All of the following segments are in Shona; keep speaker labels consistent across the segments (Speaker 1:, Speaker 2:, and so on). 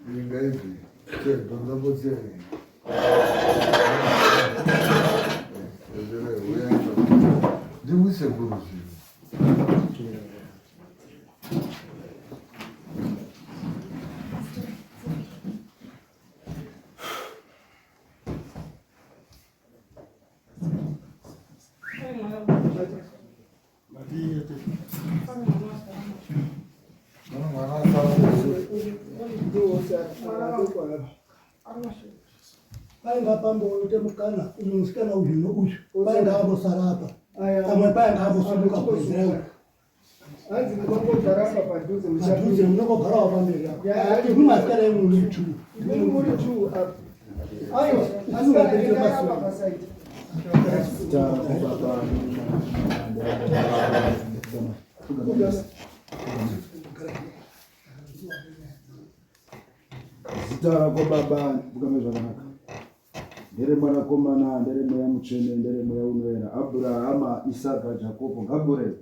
Speaker 1: Ninguém. Não vou dizer. De isso é possível.
Speaker 2: Ngaphambi kokutemukana unosikana uvino usho bayingabo sarapa kamwe bayingabo subuka kwezero
Speaker 3: anzi ngombogaramba padhuze
Speaker 2: mudhuze munogara wapamberi apo kumasikana emuri chu
Speaker 3: muri chu
Speaker 2: ayo asingateite
Speaker 3: basa
Speaker 2: masaiti
Speaker 4: zita kwa baba bukame zvakanaka ndere mwanakomana ndere mweya mutsvene ndere mweya unoera Abrahama Isaka Jacobo Gabriel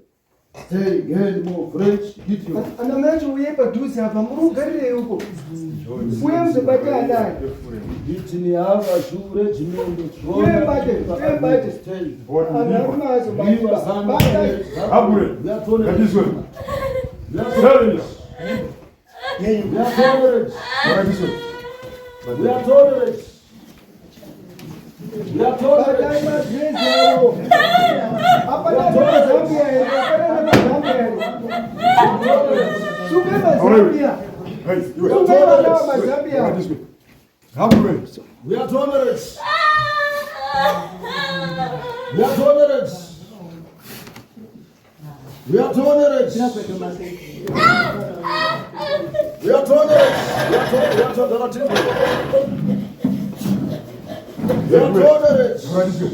Speaker 4: stay again more French Gideon
Speaker 3: ana manje uye padhuze apa muri ugarire uko uye muzobata anani
Speaker 4: Gitini hava shure chimendo
Speaker 3: uye bate
Speaker 4: stay
Speaker 3: ana mazo
Speaker 4: Viva sana
Speaker 1: Gabriel. Kadizwe. Serious.
Speaker 4: We are tolerant.
Speaker 1: Kadizwe.
Speaker 4: We are tolerant. We are tolerant.
Speaker 3: apa na Zambia apa na Zambia sukema Zambia
Speaker 1: Hey, you
Speaker 3: sukema na Zambia
Speaker 1: Kadizwe. Gabriel.
Speaker 4: We are tolerant. We are tolerant. We are tolerant. We are tolerant. We are tolerant. We are tolerant.
Speaker 1: Kadizwe.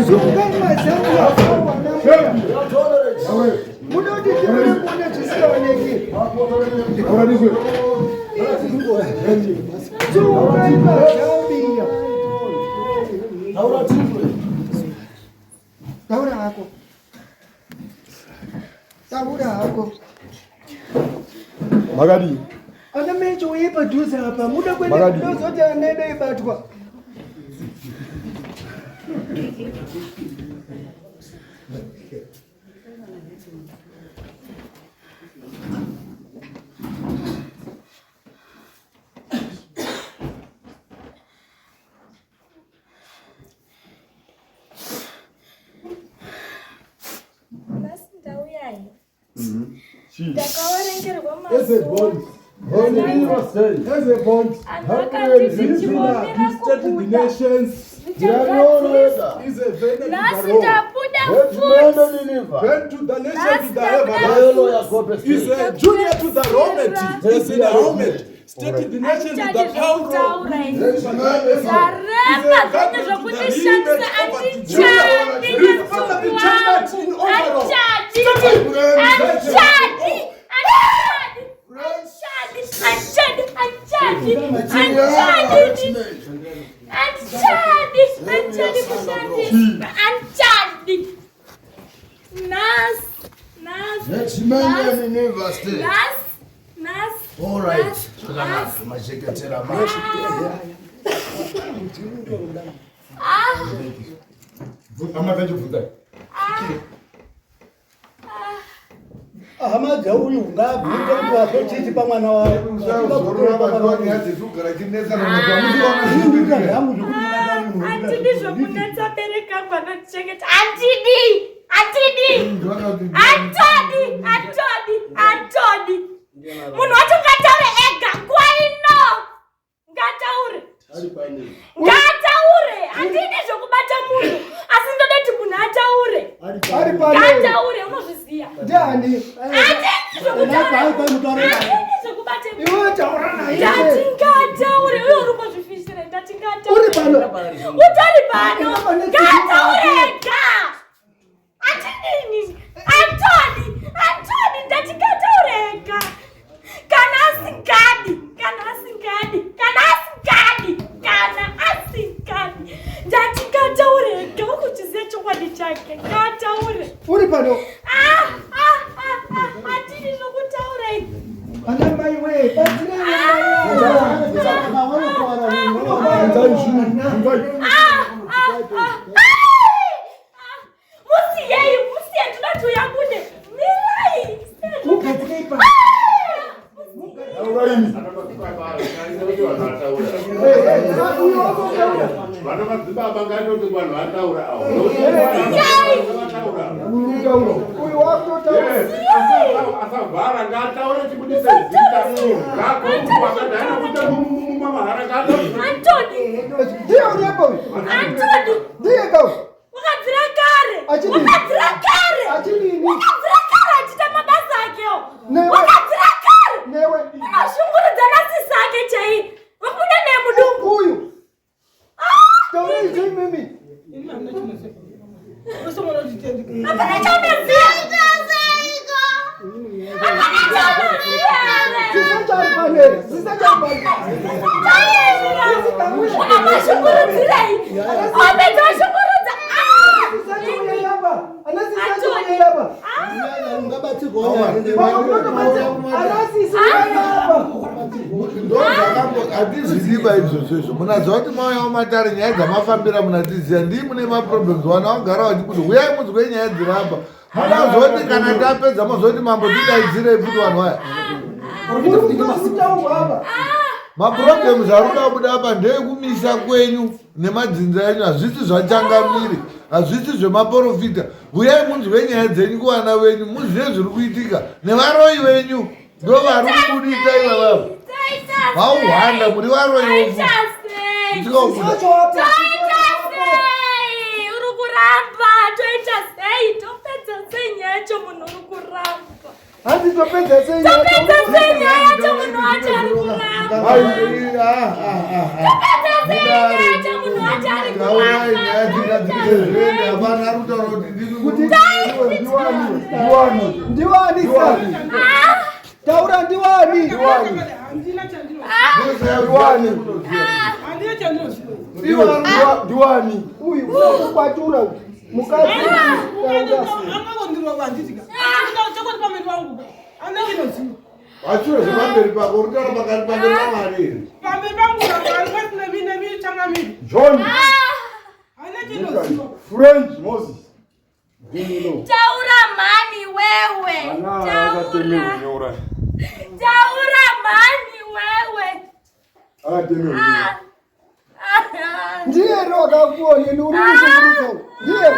Speaker 3: sukema Zambia
Speaker 4: We are tolerant.
Speaker 3: munoti timune chisioneki
Speaker 1: Kadizwe.
Speaker 3: sukema Zambia
Speaker 4: Taura timbre.
Speaker 3: taura hako
Speaker 1: Magadi.
Speaker 3: ana manje uye padhuze apa muda kwenda
Speaker 1: Magadi.
Speaker 3: ndozoti anaenda ibatwa
Speaker 5: ndakawarengerwa
Speaker 4: As a bond. Only was said.
Speaker 1: As a bond.
Speaker 5: andakati zvichivomera
Speaker 6: Visited the
Speaker 5: kubuda
Speaker 6: nations.
Speaker 4: They are no longer.
Speaker 6: Is a venom
Speaker 5: nhasi
Speaker 6: in the road.
Speaker 5: ndabuda
Speaker 4: Let
Speaker 5: futi
Speaker 4: man deliver.
Speaker 6: Went to the nations
Speaker 5: That's
Speaker 6: to the
Speaker 5: the
Speaker 6: everlasting.
Speaker 4: Jacob
Speaker 6: Is a junior to the Roman. Is in the helmet. Stated the nations with the power of
Speaker 5: zvekutaura izvi
Speaker 4: Yes,
Speaker 5: zvaramba zvene zvokundishandisa andichadi nemutumbi wangu anchadi
Speaker 4: Let's man university.
Speaker 5: nas
Speaker 4: All right. Masheketera mash.
Speaker 1: Amavejubvuta.
Speaker 2: hama dzauyu ngabvunza kuti vazochiti pamwana wayo
Speaker 5: handidi zvokunetsa bereka angu anotichengeta hatodi munhu wacho ngataure ega nguva ino ngataure handidi zvokubata munhu asi ndodoti munhu ataure ngataure unozviziva
Speaker 3: ndiani
Speaker 5: handidi zvokubata
Speaker 3: iwe taura naye
Speaker 5: ndati ngataure uye uri kuzvifishira ndati ngataure
Speaker 3: uri pano
Speaker 5: utori pano ngataure ega handidini antoni ndati ngataure ega kana asingadi
Speaker 3: pano.
Speaker 5: Atini zvokutaurei.
Speaker 3: Ana mai we, batsire
Speaker 5: Musiyei, ndinoti uyabude. Mirai.
Speaker 3: Ukatipa.
Speaker 7: Atizviziva izvozvo munazoti mauya mumatare nyaya dzamafambira munatiziya ndii mune maproblems wana wagara wachikuti uyai muzwe nyaya dziramba munazoti kana tapedza muzoti mambo tidaidzirei futi vanhu vaya maproblems arikuda kubuda apa ndeekumisa kwenyu nemadzinza enyu hazvisi zvachangamiri hazvisi zvemaprofita uyai munzwe nyaya dzenyu kuvana venyu muzive zviri kuitika nevaroi venyu ndo vari kubudisa ivavavo vauhwanda muri varoyofu
Speaker 5: uri kuramba toita sei topedza sei nyaya yacho munhu uri kuramba
Speaker 3: handi topedza sei
Speaker 5: nyaya yacho munhu wacho ari kuramba
Speaker 3: ndiwani taura ndiwani uyu kwatura mukati
Speaker 7: achiro zvepamberi pako uritaura pakati pamberi pamariri
Speaker 1: John French Moses
Speaker 5: taura mhani wewe taura mhani wewe
Speaker 3: ndiye rokakuoneni uri kushungurudza ndiye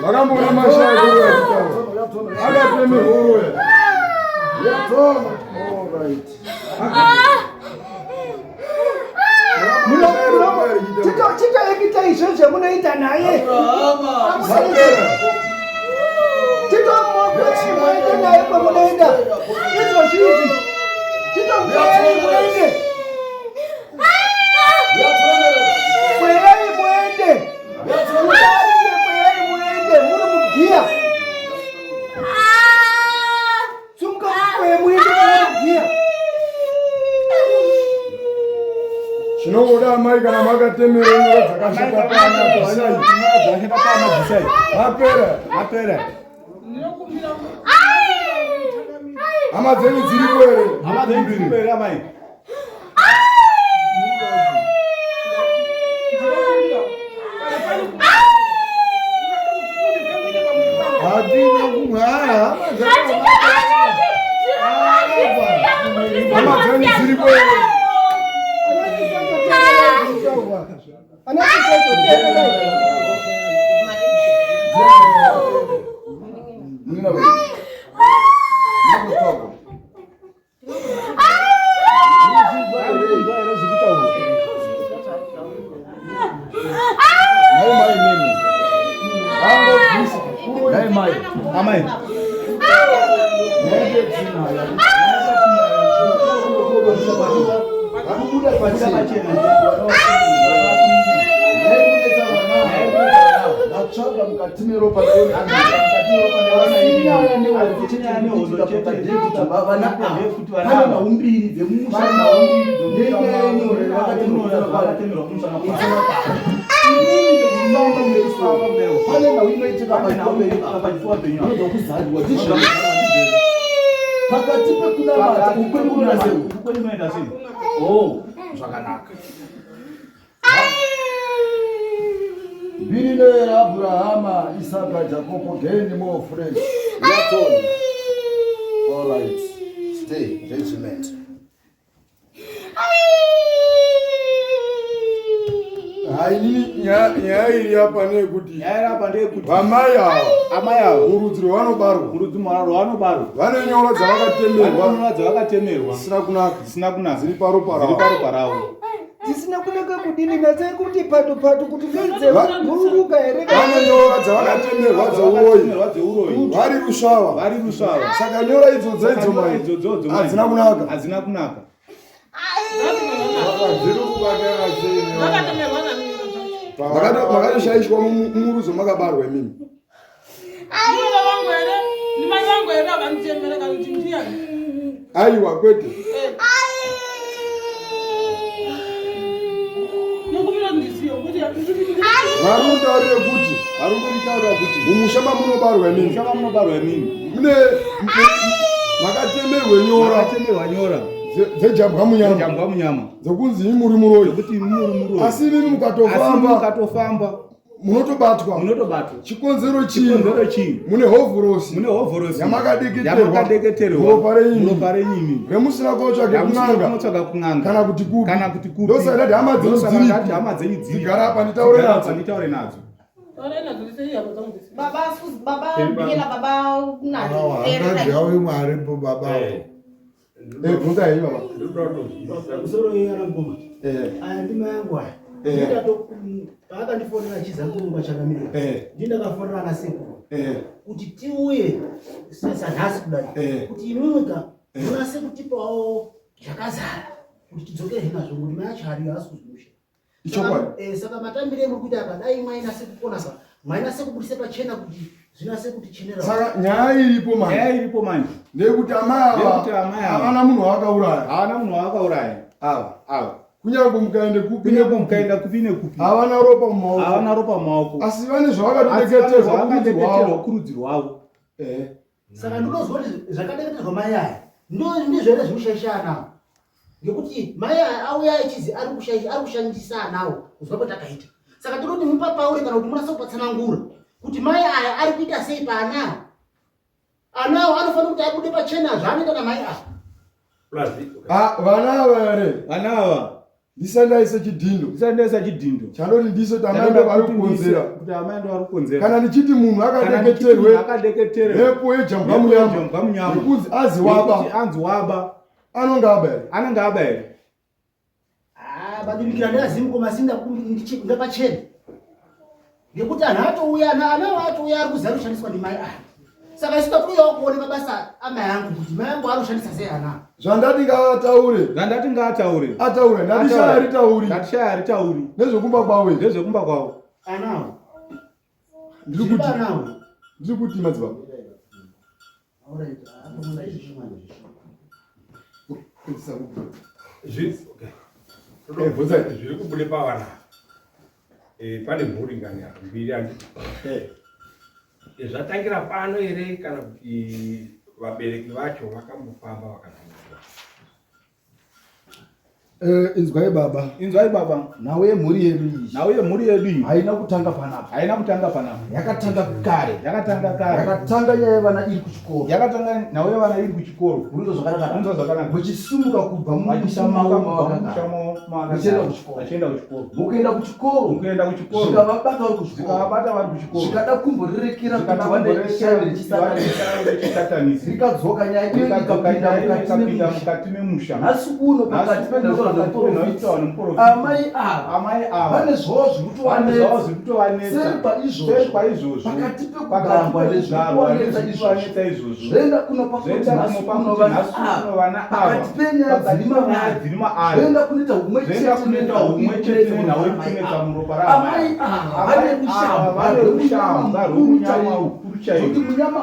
Speaker 1: Magambona mashaka akateme horo yatona all right
Speaker 3: chita ekita izvozvo munoita naye chitomoenda naye kwamunoenda izvozvizvi chitomuende kweyai muende kweyai muende muri mugiya sumuka kweye muende mugiya
Speaker 1: chinobuda amai kana makatemera nyora dzakashata pana dzisai apera hama dzenyu dziripo here amai hatina kumhara hama dzenyu dziripo here Amai.
Speaker 4: Natsvaga mukati meropa pane maumbiri dzemumusana pane nauinoitika pakati pekunamata ukwenoenda sei zvakanaka Birine Abrahama, Isaka, Jacob, gain more friends. That's all. All right. Stay, judgment.
Speaker 1: Nyaya iri hapa ndeyekuti amai avo murudzi rwavanobarwa vane nyora dzavakatemerwa zvisina kunaka dziri paropa ravo
Speaker 3: dzisina kunaka kudini nadzekuti pato kuti ngedze mururuka here
Speaker 1: vane nyora dzavakatemerwa dzeuroyi vari rusvava saka nyora idzodzo hadzina kunaka makatoshaishwa murudzo makabarwa imimi aiwa kwete varundotaurira kuti mumusha mamunobarwa imimi mune makatemerwa nyora dzejambwa munyama dzokunzi imuri muroyi asi imimi mukatofamba munotobatwa chikonzero chii mune hovhorosi yamakadeketera ropa renyimi remusina kotsvaga kun'anga kana kuti kupi ndosadati hama dzenyu dzigara apa nditaure nadzo
Speaker 7: Akadzi awe mwaripo babavo
Speaker 1: bvunza hei baba
Speaker 2: musoro yarangoma aya ndima yangu aya pakandifonera achiza kurumba chakamira ndindakafonera akasekuru kuti tiuye sanhasi kudai kuti imwimwika munase kutipawo zvakazara kuti tidzokere nazvo kuti mayacho haasi kuzvimusha saka matambire muri kuti akadai mwainase kuponasa mwainase kubudise pachena kuti zvinase kuti chenera
Speaker 1: saka nyaya iripo manje ndeyekuti amai havana munhu waakauraya ava kunyange mukaenda kupi nekupi havana ropa mumaoko asi vane zvavakatodeketerwa kurudzi rwavo
Speaker 2: saka ndinozwa kuti zvakadeketerwa mai aya ndizvere zvinoshaisha anawo ngekuti mai aya auya echizi ari kushandisa anawo kuzva kwatakaita saka ndinoti mupapaure kana kuti munase kupatsanangura kuti mai aya ari kuita sei paanawo anofanira kuti abude pachena zvaanoita namai aya
Speaker 1: vana ava ndisandaise chidhindo chanoti ndiso tamaenda vari kukonzera kana ndichiti munhu akadeketerwe mhepo yejambwa munyama nekunzi anzi waba anonga aba here
Speaker 2: badimikira ndazimkomasinda ngapachena ngekuti anhu atouya anawo atouya ari kuziva kushandiswa nemai aya saka isingatuyawo kuone mabasa amai angu kuti mai angu anoshandisa sei ana
Speaker 1: zvandati ngaataure ataure ndatishaya ritauri nezvekumba kwavo
Speaker 2: anawo
Speaker 1: ndiri kuti madzibaba
Speaker 8: zviri kubude pavana pane mhurungano mbiri zvatangira pano here kana kuti vabereki vacho vakambofamba vakazviita
Speaker 4: inzwai baba nhau yemhuri yedu iyi haina kutanga panapa yakatanga kare yakatanga nyaya yevana iri kuchikoro unonzwa zvakanaka muchisimuka kubva mumusha muchienda kuchikoro mukuenda kuchikoro zvikavabata vari kuchikoro zvikada kumborerekera kuti vandeishavire chisatanisi rikadzoka nyaya iyo ikapinda mukati memusha nhasi uno pakati pendazvo amai ava vane zvavo zvekutovanesaseri paizvozvo pakati pekugambwa nezvekuwanetsa izvozvo zvoenda kuno pakuti vana pakati penyaya dziri maari zvoenda kunoita humwe chete nenhauyekunetsa muropa raamai ava vane rushamba rwomunyama ukuru chaizvo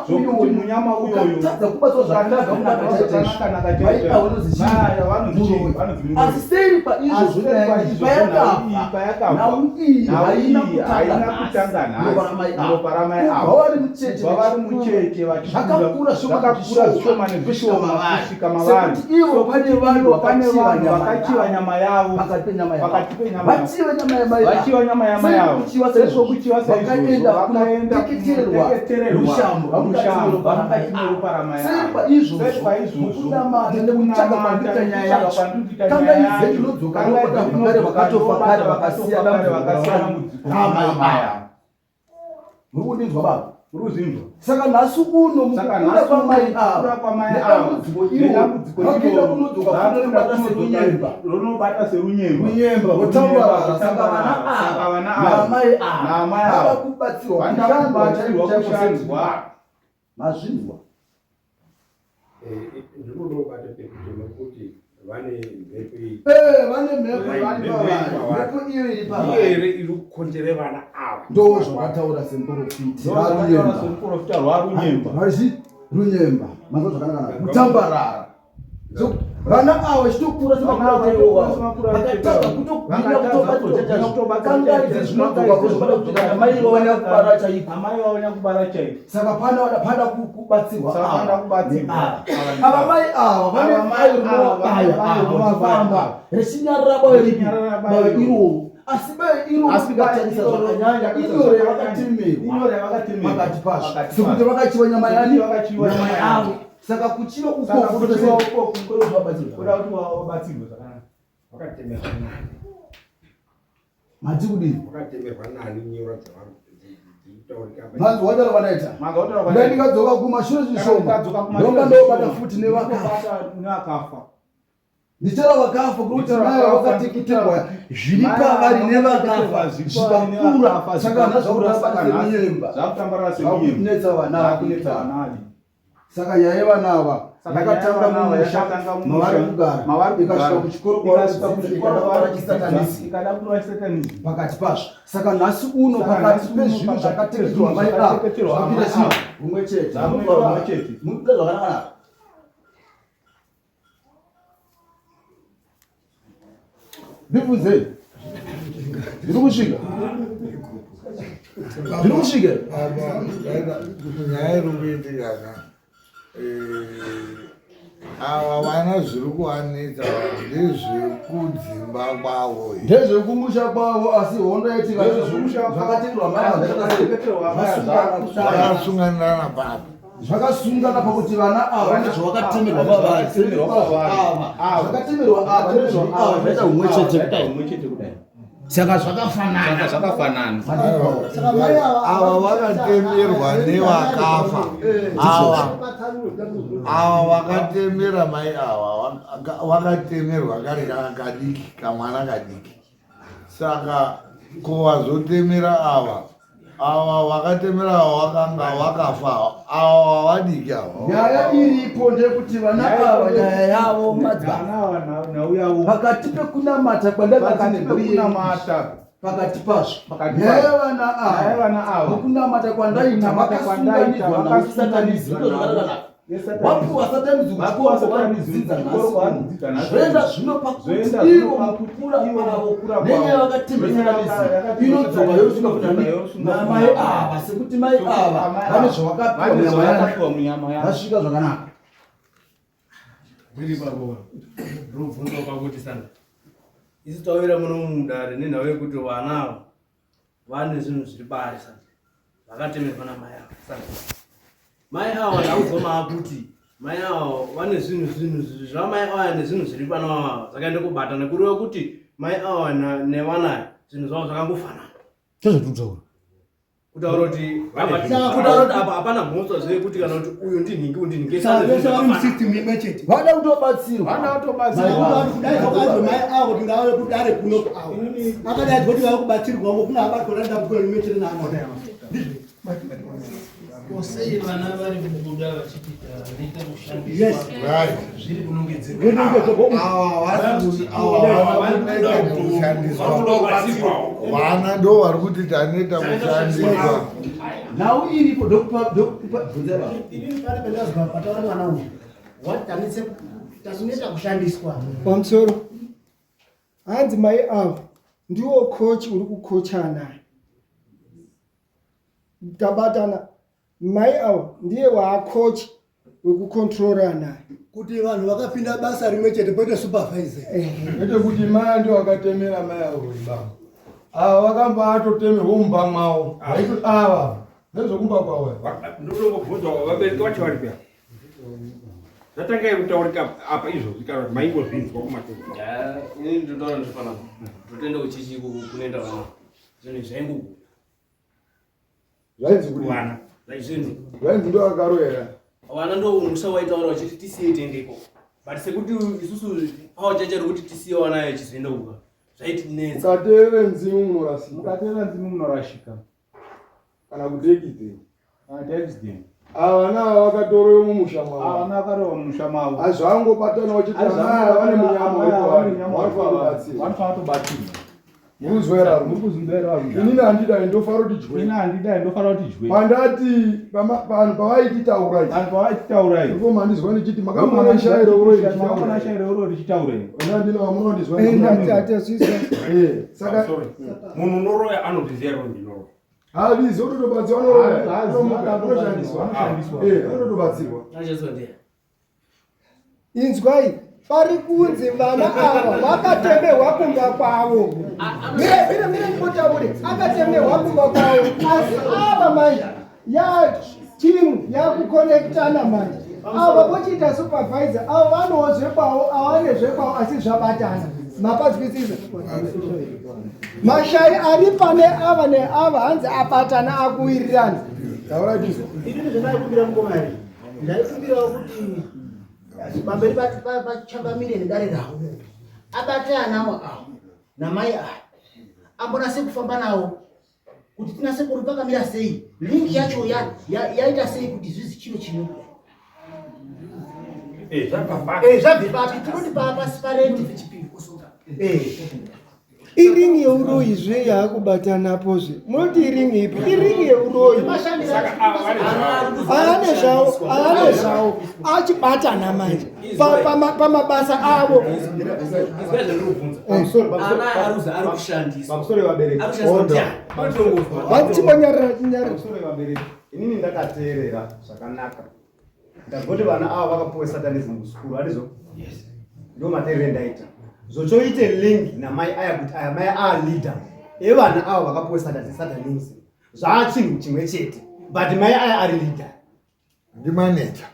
Speaker 4: zvokuti munyama uyoyo ukatadza kubatswa zvakanaka asi seri paizvozvo haina kutangana ropa ramai ava vari mucheche zvakakura zvishoma nezvishoma kusvika mavari ivo pane vanhu vakachiva nyama yavo pakati penyama vachiva nyama yamai yavo sezvokuchiva saizvozvo vakaenda rushamba vakati neropa ramai avo paizvozvo nekunamata nyaya kangaidze tinodzoka nokotavhakare vakatofa kare vakasiyana mudzimai avo muri kundinzwa baba saka nhasi uno mukukura kwamai ava nedambudziko iro vakaenda kunodzoka kunobata serunyemba votaurara saka vana ava naamai ava vava kubatsirwa kushandwa mazvinzwa
Speaker 8: ndinodobata kuti vane
Speaker 4: mhepo iyo iri
Speaker 8: pavari iri kukonzere vana ava
Speaker 4: ndo zvakataura semuprofita rwarunyemba runyemba mazva zvakanaka kutambarara vana ava chitokura semakatadza kutogwira kutobakangaidze zvinodzoka kuti kana mai vanya kubara chaipo saka pada kubatsirwa ava mai ava vane mai rinovabaya richinyarara bayo irovo asi bayo irovo sikatarisa zvakanyanya inyore yavakatemerwa pakati pazvo sekuti vakachiva nyama yani nyama yavo saka kuchiva mati kudini manzi watara vanaita ndandikadzoka kumashure zvishoma ndonga ndobata futi nevakafa ndichara vakafa kuti nayo vakateketerwa zviri pavari nevakafa zvikakura saka nazvakutambarara semunyemba vakunetsa vana saka nyaya yevanava yakatanga mumusha mavari kugara ikasvika kuchikoro kwavarachisatanisi pakati pazvo saka nhasi uno pakati pezvinhu zvakateketerwa mai ava zvapinda chii humwe chete muda zvakanaka ndibvunzei ndiri kusvika
Speaker 7: nyaya iri kuitikana ava vana zviri kuwanetsa ndezvekudzimba kwavo
Speaker 4: ndezvekumusha kwavo asi hondo yaitika zvakatekerwa
Speaker 7: vakasunganirana papi
Speaker 4: zvakasungana pakuti vana ava nezvavakatemerwa zvakatemerwa ava nezvava zvaita humwe chete kudai saka zvakafanana
Speaker 7: ava vakatemerwa nevakafa ava vakatemera mai ava vakatemerwa kari kadiki kamwana kadiki saka kuvazotemera ava vakatemera vakanga vakafa ava vadiki ava
Speaker 4: nyaya iripo ndeyekuti vana ava nyaya yavo pakati pekunamata kwandakatineburiemata pakati pazvo nyaya yevana ava nokunamata kwandaita makasunganidzwa nausatanizwa wapuwa satanidzikudzidza nhasi zvoenda zvino pakuti ivo mukukura kwavo nenyaya vakatembesanisi inodzoka yosvika kunani namai ava sekuti mai ava vane zvavakapiwa munyama yavo vasvika zvakanaka
Speaker 3: zviri pabora ndobvunza pakuti sana isi tawira muno mudare nenhau yekuti vana ava vane zvinhu zviri pari sana vakatemerwa namai ava sana mai ava ndauzoma kuti mai ava vane zvinhu zvamai ava nezvinhu zviri pano ava zvakaenda kubata nekureva kuti mai ava nevana zvinhu zvavo zvakangofanana
Speaker 4: chozvatutaura
Speaker 3: kutaura kuti apa hapana mhosva zvekuti kana kuti uyu ndinhingi undinhingi
Speaker 2: system imechete
Speaker 4: vada kutobatsirwa
Speaker 2: kudai zvakazi mai avo tingave kuti ari kuno avo akadai kuti vave kubatsirwa ngo kuna abatwa ndambuko rimechete naana
Speaker 3: sei vana vari kubuda vachipita vanoita kushandiswa zviri kunongedzerwa
Speaker 7: vana ndo vari kuti tanoita kushandiswa
Speaker 2: nhau iripo ndokubvunza inini pari pendazwa pataura mwana uyu wati tanoita kushandiswa
Speaker 9: pamusoro hanzi mai avo ndiwo kochi uri kukochana tabatana mai avo ndiye waakochi wekukontrora naye
Speaker 2: kuti vanhu vakapinda basa rimwe chete poite supervisor
Speaker 4: ete kuti mai ndio vakatemera mai avo ibanga ava vakambatotemerwa mumba mwavo vaitoti ava nezvokumba kwavo
Speaker 8: ndotongobvunza vabereki vacho vari pya zvatangai kutaurika apa izvozvi kana kuti maingozvinzwa kumatungu
Speaker 3: inini ndotaura ndofana ndotenda kuchichi kunoenda vana zvinhu zvaingoguda
Speaker 4: zvainzi kuti
Speaker 3: vana zvaizvinhu
Speaker 4: zvainzi ndo vakaroera
Speaker 3: vana ndo musa waitaura vachiti tisiye tiendeko but sekuti isusu pawa chacho rekuti tisiye vana achizoenda uka zvaitinetsa
Speaker 4: mukateerere nzimu munorashika kana kudekidze ava vana ava vakatorewe mumusha mavo hazvangobatanawo chiti vana vane munyama murikuzwera inini handidai ndofara kuti dye pandati vanhu pavaititaurai ifoma handizwa ndichiti makamwana shairo urorichitauraandina vamunondizwa
Speaker 8: saka munhu unoroya anozviziva iro ndinoroya
Speaker 4: havizi ototobatsirwa anotobatsirwa
Speaker 9: inzwai pari kunzi vana ava vakatemerwa kumba kwavo mire ndikotaure akatemerwa kumba kwavo asi ava manje yatimu yakukonektana manje ava vochiita supervisor ava vanowo zvekwavo avane zvekwavo asi zvabatana mapazwisisa mashai ari pane ava neava hanzi abatana akuwirirana
Speaker 2: inini zvendaikumbira mukomari ndaikumbirawo kuti pamberi pachambamirire nedare ravo abate anawo avo namai avo ambonase kufamba nawo kuti tinase kuri pakamira sei linki yacho yaita sei kuti zvizi chino chino zvabve papi tinoti paspareti vechipiri
Speaker 9: iringi yeuroyi zve yaakubatanapozve munoti iringi ipi iringi yeuroyi aane zvavo achibatana manje pamabasa avo
Speaker 1: inini ndakateerera zvakanaka ndazvoti vana ava vakapuwe satanism kuskuru handizvo ndo mateerere ndaita zvochoite link namai aya kuti aya mai aleader evana ava vakapuwe satanism zvaachinhu chimwe chete but mai aya ari leader
Speaker 7: ndimaneja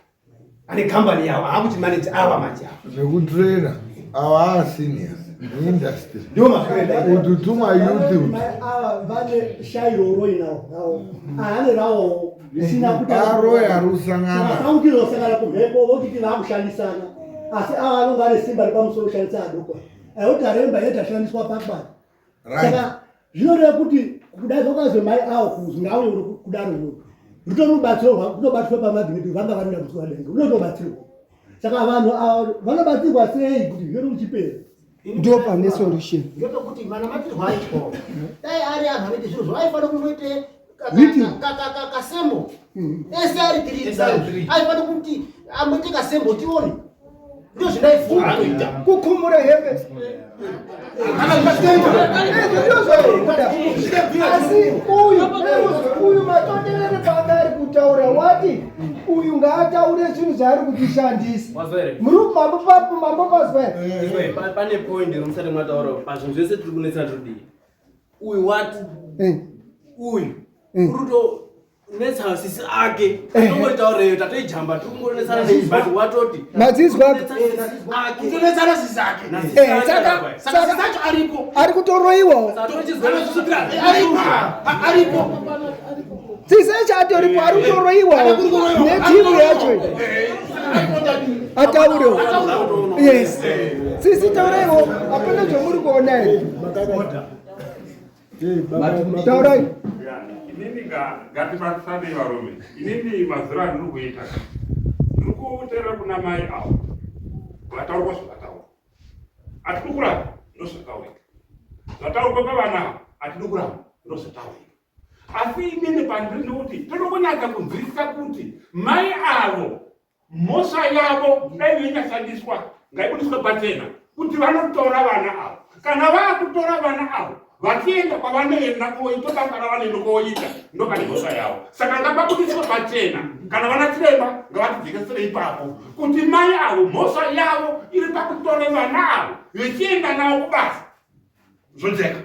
Speaker 1: ane kambani yavo haakuti maneja ava manje
Speaker 7: nekutrena ava aseniors muindustry
Speaker 1: ndo mazvinoenda
Speaker 7: kututuma youth
Speaker 2: ava vane shairoroi navo ahane ravo risina kuti
Speaker 7: aroi arusangana
Speaker 2: aukirosangana kumhepo vokiti vakushandisana asi ava anonga ane simba repamusoro kushandisa adoko aiuti aremba yeti ashandiswa pakbata saka zvinoreva kuti kudai zvakazwe mai avo kuzi ngauye kudaro iyoyo rutori rubatsiro kutobatsirwa pamabhinidi vanga vanoda kutsiwa denge unotobatsirwa saka vanhu ava vanobatsirwa sei kuti zvione kuchipera
Speaker 9: ndo pane solution
Speaker 2: ndotokuti manamatirwa aitwa dai ari anhu anoite zviro zvavaifana kunoite kasembo ese ari 3 aifana kuti amboite kasembo tione ndo zvindaifunga kuita
Speaker 9: kukumura hembe asi uyu matonderere panga ari kutaura wati uyu ngaataure zvinhu zvaari kutishandisa mambo pazwera
Speaker 3: pane point romusati mwataura pazvinhu zvese tiri kunetsana todii uyu wati uyu kuruto netsa sisi ake atongoitaure tatoijamba tikungonesana neibati watoti
Speaker 9: madzizwa
Speaker 2: kutonetsana sisi ake
Speaker 9: saka
Speaker 2: sacho
Speaker 9: ari kutoroiwa
Speaker 2: aripo
Speaker 9: sisecha atoripo ari kutoroiwa netimu yacho atauro yes sisi taurewo apana zvomuri kuona taurai
Speaker 10: inini ngatibatisane varume. Inini mazira ndiri kuita ndiri kuteerera kuna mai avo vataurwa zvakataurwa. Hatidi kuramba ndozvataurika, zvataurwa pavana hatidi kuramba ndozvataurika. Asi inini pandiri ndikuti tiri kunatsa kunzwisisa kuti mai avo mhosva yavo dai veinyashandiswa ngaibudiswe pachena kuti vanotora vana avo. Kana vakutora vana avo vachienda kwavanoenda koita basa ravanoenda koita ndopane mhosva yavo. Saka ngavabudiswe pachena. Kana vana chiremba ngavatidzikisire ipapo kuti mai avo mhosva yavo iri pakutora vana avo vechienda navo kubasa zvojeka.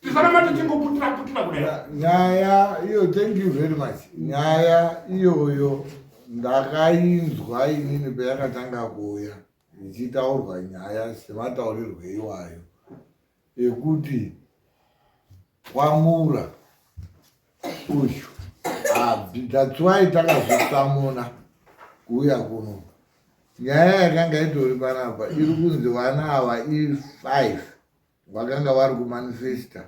Speaker 10: Tisaramba tichingoputira kudai.
Speaker 7: Nyaya iyo, thank you very much. Nyaya iyoyo ndakainzwa inini payakatanga kuuya ichitaurwa nyaya semataurirwe iwayo ekuti kwamura uyu that's why takazvisamona kuuya kuno. Nyaya yakanga itori panapa iri kunzi vana ava i5 vakanga vari kumanifesta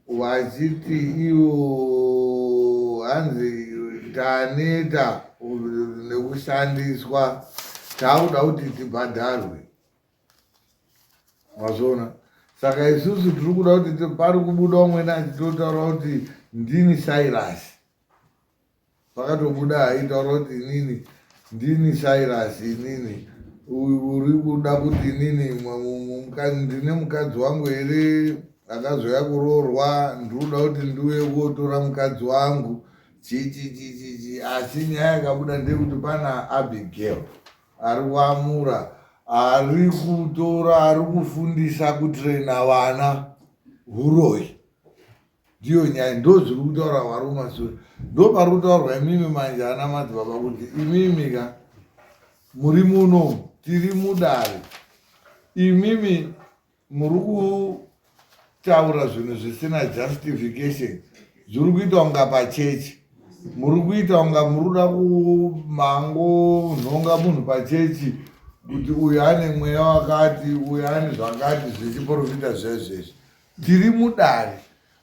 Speaker 7: vachiti ivo hanzi taneta nekushandiswa tauda kuti tibhadharwe. Wazona. Saka isusu tiri kuda kuti pari kubuda umweni achitotaura kuti ndini Cyrus. Pakatobuda haitaura kuti inini ndini Cyrus inini uri kuda kuti inini ndine mukadzi wangu here akazoya kuroorwa ndikuda kuti ndiuye kotora mukadzi wangu chichi. Asi nyaya yakabuda ndekuti pana Abigail ari kuamura ari kutora ari kufundisa kutraina vana uroi. Ndiyo nyaya ndozviri kutaura varume sure. Ndo pari kutaurwa imimi manje ana madzibaba kuti imimi ka muri muno tiri mudare. Imimi muri kutaura zvinhu zvisina justification. Zviri kuita unga pachechi. Muri kuita unga muri kuda kumango nhonga munhu pachechi kuti uyu ane mweya wakati uyu ane zvakati zvichiprofita zvezvezvi. Tiri mudare.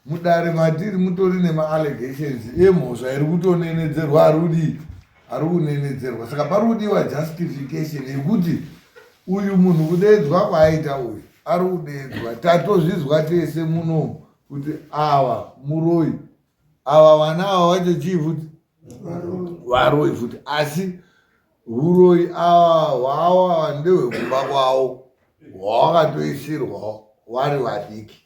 Speaker 7: Mudare matiri mutori nema-allegations emhosva iri kutonenedzerwa ari kunenedzerwa. Saka pari kudiwa justification yekuti uyu munhu kudeedzwa kwaaita uyu ari kudeedzwa. Tatozvizwa tese muno kuti ava muroi. Ava vana ava vacho chii futi? Varoi futi. Asi uroi ava hwawa ndehwekumba kwavo hwawakatoisirwa vari vadiki.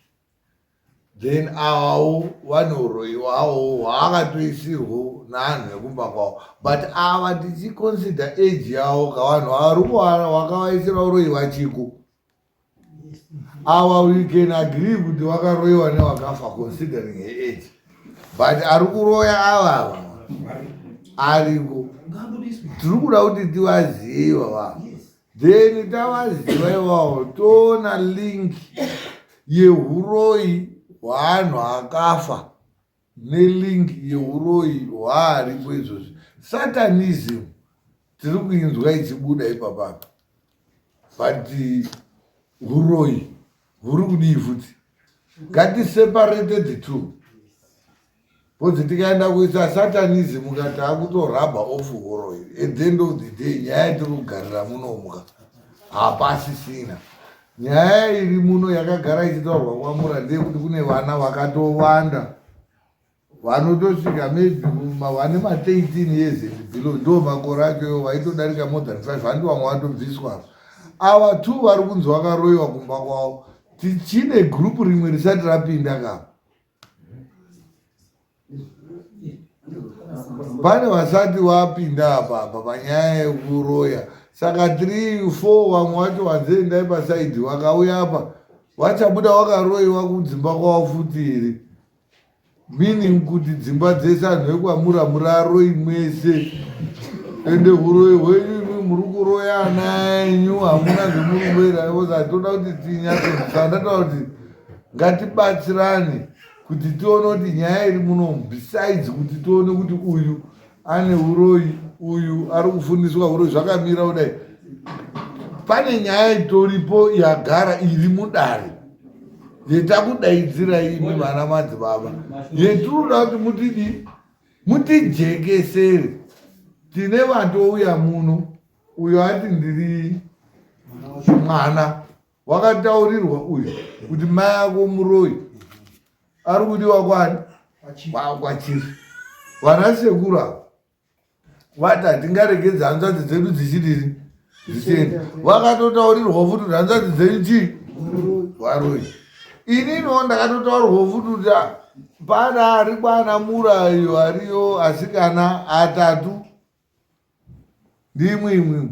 Speaker 7: Then avawo vane uroi hwavo hwawakatoisirwa navanhu vekumba kwavo. But ava tichiconsider age yavo kavanhu vari wakavaisira uroi vachiko. Ava we can agree kuti wakaroiwa newakafa considering her age. But ari kuroya ava ariko tiri kuda kuti tivaziva vavo. Then tavaziva ivavo toona link yeuroi hwanhu akafa nelink yeuroi hwaaripo izvozvi. Satanism tiri kuinzwa ichibuda ipapapa. But uroi huri kudii futi. Ngatiseparate the two. Kuti tikaenda kuisa satanism ukati akutorabha off uroi. At the end of the day nyaya tiri kugarira munomuka hapasisina. Nyaya iri muno yakagara ichitaurwa kwamura ndeyekuti kune vana vakatowanda vanotosvika maybe vane ma13 years and below. Ndo makore acho vaitodarika more than 5 handi vamwe vatobviswa. Ava 2 vari kunzi vakaroiwa kumba kwavo. Tichine group rimwe risati rapinda kapa. Pane vasati vapinda apa panyaya yekuroya. Saka 3-4 vamwe vacho vanzendai pasaidi vakauya apa vachabuda vakaroiwa kudzimba kwavo futi here. meaning kuti dzimba dzese anhu ekwamura muraro imwese ende uroi hwenyu imi muri kuroya ana enyu hamuna zvemurumbeira toda kuti tinyatsonzwisana. Ndataura kuti ngatibatsirane kuti tione kuti nyaya iri munomu besides kuti tione kuti uyu ane uroi uyu ari kufundiswa uroi zvakamira kudai, pane nyaya itoripo yagara iri mudare yetakudaidzira imi vana madzibaba yetinoda kuti mutidi mutijekesere. Tine vatouya muno uyo ati ndiri mwana wakataurirwa uyu kuti mai ako muroi ari kudiwa kwani kwachiri vana sekuru avo vati hatingaregedza hanzvadzi dzedu dzichidini dzichienda vakatotaurirwa futi kuti hanzvadzi dzenyu chii varoi. Ininiwo ndakatotaurirwa futi kuti pana ari kwana murayo ariyo asikana atatu ndimwe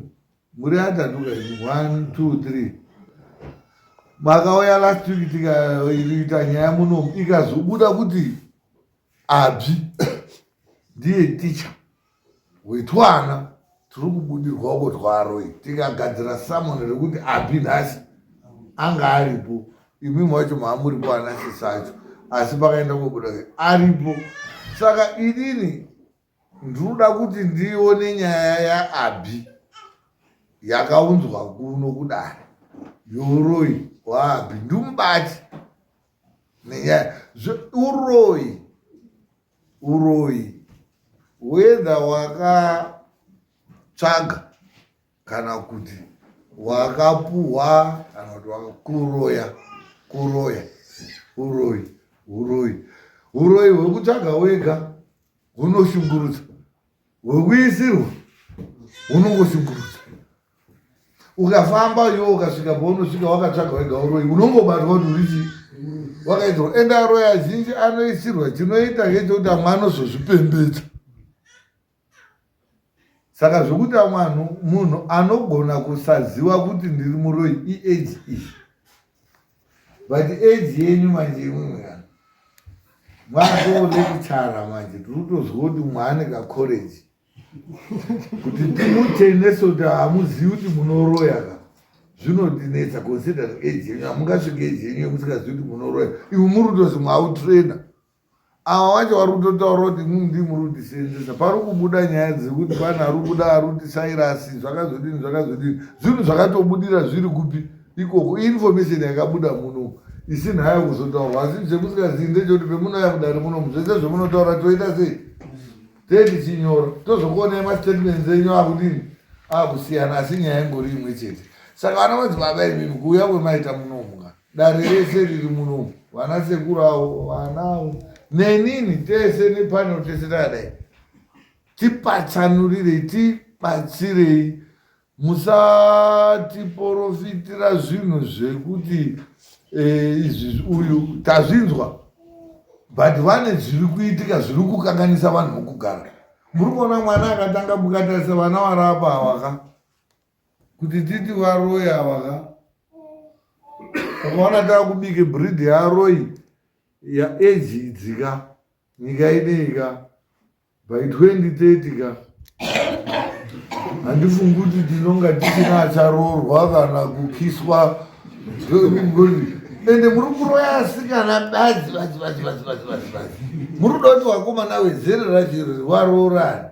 Speaker 7: muri atatu kaii 1 2 3 makauya last week tikaita nyaya munomu ikazobuda kuti Abi ndiye ticha wetwana tiri kubudirwa kutwaroi tikagadzira samoni rekuti Abi nhasi anga aripo imi macho maamuripo anasi sacho asi pakaenda kubuda aripo. Saka idini ndinoda kuti ndione nyaya yaAbi yakaunzwa kuno kudare yoroi waAbi ndimubati nenyaya uroi whether wakatsvaga kana kuti wakapuhwa kana kuti wakakuroya uroi hwekutsvaga wega hunoshungurudza, hwekuisirwa hunongoshungurudza. Ukafamba iwe ukasvika paunosvika wakatsvaga wega uroi unongobatwa kuti urichi wakaitirwa. Ende aroi azhinji anoisirwa chinoita ngechekuti amwe anozozvipembedza. Saka zvokuti munhu anogona kusaziva kuti ndiri muroi iage iyi, but age yenyu manje imwe mwatoolekitara manje tirikutozwa kuti mwane kakoreji kuti timutendese kuti hamuzivi kuti munoroya ka zvinodinetsa considering age yenyu. Hamungasvika age yenyu yemusikazivi kuti munoroya iwe muri kutozi mwautraina. Ava vacho vari kutotaura kuti ndi muri kutisenzesa. Pari kubuda nyaya dzekuti pane ari kubuda ari kuti Sairasi zvakazodini zvinhu zvakatobudira zviri kupi ikoko. Information yakabuda muno isina haya kuzotaurwa asi zvemusikazivi ndechekuti pemunouya kudare munomu zvese zvemunotaura toita sei tichinyora tozokuonai mastatements enyu akudini akusiyana asi nyaya ingori imwe chete. Saka vana madzibaba imimi kuuya kwemaita munomu dare rese riri munomu vana sekuru avo vanavo nenini tese nepanel tese takadai tipatsanurire tibatsirei. Musatiporofitira zvinhu zvekuti izvi uyu tazvinzwa but vane zviri kuitika zviri kukanganisa vanhu mukugara. Muri kuona mwana akatanga mukatarisa vana varapa avaka kuti titi varoi avaka ukaona takubike breed yaroi yaage idzika nyika ineika by 2030 ka handifungi kuti tinonga tisina acharorwa kana kukiswa. Ende muri kuroya asikana badzi muri kuda kuti vakomana wezere rachiro varorani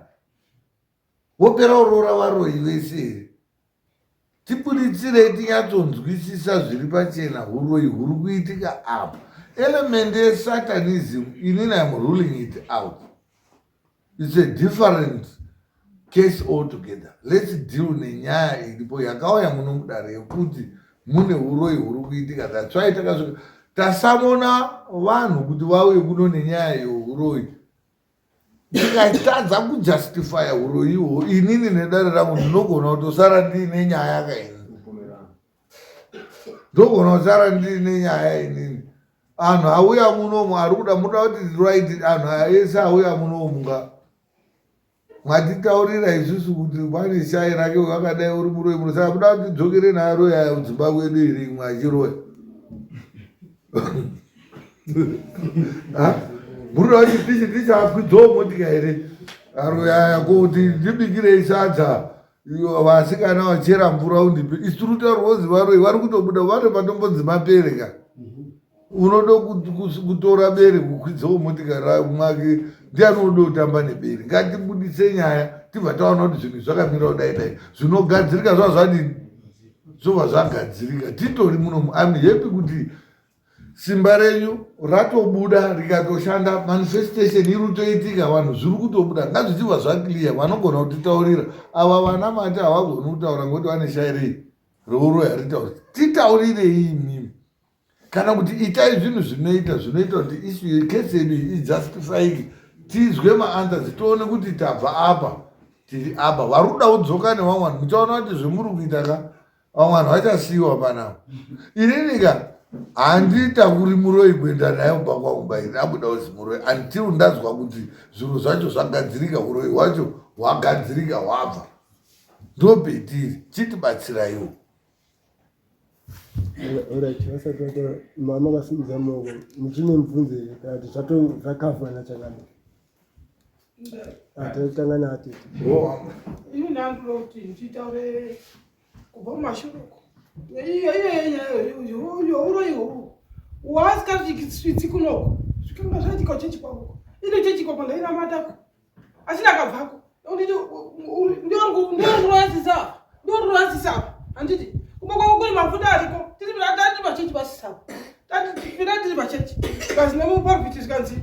Speaker 7: wopera urora varoi vese. Tipuritsirei tinyatsonzwisisa zviri pachena uroi huri kuitika apa. Element yesatanism inini I'm ruling it out. It's a different case altogether. Let's deal nenyaya iripo yakauya muno mudare yekuti mune uroi huri kuitika. That's why tasamona vanhu kuti vauye kuno nenyaya yeuroi. Tikatadza kujustifya uroi ihwo inini nedare rangu ndinogona kutosara ndiine nyaya yakaini. Ndogona kusara ndiine nyaya inini. Anhu auya munomu ari kuda muda kuti right anhu ese auya munomu nga mwatitaurira isusu kuti pane shai rake wakadai uri muroi muno. Saka muda kuti dzokere naro yayo kudzimba kwedu iri mwachiroya Murida kuti tichakwidzawo motika here aroyaya kuti ndibikirei sadza vasikana vachera mvura undipe isi tiri kutaura rozi varoi vari kutobuda vari patombonzi mapereka unoda kutora bere kukwidzawo motikari mwake ndianoda kutamba nebere ngatibudise nyaya tibva taona kuti zvinhu zvakamira kudai dai zvinogadzirika zvazvadini zvobva zvagadzirika titori munomu ami happy kuti simba renyu ratobuda rikatoshanda manifestation iri kutoitika vanhu zviri kutobuda ngazvichibva zvakliya vanogona kutitaurira ava vana mati havagoni kutaura ngoti vane shairei rouro yaritaura titaurirei imimi kana kuti itai zvinhu zvinoita kuti issue kesi yedu ijustifyike tizwe maanswers tione kuti tabva apa tiri apa vari kuda kudzoka nevamwe vanhu muchaona kuti zvemuri kuita ka vamwe vanhu vachasiyiwa panavo ininika handitakuri muroi kuenda naye kubva kwakubairi abuda uzi muroi until ndazwa kuti zvinhu zvacho zvagadzirika uroi hwacho hwagadzirika hwabva ndobhetiri chitibatsiraiwo.
Speaker 9: Alright, wasati wato mama vasimudza maoko muchine mubvunze kuti zvakavhana chakana atotangana atete
Speaker 6: ini ndandiro kuti nditaure kubva mumashure uroiwo wasikasvitsi kunoko zvikanga zvaitika chechi kwako ine chechi kwako ndairamata asina akabvako ndorurasisa handiti kumba kwako kune mafuta ariko tiri pachechi pasisavo tiri pachechi kazi nemuparviti zvikanzi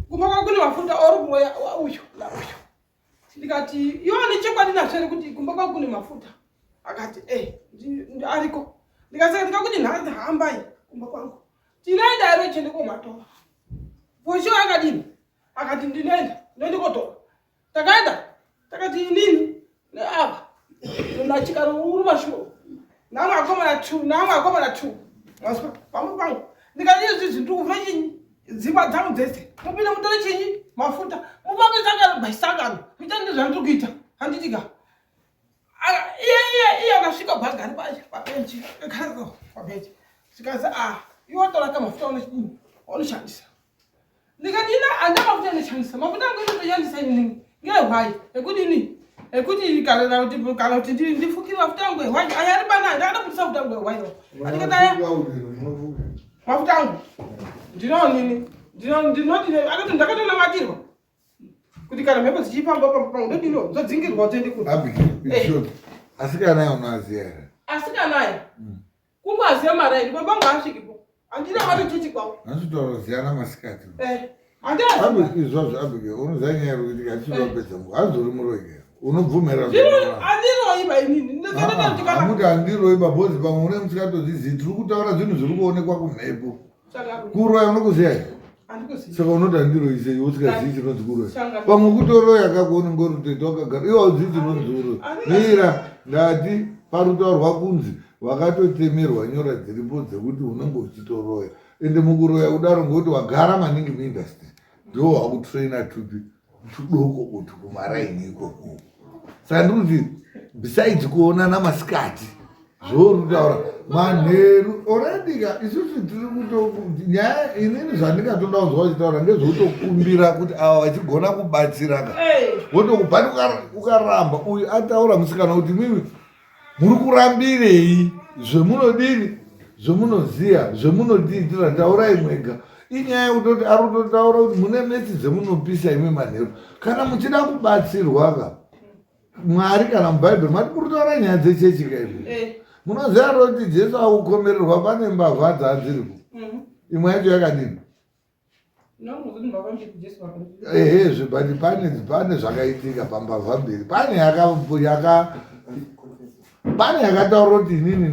Speaker 6: kumba kwako kune mafuta ori kuroya uyu nauyu ndikati iwo nechekwadi nazvere kuti kumba kwako kune mafuta akati ariko ndikasaka ndikakuti nhasi hambai kumba kwangu tinoenda iro chende komatora posho akadini akati ndinoenda kotora takaenda takati inini neava ndachikaro uri mashuo namwe akomana tu maswa pamwe pangu ndikati izvi zvindiri kuvira chinyi dzimba dzangu dzese mupinde mutore chinyi mafuta mupambe sangano bhaisangano mitandi zvandiri kuita handitika iye akasvika bhazi gari pabenchi pabenchi zvikazi iwo tora kamafuta unoshandisa ndikati anda mafuta anoshandisa mafuta angu inotoshandisa inini ngehwai ekuti kana kuti ndifukire mafuta angu ehwai aya ari banani ndakada kutisa mafuta angu ehwai andikati aya mafuta angu ndinonini akati ndakatonamatirwa kuti kana mhepo dzichifamba pangu ndodino zodzingirwa tende kuti
Speaker 7: asikanayo unoaziya here
Speaker 6: asikanayo kungoaziya maraini babangu asvikipo handina mari chechi kwavo
Speaker 7: handitoraziyana masikati
Speaker 6: handiazi
Speaker 7: izvozvo abike unoziva nyaya yekuti achivapedza mbuka hazori muroike unobvumira
Speaker 6: handiroiba inini
Speaker 7: amuti handiroiba bhozi pamwe une musikatozizivi tiri kutaura zvinhu zviri kuonekwa kumhepo kuroya unokuziya here saka unoti handiroise iwe usikazivi chinonzi kuroya pamwe kutoroya kakuone ngorutete wakagara iwe hauzivi chinonzi uroya mira ndati parutaurwa kunzi wakatotemerwa nyora dziripo dzekuti unenge uchitoroya ende mukuroya kudaro ngokuti wagara maningi muindastry ndo wakutraina tupi tudoko kuti kumaraini ikoko saka ndikuti besides kuonana masikati zvorutaura manheru oradika isusu tiri nyaya inini zvandingatoda kuzwa uchitaura ndezvoutokumbira kuti ava vachigona kubatsirana wotokubhani ukaramba uyu ataura musikana kuti mimi muri kurambirei zvemunodini zvemunoziya zvemunodiitira taurai mwega inyaya yekutoti ari kutotaura kuti mune mesi dzemunopisa imwe manheru kana muchida kubatsirwaka mwari kana mubhaibheri mati muri kutaura nyaya dzechechi kaizvi munoziva roti jesu akukomererwa pane mbavha dzaadziripo imwe yacho yakadini zvebati pane zvakaitika pambavha mberi pane yakataura kuti inini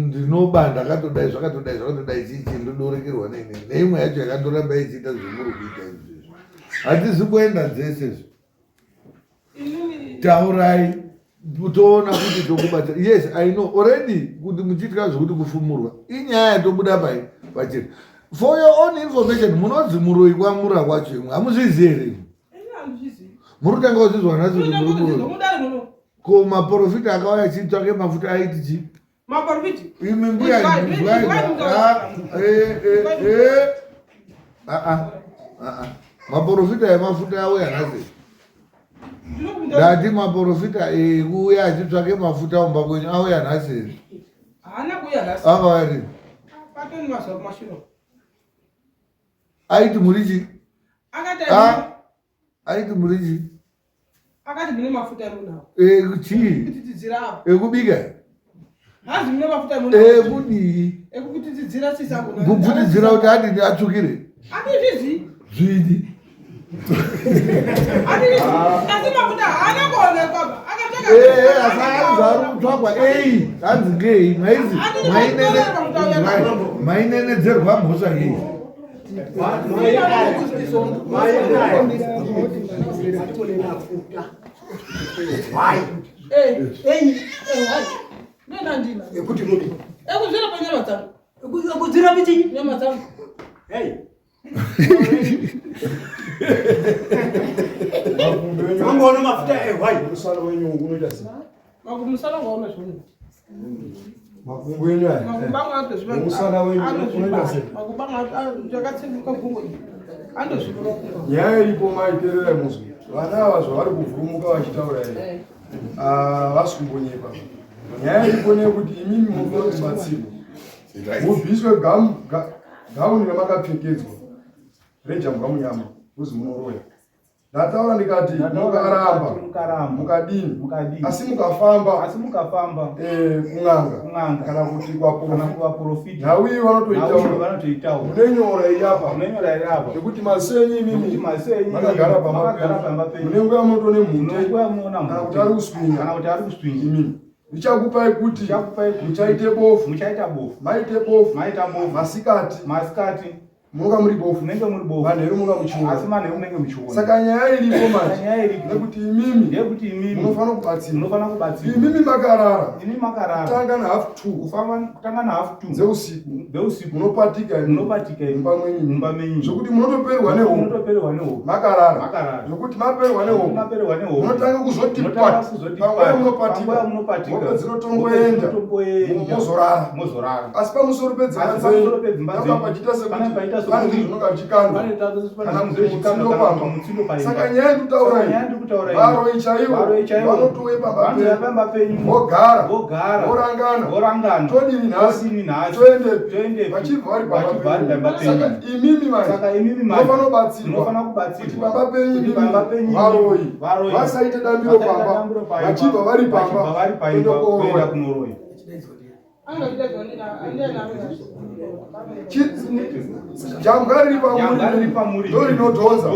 Speaker 7: ndinoba ndakatodai zvakatodai chichi ndodorekerwa neini neimwe yacho yakandoramba ichiita zvemuri kuita izvezvo hatisi kuenda dzesezvo taurai toona kuti tokubata yes I know already kuti muchiitira zvekuti kufumurwa inyaya yatobuda pachiri for your own information munodzi muroi kwamura kwacho imwe hamuzvizivi here muri kutanga kuzvizwa nhasi kuti muri muroi ko maprofita akauya achitsvake mafuta aiti chi imi mbuya maprofita emafuta auya nhasi ndati maprofita ekuuya achitsvake mafuta umba kwenyu auya nhasi
Speaker 6: haana kuuya nhasi
Speaker 7: akauya rini
Speaker 6: patoni mazuva kumashure
Speaker 7: aiti muri chii aiti muri chii
Speaker 6: akati mune mafuta emunawo
Speaker 7: chii
Speaker 6: kutidzidzirawo
Speaker 7: ekubika
Speaker 6: hanzi mune mafuta emunawo
Speaker 7: ekudii
Speaker 6: ekukutidzidzira sisangu
Speaker 7: kukutidzira kuti adini atsvukire
Speaker 6: andizvizi
Speaker 7: zvidi
Speaker 6: asi mafuta haana kuonekwa
Speaker 7: asaanzi ari kutsvagwa hanzi ngei maizi mainenedzerwa mhosva yei
Speaker 6: ekudzira pichi nyama dzangu
Speaker 1: Mangono mafuta ehwai musala wenyu unoita sei?
Speaker 6: makumusala ngaona zvino
Speaker 1: Makumbo wenyu aya.
Speaker 6: makubanga atozviva
Speaker 1: Musala wenyu unoita sei?
Speaker 6: makubanga zvakatsemuka gungwe andozviva
Speaker 4: Nyaya iripo maiterera muzvi. Vana ava zvavari kuvhurumuka vachitaura here. Vasi kumbonyepa. Nyaya iripo nekuti imimi munofanira kubatsirwa. Mubviswe gauni ramakapfekedzwa rejambwa munyama kuzi munoroya. Ndataura ndikati mukaramba mukadini asi mukafamba kun'anga kana kuti kwaprofita nhau iyi vanotoitaura munenyora iyapa nekuti masenyi imimi vakagara pamba penyu mune nguva munotone mhute kana kuti ari kuswinya imimi ndichakupai kuti muchaite bofu maite bofu masikati munoka muri bofu manheru munoka muchiona saka nyaya iripo manje nekuti imimi munofanira kubatsirwa imimi makarara kutanga na half 2 dzeusiku munopatika mumba mwenyu zvokuti munotoperwa nehope makarara zvokuti maperwa nehope munotanga kuzoti panguva munopatika hope dzinotongoenda mozorara asi pamusoro pedzimba dzenyu pakapachita sekuti pane zvinonga vichikandwa kana mutsindo saka nyaya ndikutaurai varoi chaivo vanotouye pamba penyu vogara vorangana todini nhasi toende vachibva vari pamba penyu saka imimi munofanira kubatsirwa kuti pamba penyu varoi vasaite dambiro pamba vachibva vari pamba kuenda kunoroya jambwa riri pamuri ndo rinodhonza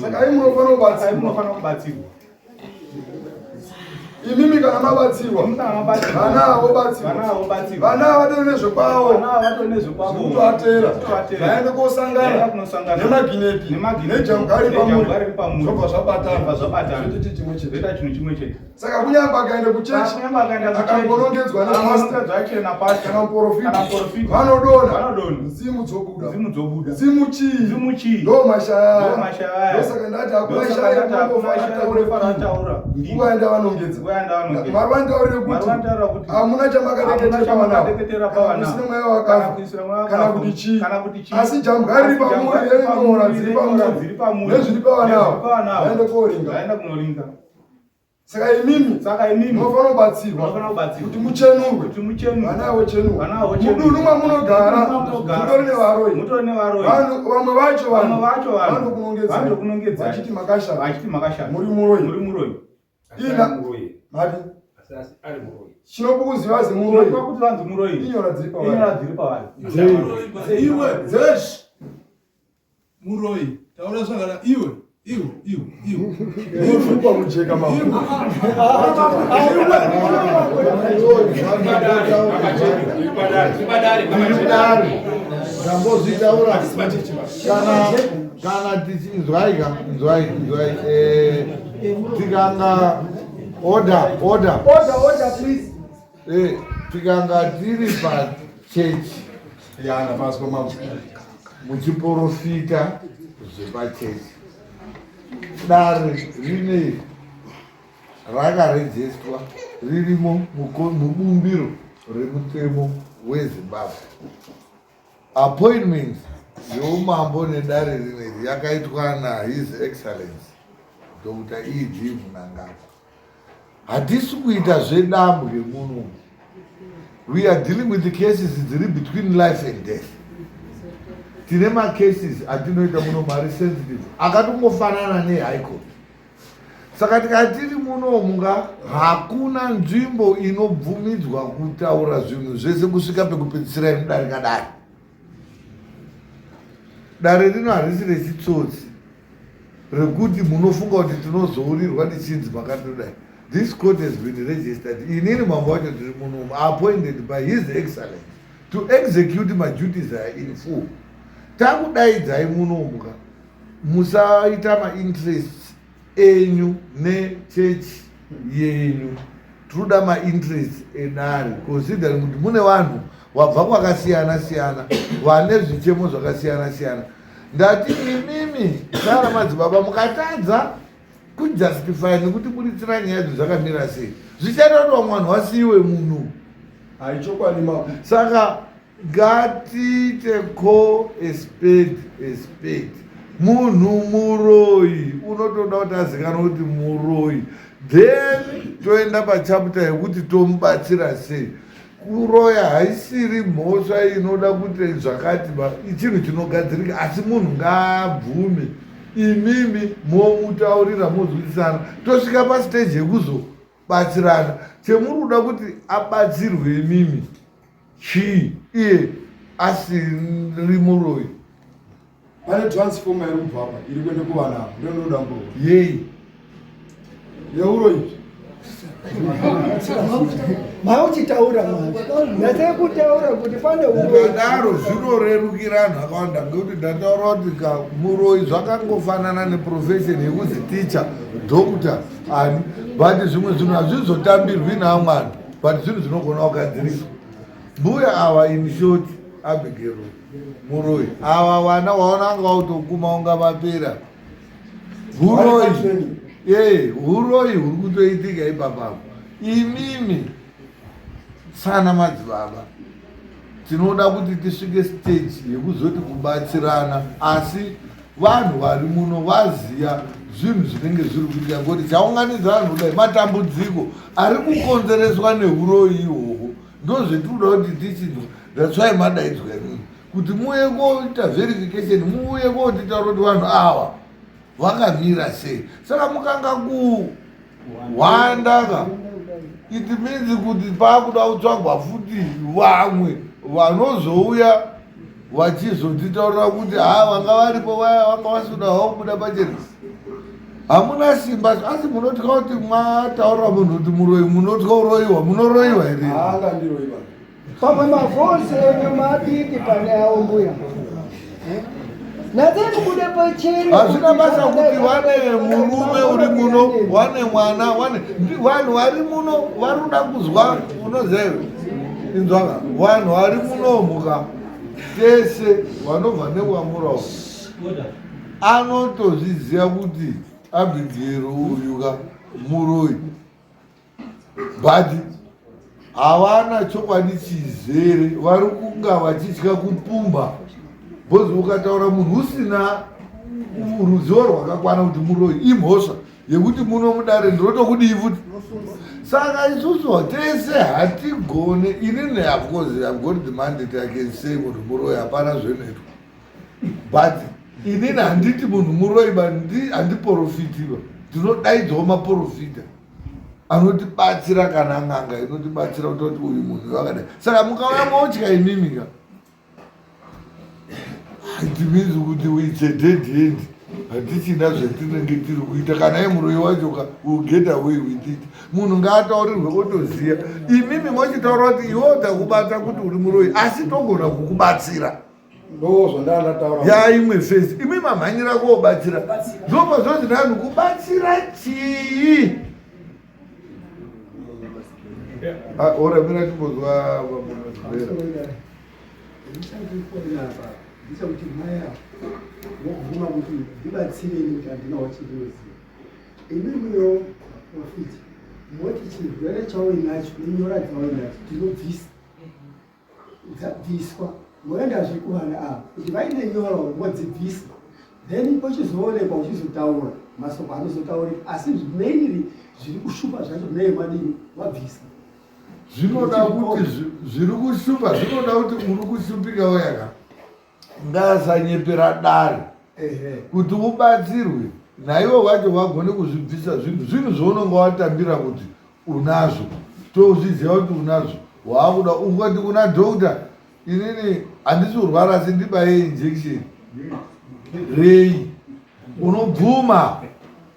Speaker 4: saka imi munofanira kubatsirwa imimi kana mabatsirwa vana avobatsirwa vana avatori nezvekwavo zvekutoatera vaende kosangana nemaginepi nejambwa riri pamuri zvobva zvabatana zvotoita chimwe chete saka kunyamba akaenda kuchechi akangonongedzwa nepasta kana muprofita vanodonha nzimu dzobuda nzimu chii ndo mashaya ndosaka ndati hakuna shaya ataura nguva yanda vanongedza mari vanitaurire kuti hamuna chamakadeketera pavana musina mweya wakafa kana kuti chii asi jambwa riri pamuri reinora dziri pamuri nezviri pavanavo vaende koringa saka imimi munofanira kubatsirwa kuti muchenurwe vana vochenurwa mudunhu mamunogara mutori nevaroi vamwe vacho vanokunongedza vachiti makashata muri muroi mati chinokukuzivazi muroi inyora dziri pavari
Speaker 7: dzeshe muroi taura sangana iwe
Speaker 4: ufupa mujeka mafu
Speaker 7: ndambozvitaura kana tichinzwai tikanga order please tikanga tiri pachechi
Speaker 4: yana pasco mama
Speaker 7: muchiprofita zvepachechi dare rine rakarejestwa ririmo mubumbiro remutemo wezimbabwe appointments yeumambo nedare rimwe yakaitwa naHis Excellency Dr. E.D. Mnangagwa. Hatisi kuita zvedambu remunhu. We are dealing with the cases dziri between life and death. Tine macases atinoita muno mari sensitive akatongofanana neHigh Court. Saka tikatiri muno munga hakuna nzvimbo inobvumidzwa kutaura zvinhu zvese kusvika pekupedzisira inodarika dare. Dare rino harisi rechitsotsi rekuti munofunga kuti tinozourirwa tichinzi makatodai. This court has been registered. Inini mambo wacho tiri muno appointed by His Excellency to execute my duties in full. Takudaidzai muno munga musaita ma-interests enyu nechechi yenyu. Tinoda ma-interests edare considering kuti mune vanhu wabva kwakasiyana siyana vane zvichemo zvakasiyana siyana. Ndati imimi sara madzibaba mukatadza kujustify nekuti buritsira nyaya dzezvakamira sei zvichatoda mwanhu wasiyiwe munhu
Speaker 4: haichokwadi ma.
Speaker 7: Saka ngatiite call a spade a spade. Munhu muroyi unotoda kuti azikanwa kuti muroyi, then toenda pachapter yekuti tomubatsira sei. Kuroya haisiri mhosva inoda kuti zvakati chinhu chinogadzirika, asi munhu ngaabvume. Imimi momutaurira mozwisisana tosvika pastage yekuzobatsirana. Chemuri kuda kuti abatsirwe imimi chii iye asiri muroyi.
Speaker 4: Pane transformer iri kubva apa iri kuende kuvana avo ndinoda ngoro
Speaker 7: yei
Speaker 4: yeuroyi
Speaker 9: mauchitaura ndasai kutaura kuti pane
Speaker 7: ukadaro zvinorerukira vanhu vakawanda ngekuti ndataura kuti muroyi zvakangofanana neprofession yekuzi ticha dokta ani but zvimwe zvinhu hazvizotambirwi naamwani but zvinhu zvinogona kugadziriswa. Mbuya ava in short Abigail muroyi ava vana vaona anga utokuma unga vapera huroyi huroyi huri kutoitika ipapapo. Imimi sana madzibaba tinoda kuti tisvike stage yekuzoti kubatsirana, asi vanhu vari muno vaziya zvinhu zvinenge zviri kuitika ngoti chaunganidza vanhu kudai matambudziko ari kukonzereswa neuroyi ihwohwo. Ndozvetinoda kuti tichidwa that's why madaidzwa inini kuti muuye koita verification, muuye kotitaura kuti vanhu ava vakamira sei. Saka mukanga kuwandaka it means kuti paakuda kutsvagwa futi vamwe vanozouya vachizotitaurira kuti vanga varipo vaya vanga vasuda havo kubuda pacherisi. Hamuna simba asi munotya kuti mwataurira munhu kuti muroyi munotya uroyiwa. Munoroyiwa here?
Speaker 4: haangandiroyiwa
Speaker 9: pamwe mavhonzi enyu madiki pane avo mbuya nazai kubude pachena.
Speaker 7: Hazvina basa kuti wane murume uri muno, wane mwana, vanhu vari muno varikuda kuzwa unozewe inzwaka vanhu vari muno muka tese vanobva nekwamurawo anotozviziva kuti Abigail uyuka muroyi but havana chokwadi chizere. Vari kunga vachitya kupumba bhozi ukataura munhu usina ruzivo rwakakwana kuti muroyi imhosva yekuti muno mudare ndinotokudii futi. Saka isusu tese hatigone. Inini of course I've got the mandate I can say munhu muroyi hapana zveneto, but inini handiti munhu muroyi handiprofitiba. Ndinodaidzwawo maprofita anotibatsira kana n'anga inotibatsira kutoti uyu munhu wakadai. Saka mukauya motya imimika it means kuti it's a dead end. Hatichina zvetinenge tiri kuita. Kana ye muroyi wacho will get away with it. Munhu ngaataurirwe otoziya. Imimi mochitaura kuti iwe utakubata kuti uri muroyi asi togona kukubatsira.
Speaker 4: ndozvandandataura
Speaker 7: imwe fesi imwe mamhanyira kobatsira ndobva zvonzi nanhu kubatsira chii. Ora mina timbozwa
Speaker 9: ndichakuti maya woguma kuti ndibatsireni kuti handinawo chinoziva imimiwo wafiti moti chirwere chauinacho nenyora dzauinacho tinobvisa dzabviswa ngoenda zvikuwana apa kuti vaine nyoro vodzibvisa then pochizoonekwa uchizotaura masoko anozotaurika asi mainly zviri kushupa zvacho neemadini wabvisa
Speaker 7: zvinoda kuti zviri kushupa zvinoda kuti uri kushupika wega ngasanyepera dare kuti ubatsirwe naiwe wacho wagone kuzvibvisa zvinhu zvaunonga watambira kuti unazvo tozviziva kuti unazvo waakuda ungati kuna dhokta inini handisi kurwara asi ndibaye injection rei unobvuma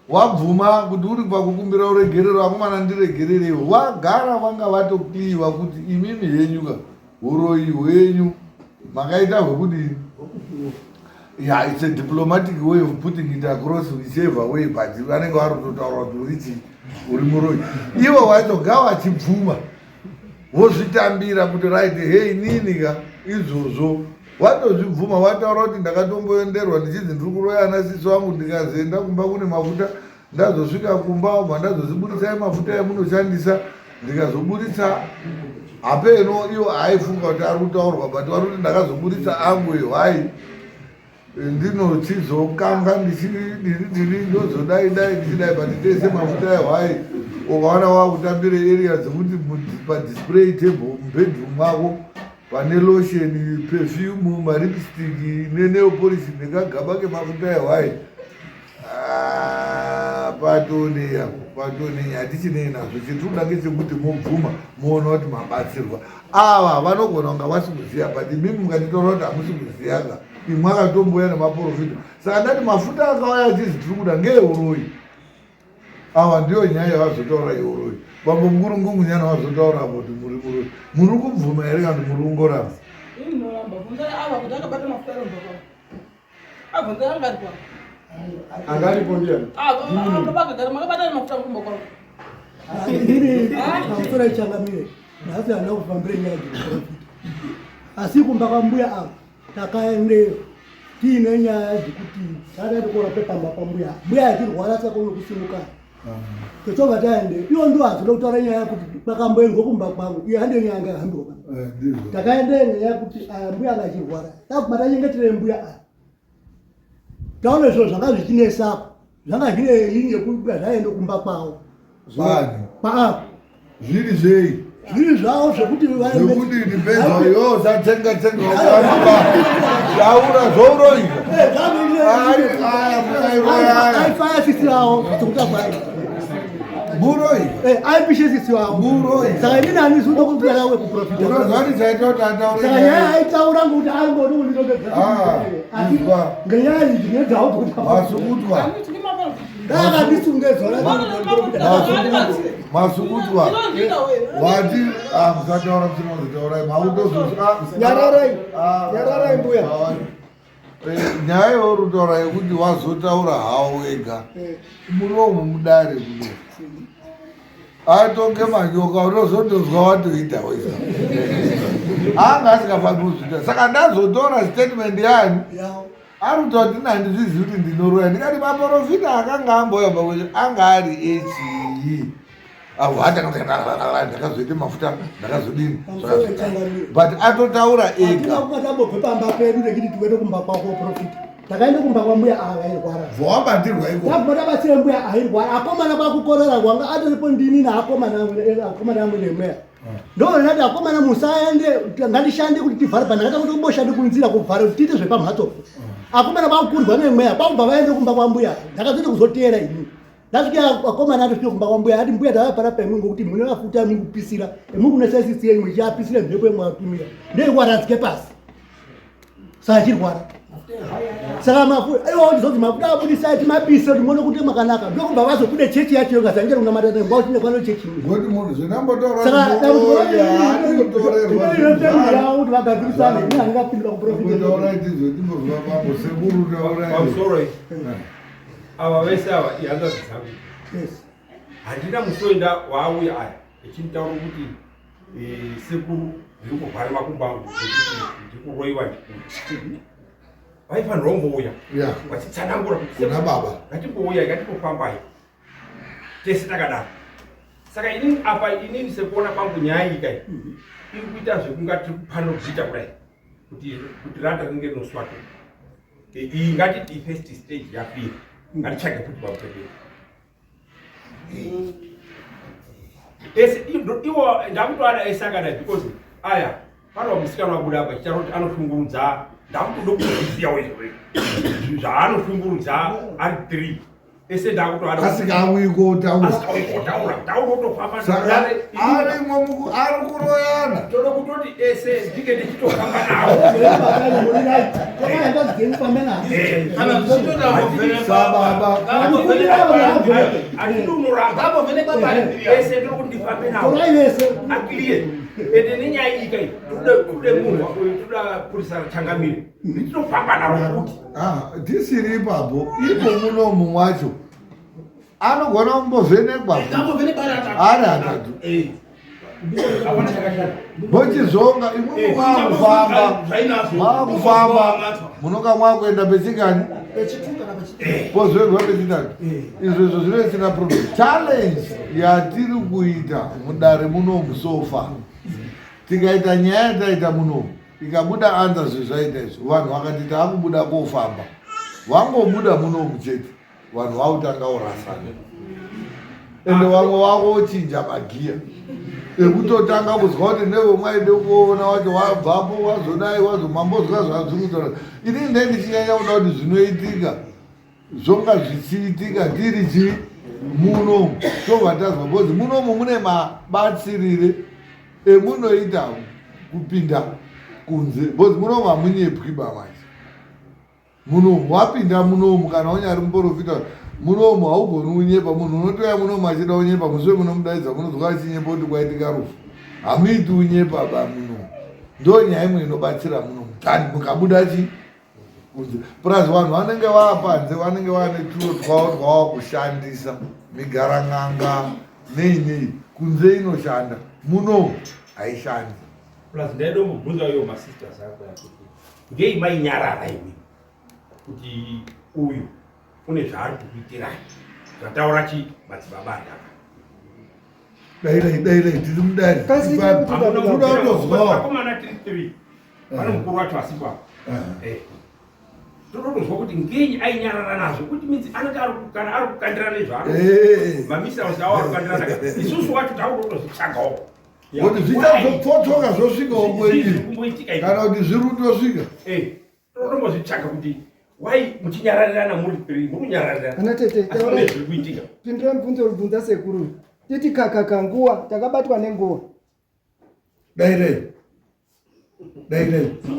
Speaker 7: wabvuma kuti uri pakukumbira uregerero akomana ndiregererei wagara vanga vatokliwa kuti imimi henyuka uroi hwenyu makaita hwekudini. Yeah, it's a diplomatic way of putting it across whichever way, but vanenge vari kutotaura kuti urichi uri muroi ivo waitoga vachibvuma wozvitambira kuti right hei ninika izvozvo watozvibvuma wataura kuti ndakatomboenderwa ndichidzi ndiri kuroya ana sisi vangu ndikazoenda kumba kune mafuta ndazosvika kumba ubva ndazozibudisai mafuta emunoshandisa ndikazobudisa hapeno ivo aifunga kuti ari kutaurwa but vari kuti ndakazobudisa angu ehwai ndinochizokanga ndichidiri ndozodai ndichidai but tese mafuta ehwai ukaona wakutambire area dzekuti padisplay table mubedroom mwako pane lotion perfume maripstick nenail polish nekagaba kemafuta ehwai patoneya hatichinei nazvo chitinoda ngechekuti mobvuma moona kuti mabatsirwa ava vanogona kunga vasikuziva but mimi mukatitaura kuti hamusi kuziyanga imwe akatomboya nemaprofita saka ndati mafuta akauya achizi tiri kuda ngeeuroi ava ndiyo nyaya yavazotaura yeuroi bambo mukuru ngumunyana vazotaura kuti muri muroi muri kubvuma here kana muri kungoramba
Speaker 9: angaripo ndiani ndiri pamusoro ichangamire nhasi hana kufambire nyaya dzekuprofita asi kumba kwambuya apa takaendeyo tiine nyaya dzekuti takaenda korape pamba kwambuya mbuya achirwara saka unokusimukana tochobva taendeyo iwo ndo hazoda kutaura nyaya yekuti pakamboendwa kumba kwangu iyo handiyo nyaya anga yahambiwa takaendeyo nyaya yekuti mbuya anga achirwara takubata nyengetere mbuya aya taona zviro zvanga zvichinesako zvanga zvine ini yekuti zvaende kumba kwawo paapo
Speaker 7: zviri zvei
Speaker 9: zviri zvavo zvekuti
Speaker 7: zvekudini bezayo zatenga yaura zvouroika
Speaker 9: aifaya sisi vavo zokutakwai
Speaker 7: buroika
Speaker 9: aipishe sisi vavo
Speaker 7: buroika
Speaker 9: saka ini nani zvoda kupera wekuprofita
Speaker 7: unozvati chaita kuti ataure
Speaker 9: saka nyaya aitaura ngokuti angodi kunditobea ngenyaya idzi nedzawo
Speaker 7: masukutwa masukutwa wati musataura musinozotaura
Speaker 9: nyararai mbuya
Speaker 7: nyaya yorutaura yekuti wazotaura hawo wega muromo mudare kuno atonge manyoka unozondozwa watoita weza anga asingafani kuzvita saka ndazotora statement yani ari kuta kuti ndandizvizivi kuti ndinoroya ndikati maprofita akanga amboya pakwesho anga ari echii ndakazoite mafuta ndakazodini but atotaura
Speaker 9: egatabobve pamba pedu rekuti tiwede kumba kwako profita takaende kumba kwambuya airwara
Speaker 7: vowabatirwa iko
Speaker 9: takubatabasire mbuya airwara akomana kwakukorera kwanga atoripo ndini naakomana amwe nemweya ndonati akomana musaende ngandishande kuti tivhare pandakata kuti kuboshande kunzira kuvhare kuti tiite zvepamhatsopo akomana kwakukurirwa nemweya kwakubva vaende kumba kwambuya ndakazoite kuzoteera ini ndasvika akomana atosvike kumba kwambuya ati mbuya tavapara pemwe ngokuti mune mafuta emukupisira emukunesasisi yenyu ichiapisira mhepo yemwatumira ndeikwaradzike pasi saka chirwara saka mafuta iwo ndizoti mafuta abudisa ati mapise kuti muone kuti makanaka ndokubva vazokude chechi yacho yokazanjera unamatata ngwa kuti nekwano chechi
Speaker 7: ngoti munhu zvinambotaura
Speaker 9: saka kuti vagadzirisane ini handingapindira kuprofitaura
Speaker 7: itizvotimbozva pambo sekuru taura
Speaker 8: pamusoro ava vese ava ihanzazvizavi handina musoenda waauya aya echinditaura kuti sekuru zviri kuvhara makumbo angu ndikuroiwa ndikuru vaifanira kumbouya vachitsanangura
Speaker 7: kuna baba
Speaker 8: ngatimbouya ngatimbofambai tese takadaro saka inini apa inini sekuona kwangu nyaya ikai iri kuita zvekungati tiri kufanira kuzviita kudai kuti randa ringe rinoswata. Iyi ngatiti first stage yapiri. Ngatichake kuti paupepera. Ese iwo ndakutwada esangana because aya pano musikana wabuda apa chitaroti anoshungurudza ndakutoda kuziya wewe zvaanoshungurudza ari 3 ese ndakutwada
Speaker 7: asikawi kotaura
Speaker 8: taurotofamba
Speaker 7: arimwo ari kuroyana
Speaker 8: toda kutoti ese ndike ndichitofamba nawo ese ndiri kuti ndifambe nawo akiliye ende nenyaya ika tude munhu tuda kurisa changamire nditofamba nawo kuti
Speaker 7: tisiri ipapo ipo munomu mwacho anogona kumbovhenekwa ari atatu mochizonga imwe mwakufamba munonga mwakuenda pechikani pozorwa pechitatu izvozvo zvinosina problem. Challenge yatiri kuita mudare munomu sofa tikaita nyaya yataita munomu ikabuda anza zvezvaita izvo vanhu vakati taakubuda kofamba vangobuda munomu chete vanhu vautanga urasana ende vamwe vakochinja magiya ekutotanga kuzwa kuti nevo mwaide kuona wacho wabvapo wazodai wazomambozwa zvazvirikutaura ini ndenge ndichinyanya kuda kuti zvinoitika zvonga zvichiitika tiri chi munomu tobva tazwa bhozi munomu mune mabatsirire emunoita kupinda kunze bhozi munomu hamunyepwi bamanje munomu wapinda munomu kana unyari muprofita munomu haugoni unyepa munhu unotoya munomu achida unyepa muswe munomudaidza munozwa achinyepa kuti kwaitika rufu hamuiti unyepa ba munomu ndo nyaya imwe inobatsira munomu tani mukabuda chi kunze plus vanhu vanenge vapanze vanenge vane tulo twavo twavakushandisa migarang'anga nei kunze inoshanda munomu haishandi.
Speaker 8: Plus ndaida kubvunza iwo masisters ako yakuti ngei mainyarara imi kuti uyu une zvaari kukuitirai zvataura chi madzibaba andaka
Speaker 7: daidai tiri mudari
Speaker 8: akomana tiri 3 pane mukuru wacho asipo totozwa kuti ngei ainyarara nazvo kuti midzi anoti kana ari kukandira nezvaano mamisausi awo ari kukandira naga isusu wacho tautotozvitsvagawo
Speaker 7: kuti zvichazopfotoka zvosvikawo kwenyini kana kuti zviri kutosvika
Speaker 8: totombozvitsvaga kuti wai muchinyararirana muri 3 murunyararirana
Speaker 9: ana tete
Speaker 8: zviri kuitika
Speaker 9: pindura mubvunzo rubvunza sekuru titi kakaka nguwa takabatwa nenguwa
Speaker 7: daidai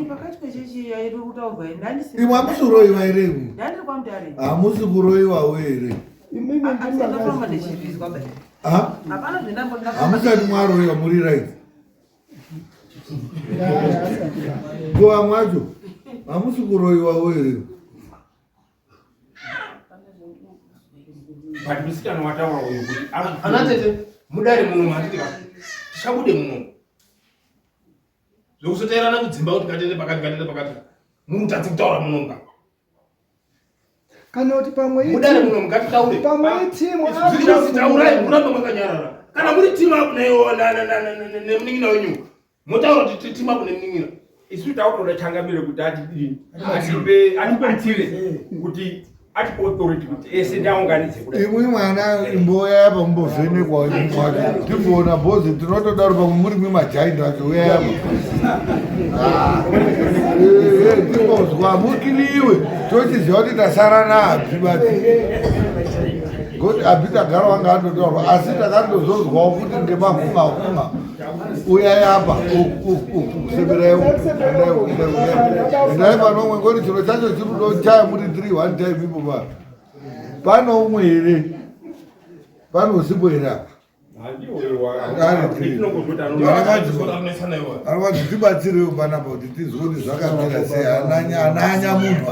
Speaker 6: pakati pechechi yairi kutaurwa
Speaker 7: imwe hamusiroiwa here imwe
Speaker 6: ndandiri kwamutare
Speaker 7: hamusi kuroiwawo here hamusati mwaroiwa muri right nguva mwacho hamusi kuroiwawo here
Speaker 8: but musikana wataura uyu kuti
Speaker 2: anatete mudare muno matitika tichabude muno zvokusoteerana kudzimba kuti katende pakati murutadzi kutaura munonga
Speaker 9: kana kuti pamwe
Speaker 2: mudare muno mukatitaure
Speaker 9: pamwe timu
Speaker 2: taurai murambe makanyarara kana muri timu apo naiwo nemunin'ina wenyu motaura kuti timu apo nemunin'ina
Speaker 8: isu tautoda changamire kuti atibatsire kuti ati authority kuti ese ndaunganidze kudai
Speaker 7: imwe mwana imboya apa mumbovhenekwa mwacho timboona bhozi tinotoda uri pamwe muri mwimajaindi acho uya apa timbozwa mukiliwe tochiziva kuti tasara naabvi bati kuti abvi tagara wanga andotaurwa asi takandozozwawo kuti ngemafunga uyai apa kuseveraiendai panomwe ngoti chiro chacho chiri kudochaya muri 3 one time ipo pa pano umwe here pano usipo here apa anovanzi tibatsirewo panapa kuti tizwe kuti zvakamira sei ananya munhu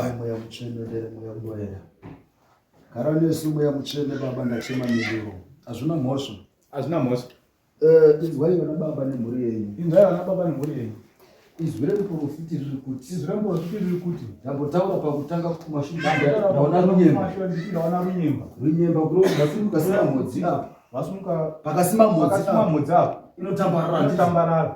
Speaker 4: gara nesu mweya mutsvene baba ndachema miliro hazvina mhosva inzwai vana baba nemhuri yenyu izwi remuprofiti riri kuti ndambotaura pakutanga kumashuaona runyemba kurovasima mhodzi apa pakasima mhodzi apa inotambarara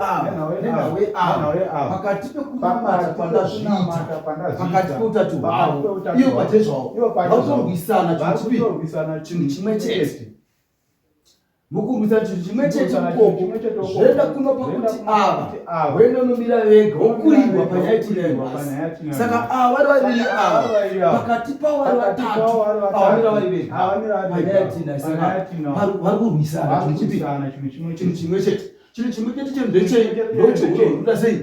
Speaker 4: ava pakati pekunamata pandazviita pakati peutatu hwavo ivo pachezvavo vakurwisana chinhu chimwe chete mukurwisana chinhu chimwe chete ikoko zvoenda kunopa kuti ava voenda unomira vega vokurirwa panyaya yetinai saka ava vari vaviri ava pakati pavo vari vatatu avamira vari vega panyaya yetinai saka vari kurwisana chinhu chimwe chete chinhu chimwe chete chenhu ndochoruda sei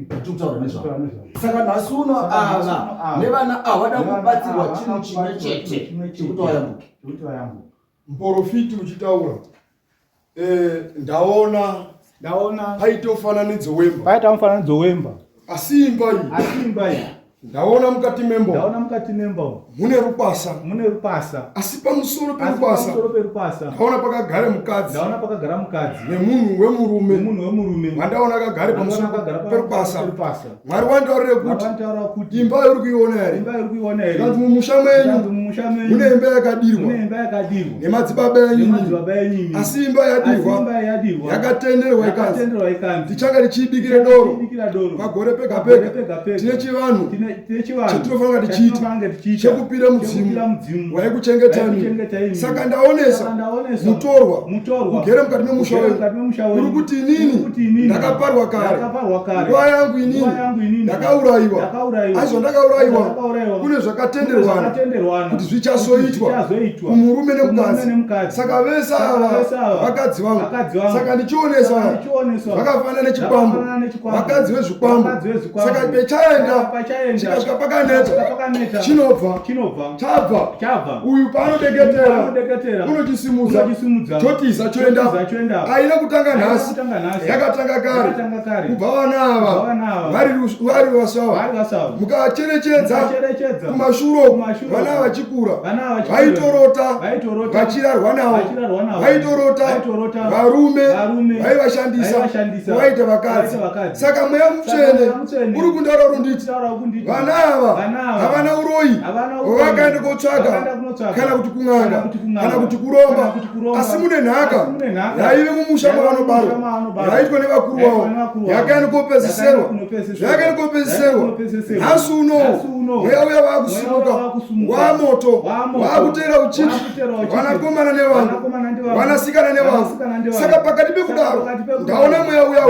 Speaker 4: tikutaura nezvavo saka nhasi uno ava nevana ava vada kubatsirwa chinhu chimwe chete chekuti vayambuke.
Speaker 11: Muprofiti uchitaura ndaona paita mufananidzo wemba asi imba iyi ndaona mukati memba mune rupasa asi pamusoro perupasa ndaona pakagara mukadzi nemunhu wemurume wandaona akagara pamusoro perupasa. Mwari wandaurire kuti imba iri kuiona here kanzi mumusha menyu mune imba yakadirwa nemadzibaba enyu asi imba yadirwa yakatenderwa ikanzi tichanga tichiibikire doro pagore pega pega tine chivanhu chetinofanira tichiita chekupira mudzimu waikuchengetani. Saka ndaonesa mutorwa kugere mukati memusha wenyu uri kuti inini ndakaparwa kare nguva yangu inini ndakaurayiwa aizvo ndakaurayiwa kune zvakatenderwana kuti zvichazoitwa kumurume nemukadzi. Saka vese ava vakadzi vangu. Saka ndichionesa vakafanana nechikwambo vakadzi vezvikwambo. Saka pechaenda chikasvika pakaneta chinobva chabva uyu paanodeketera unochisimudza chotiza choenda aina kutanga nhasi yakatanga kare kubva vana ava vari vasava mukacherechedza kumashuro vana vachikura vaitorota vachirarwa navo vaitorota varume vaivashandisa vaita vakadzi. Saka mweya mutsvene uri kundaura runditi vana ava havana uroyi wavakaenda kotsvaga kana kuti kun'anga kana kuti kuromba asi mune nhaka yaive mumusha mavanobarwa yaitwa nevakuru vavo yakaenda kopesiserwa nhasi uno mweya uya vakusimuka wamoto vakutera uchiti vanakomana nevangu vanasikana nevangu. Saka pakati pekudaro ndaona mweya uya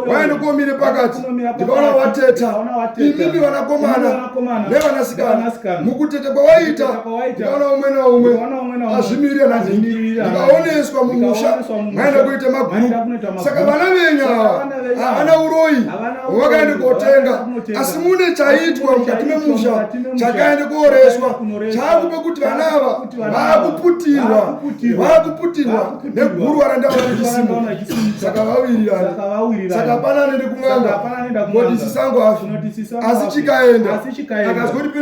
Speaker 11: waenda komire pakati ndikaona wateta imimi vanakomana nevanasikana mukuteta kwawaita ndikaona umwe naumwe azvimirira nanhingi ndikaoneswa mumusha maenda kuita magurupu. Saka vana venyu ava havana uroyi wavakaenda kotenga asi mune chaitwa mukati memusha chakaenda koreswa chakupe kuti vana ava vakuputirwa neguru randaona richisimuka. Saka vawirirana. Saka panane nekun'anga ngoti sisango afi asi chikaenda akazwa kuti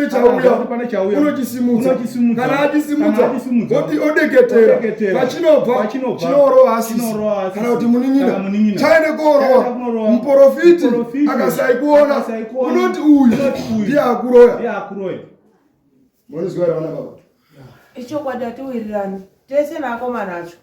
Speaker 11: pane chauya unochisimudza kana achisimudza ngoti odeketera pachinobva chinorowa asisi kana kuti munin'ina chaende korowa. Muprofiti akasaikuona unoti uyu ndiye akuroya. Munozwa here vana baba
Speaker 6: ichokwadi atiwirirani tese nakoma nacho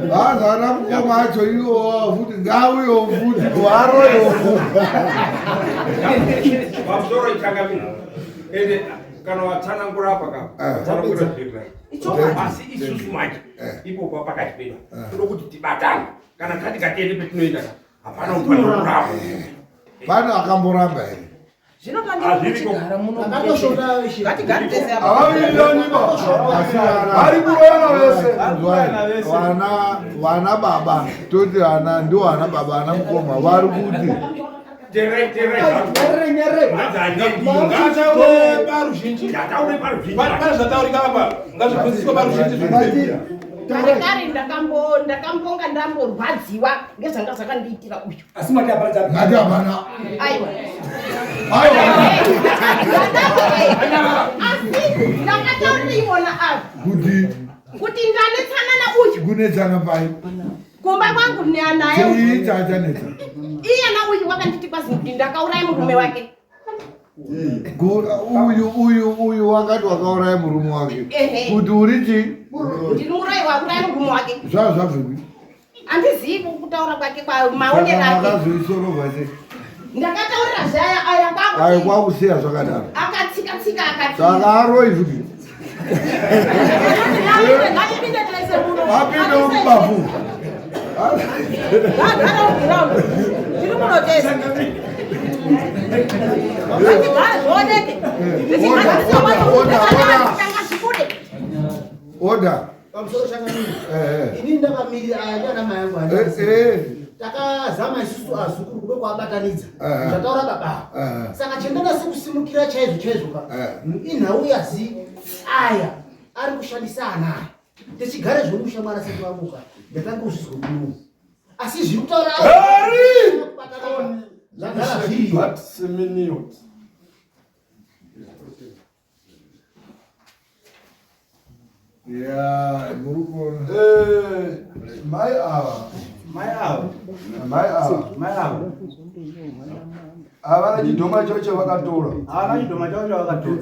Speaker 7: vazana mukoma acho iwo futi ngauyo futi waroyo
Speaker 8: pamusoro ichakamira ende kana watsanangura apa katsanangura zvirira asi isusu macho ipopa pakati pedu toda kuti tibatane kana katikatiende petinoenda hapana ufanira kuramba
Speaker 7: pana akamboramba here
Speaker 6: zvino kandichigara muno ngatigari tese apa
Speaker 7: vari kuroyana vese vana baba toti vana ndo vana baba vana mukoma vari kuti
Speaker 8: ngazvataurika apa ngazvidzidziswa paruzhinji
Speaker 12: Kare ndakambonga ndamborwadziwa ngezvanga zvakandiitira uyu.
Speaker 11: Asi mati apana
Speaker 7: Ngati apana.
Speaker 12: Aiwa. Asi ndakataura iwona apa. Kuti ndanetsanana uyu.
Speaker 7: Kunetsana pai.
Speaker 12: Kumba kwangu naye.
Speaker 7: Chii chachanetsa.
Speaker 12: Iyena uyu wakanditi kwazi kuti ndakauraya murume wake.
Speaker 7: Uyu wakati wakauraya murume wake. Kuti uriti?
Speaker 12: Ndiri muroyi wakuraya murume wake.
Speaker 7: Zvazvazviri.
Speaker 12: Handizivi kutaura kwake maonero ake.
Speaker 7: Akazoisorova sei?
Speaker 12: Ndakataurira zvaya aya kwako.
Speaker 7: Ayo kwakusiya zvakadaro.
Speaker 12: Akatsika akati.
Speaker 7: Saka aroi futi. Apinde mubavu. Oda.
Speaker 2: Pamusoro changamira. Ini ndakamirira ayana mayangu takazama isusu azukuru kudo kwabatanidza. Zvataura baba. Saka chandinasi kusimukira chaizvo ka. Inhau yazi aya ari kushandisa ana. Tichigara zvori mushamwara sati vamuka. Ndatanga kuzvizwa kuno. Asi zviri kutaura zvagara zviri.
Speaker 11: But seminute.
Speaker 7: Ya, muruko.
Speaker 11: Mai ava. Avana chidhoma chocho vakatora.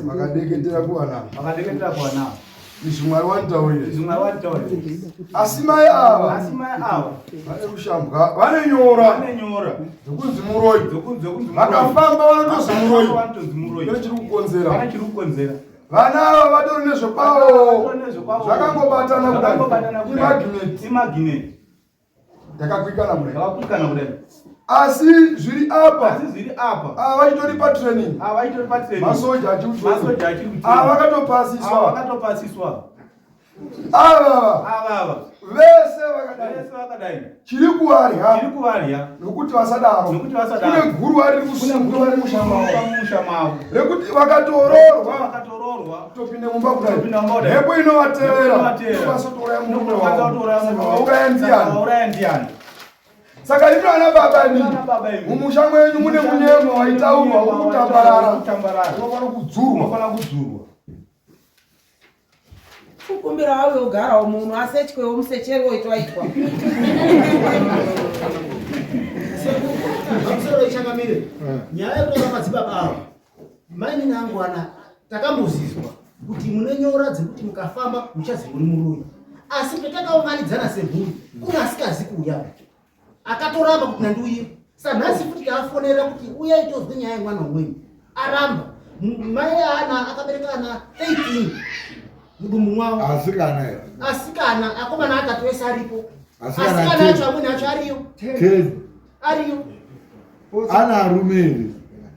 Speaker 11: Vakadeketera kuwana. Izvi Mwari wanitaurira. Asi mai ava vane rushambwa, vane nyora dzokunzi muroyi. Vakafamba vanotozi muroyi. Ndiro chiri kukonzera. Vana ava vatori nezvokwawo zvakangobatana kudai imagnet. Ndakakwikana kudai. Asi zviri apa ava vachitori patraining. Masoja achiri vakatopasiswa. Ava vese vakadai chiri kuvarya nokuti vasadaro kune guru ari kusungura mushama rekuti vakatororwa topinde mumba kudai hepo inovatevera vasotouraya murume wavo vauraya ndiani. Saka ino ana baba imi mumusha mwenyu mune munyemo waitaurwa ukutambarara unofana kudzurwa.
Speaker 6: Kukumbira wawe ugarawo munhu asetyewo musechero waitwaitwa.
Speaker 2: Pamusoro changamire. Nyaya yekutaura madzibaba avo. Maini nangu ana takambozizwa kuti mune nyora dzekuti mukafamba muchazi muri muroyi. Asi petakaunganidzana semhuri kuna asikazi kuuya. Akatoramba kuti nandiuye. Sanhasi futi taafonera kuti uyai tozwe nyaya yemwana wemwenyu. Aramba. Mai ana akabereka ana 18. Mudumbu mwavo. Asikana akomana atatu ese aripo. Asikana acho amweni acho ariyo. Ariyo.
Speaker 7: Ana arume.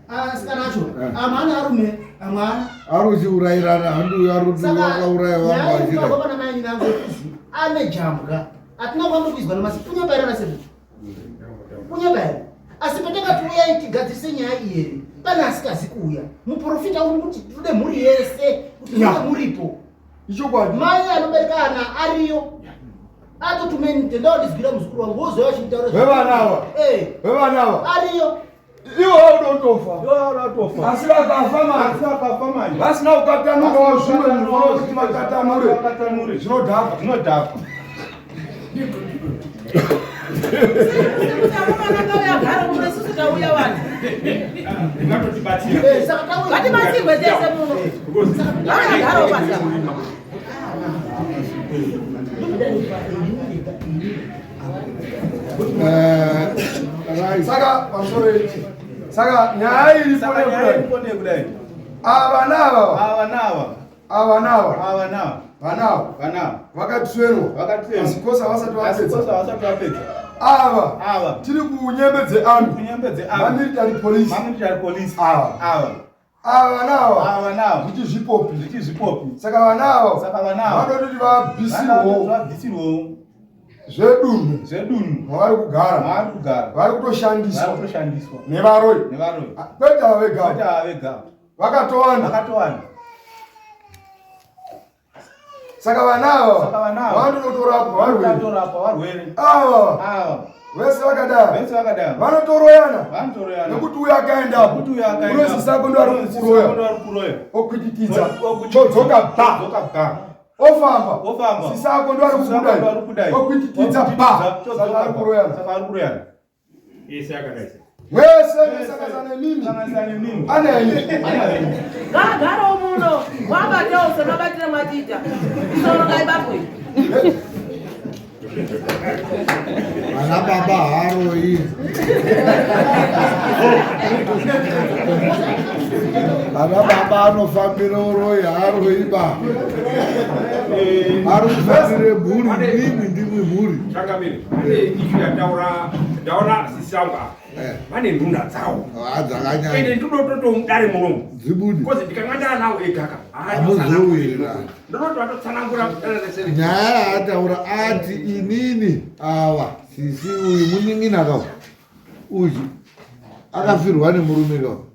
Speaker 2: Asikana acho amana arume amwana.
Speaker 7: Aruchiurayirana handu wakauraya wangu
Speaker 2: achira. Saka baba namai nangu ane jambwa. Atina kwambokwizwa namasi kunyabairana sebuti. Kunyabaira. Asi patakatuuya tigadzise nyaya iyi pane asikazi kuuya. Muprofita uri kuti tude mhuri yese kuti muripo. Mai anobereka ana ariyo. Atotumeni ndodizwira muzukuru wangu wozoya chimutaura.
Speaker 11: Wevanava.
Speaker 2: Ariyo.
Speaker 11: Iwo unotofa. Asi vakafa manje. Vasina ukatanuka wazvimwe munhu kuti vakatanure. Zvinodhaka. Saka nyaya iri kudai. Avanava vakatsvenwa asikosa vasati vapedza. Ava tiri kunyembedze military police. Ava nava zvichizvipopi. Saka vanava vanototi vabvisirwo zvedunhu mavari kugara vari kutoshandiswa nevaroyi kwete ava vega vakatowanda. Saka vanawa vanotorapwa varwere ava vese vakadaro vanotoroyana nekuti uyo akaendapo unosisako ndo ari kukuroya okwititidza chodzoka ba ofamba sisako ndo ari kukudai okwititidza ba saka ari kuroyana wese nesakazane mimi anene
Speaker 6: gagaro muno wabateo nabatire matita isorongaibabwe
Speaker 7: ana baba haro hii ana baba anofambira uroyi haro iba ari kufambire mhuri ndimwi mhuri
Speaker 8: ishu ndaura sisamba vane nduna dzavo
Speaker 7: dzakanyanya
Speaker 8: ende ndototomudare muromo
Speaker 7: dzibudi
Speaker 8: kozi ndikangandana nawo egaka
Speaker 7: amuzowira
Speaker 8: ndinoti vatotsanangura
Speaker 7: nyaya ataura ati inini ava sisi uyu munin'ina kavo uyu akafirwa nemurume kavo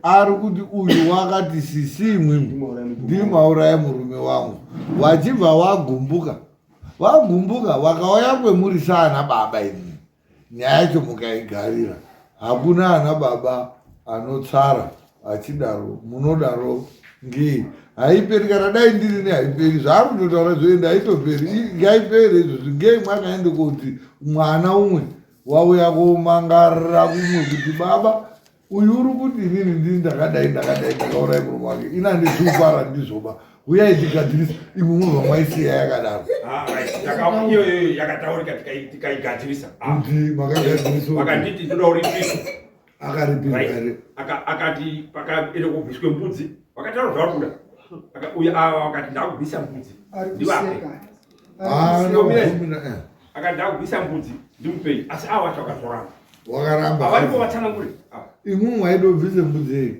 Speaker 7: ari kuti uyu wakati sisi imwimwi ndimauraya murume wangu wachibva wagumbuka wakauya kwemuri saana baba ini nyaya yacho mukaigarira hakuna ana baba anotsara achidaro munodaro ngei haiperi kana dai ndirini haiperi zvaari kutotaura zvoenda haitoperi ngaipere izvozvi ngei mwakaende kuti mwana umwe wauya komangarira kumwe kuti baba uyu uri kuti inini ndini ndakadai ndakaurai murume wake ina ndizikupara ndizoba uyai tigadzirisa imwe mubva mwaisiya yakadaro
Speaker 8: iyoyo yakataurika tikaigadzirisa
Speaker 7: kuti makagadzirisa
Speaker 8: vakanditi toda uripiswa
Speaker 7: akaripirwa here
Speaker 8: akati pakaende kubviswe mbudzi vakataura zvavari kuda uye ava vakati ndakubvisa mbudzi akati ndakubvisa mbudzi ndimupei asi ava vacho vakazoramba
Speaker 7: wakaramba
Speaker 8: avaripo vatsanangure
Speaker 7: imwe mwaidobvise mbudzi yei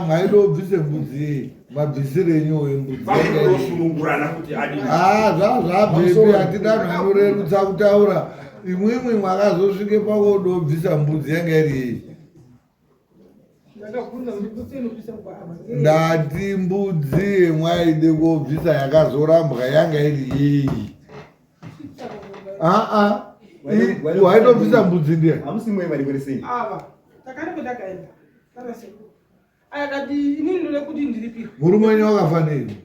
Speaker 7: mwaidobvise mbudzi yei mabvisire enyu embudzi
Speaker 8: vanosunungurana kuti
Speaker 7: zvabhebi hatidanhu anorerutsa kutaura imwimwi mwakazosvike pakodobvisa mbudzi yanga iri yei ndati mbudzi yemwaide kobvisa yakazorambwa yanga iri yei waidobvisa mbudzi ndiye
Speaker 1: hamusimwe mari kweresei
Speaker 6: takanepetakaenda akati inini ndode kuti ndiripirwe
Speaker 7: murume wenyu wakafanei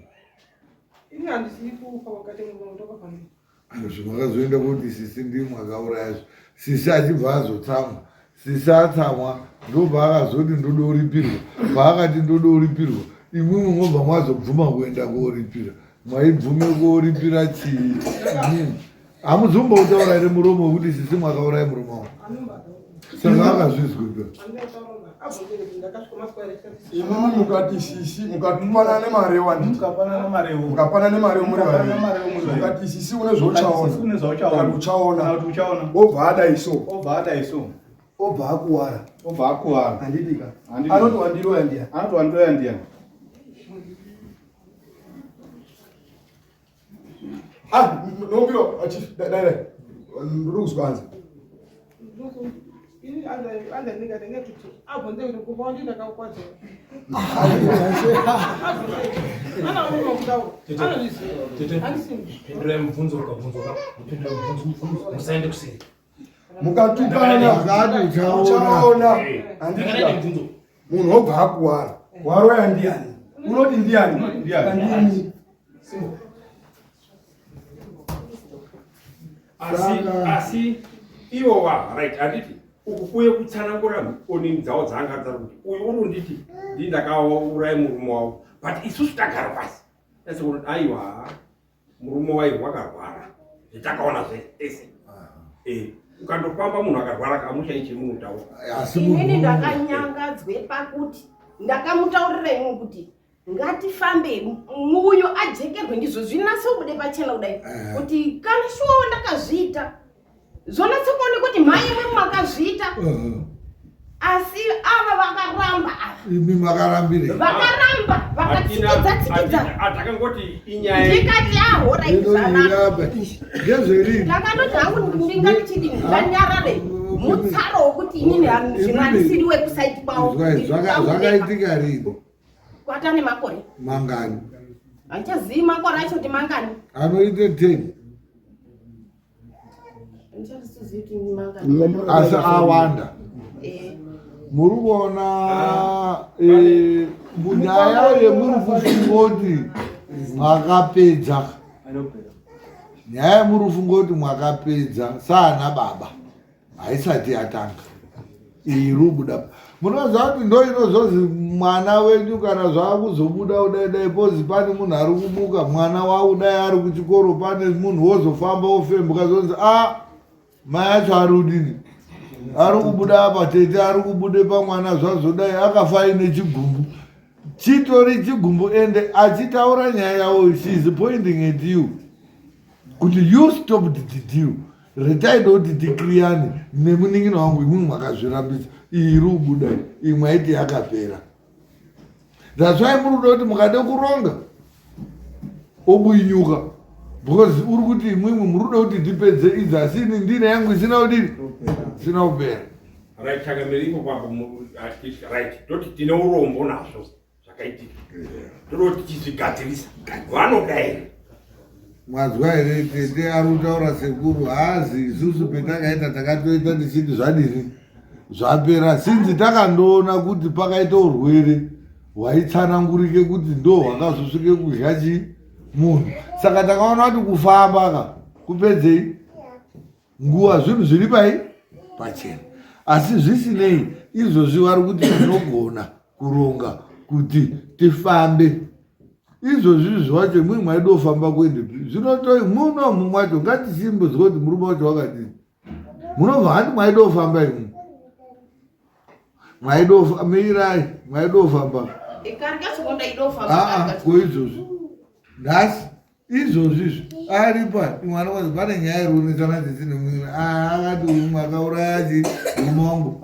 Speaker 6: ini handisiri kufa wakati murume tokafanei
Speaker 7: zvimakazoenda kuti sisi ndimwe akaurayazvo sisi achibva azotsamwa sisi atsamwa ndobva akazoti ndodoripirwa paakati ndodoripirwa imwimwe mobva mwazobvuma kuenda kooripira mwaibvume kooripira chii hamuzomboutaura here muromo wekuti sisi mwakaurai muromo wangu saka akazvizwika
Speaker 11: imimi mukati sisi mukatupana nemari mukapana nemari muri mukati sisi une zvauchaona obva adaiso obva akuwara handidika anoti wandiroya ndiani nobiro dai ndiri kuzwanza mukatupana uchaona handidika munhu obva akuwara waroya ndiani unoti ndiani andini
Speaker 8: asi iwova right handiti ukufuye kutsanangura onini dzavo dzaanga dzari kuti uyu uri unditi ndii ndakaurai murume wavo but isusu tagara pasi tasikuti aiwa murume waivu wakarwara zvetakaona zvese ukandofamba munhu akarwara kamuchai chemunotaura
Speaker 12: inini ndakanyangadzwe pakuti ndakamutaurira imwe kuti ngatifambe muyo ajekerwe ndizvo zvinasobude pachena kudai kuti kana shuwa ndakazviita zvonatsokuone kuti mhai imwe mwakazviita asi ava vakaramba
Speaker 7: imi makarambire
Speaker 12: vakaramba vakatsikidza
Speaker 8: atakangoti inyaya
Speaker 12: ndikati ahoraizvanaka
Speaker 7: ngezverini
Speaker 12: ndakanoti hangu ndingatichiti ndanyarare mutsaro wokuti inini zvimwe handisiri website kwavo
Speaker 7: zvakaitika rini
Speaker 12: Kwatane makore.
Speaker 7: Mangani.
Speaker 12: Achazivi makore acho kuti mangani.
Speaker 7: Anoite 10.
Speaker 12: Ndichasizivi kuti mangani.
Speaker 7: Asa awanda. Muri kuona munyaya yemuri kufungoti mwakapedza. Nyaya yemuri kufungoti mwakapedza saana baba. Haisati yatanga. Irubuda. Munoziva kuti ndo inozozi mwana wenyu kana zvaakuzobuda kudai pozi pane munhu ari kumuka mwana waudai ari kuchikoro pane munhu wozofamba ofembuka zonzi mai acho ari kudini ari kubuda apa tete ari kubude pamwana zvazodai akafa aine chigumbu chitori chigumbu ende achitaura nyaya yawo she is pointing at you kuti you stopped the deal retaida kuti tikriyane nemuningino wangu imwe mwakazvirambisa iri kubuda imwe aiti yakapera. That's why muri kuda kuti mukade kuronga obuinyuka because uri kuti imwimwe muri kuda kuti tipedze idzi asi ini ndine yangu isina kudini isina kupera.
Speaker 8: Right, chakameriko kwako right toti tine urombo nazvo zvakaitika toti tichizvigadzirisa vanodaira
Speaker 7: mwazwa here tete ari kutaura sekuru haazi isusu petakaita takatoita tichiti zvadini zvapera sinzi takandoona kuti pakaita urwere hwaitsanangurike kuti ndo hwakazosvike kudya chi munhu saka takaona kuti kufamba ka kupedzei nguva zvinhu zviri pai pachena asi zvisinei izvozvi vari kuti tinogona kuronga kuti tifambe izvozvi zvacho mui mwaidofamba kuendepi zvinotoi muno mumwacho ngatisimboziva kuti murume wacho wakadini munobva handi mwaidofamba imwe mirai mwaidofamba koizvozvi nhasi izvozvizvi aripa mwana wazi pane nyaya irionesana tisine mwira akati umwe akaurayachi murume wangu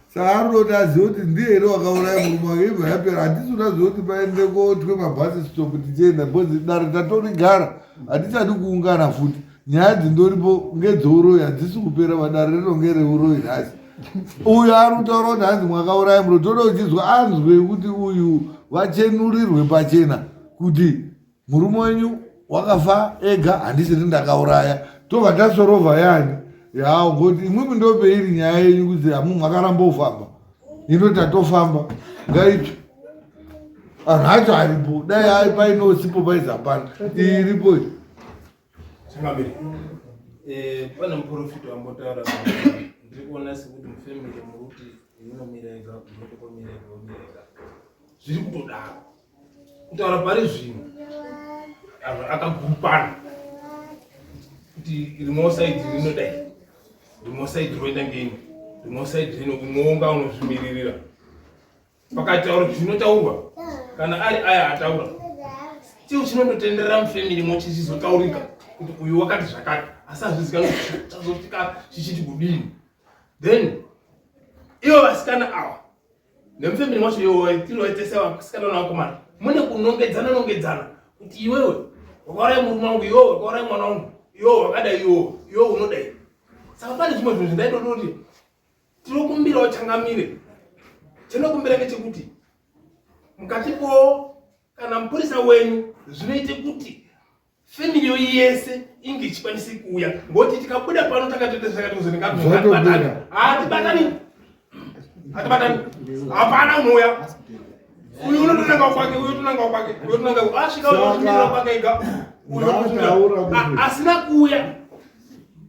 Speaker 7: saka arinoti azive kuti ndiye here wakauraya murume wake ibva yapera hatisi unazive kuti paende kotwe mabhasi stop tichienda bhozi dare tatorigara hatichadi kuungana futi nyaya dzindoripo ngedzeuroyi hadzisi kupera padare rino ngereuroyi nhasi uyu ari kutaura kuti hanzi mwakauraya muro toda uchizwa anzwe kuti uyu vachenurirwe pachena kuti murume wenyu wakafa ega handisini ndakauraya tobva tasorovha yani yao ngoti imwimi ndopeiri nyaya yenyu kuti hamu mwakaramba ufamba ino tatofamba ngaitsve anhu acho aripo dai ai painosipo paizapana iripo
Speaker 3: Chingambiri. Pane muprofita wambotaura ndiri kuona sekuti mufamily muruti inomirega mutokomirega zviri kutodaro kutaura pari zvino anhu akagurupana kuti rimwe saidi rinodai rimwe saidi roenda ngeni rimwe saidi rino umweonga unozvimiririra pakataura zvinotaurwa kana ari aya ataura chiwo chinondotenderera mufamily mochichizotaurika kuti uyu wakati zvakati asi hazvizikanwa chazotika chichiti kudini then ivo vasikana ava nemufamily macho iwo tinoitese vasikana navakomana mune kunongedzana kuti iwewe wakauraya murume wangu iwo wakauraya mwana wangu iwo wakadai iwo unodai saka pane zvimwe zvinhu zvindaitodoti tinokumbirawo changamire chinokumbira ngechekuti mukatipo kana mupurisa wenyu zvinoite kuti family yese inge ichikwanise kuuya ngoti tikabuda pano takatoita zvakatozonengatibatan hatibatani hapana unoya uyu unotonanga kwake uyu tonanga kwake uyu tonanga asvika unotumira kwake ega uyu asina kuuya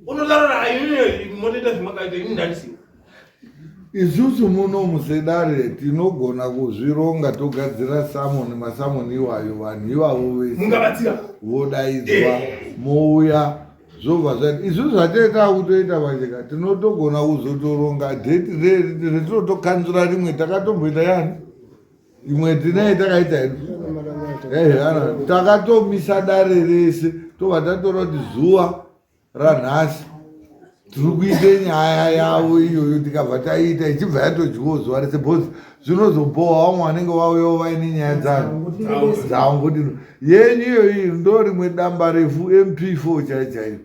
Speaker 3: unotaura ayuyo motoita zvimakaita ini ndandisiwa
Speaker 7: isusu muno musedare tinogona kuzvironga togadzira samoni masamoni iwayo vanhu ivavo vese
Speaker 3: mungabatsira
Speaker 7: vodaidzwa mouya zvobva zvati isusu zvatoita kutoita pacheka tinotogona kuzotoronga dheti retinotokanzura rimwe takatomboita yani imwe tinai takaita hedu takatomisa dare rese tobva tatora kuti zuva ranhasi tiri kuite nyaya yavo iyoyo tikabva taita ichibva yatodyiwo zuva rese bhozi zvinozobohwa vamwe vanenge vauyawo vaine nyaya dzavo ngoti yenyu iyoyi ndo rimwe damba refu mp4 chaichaiyo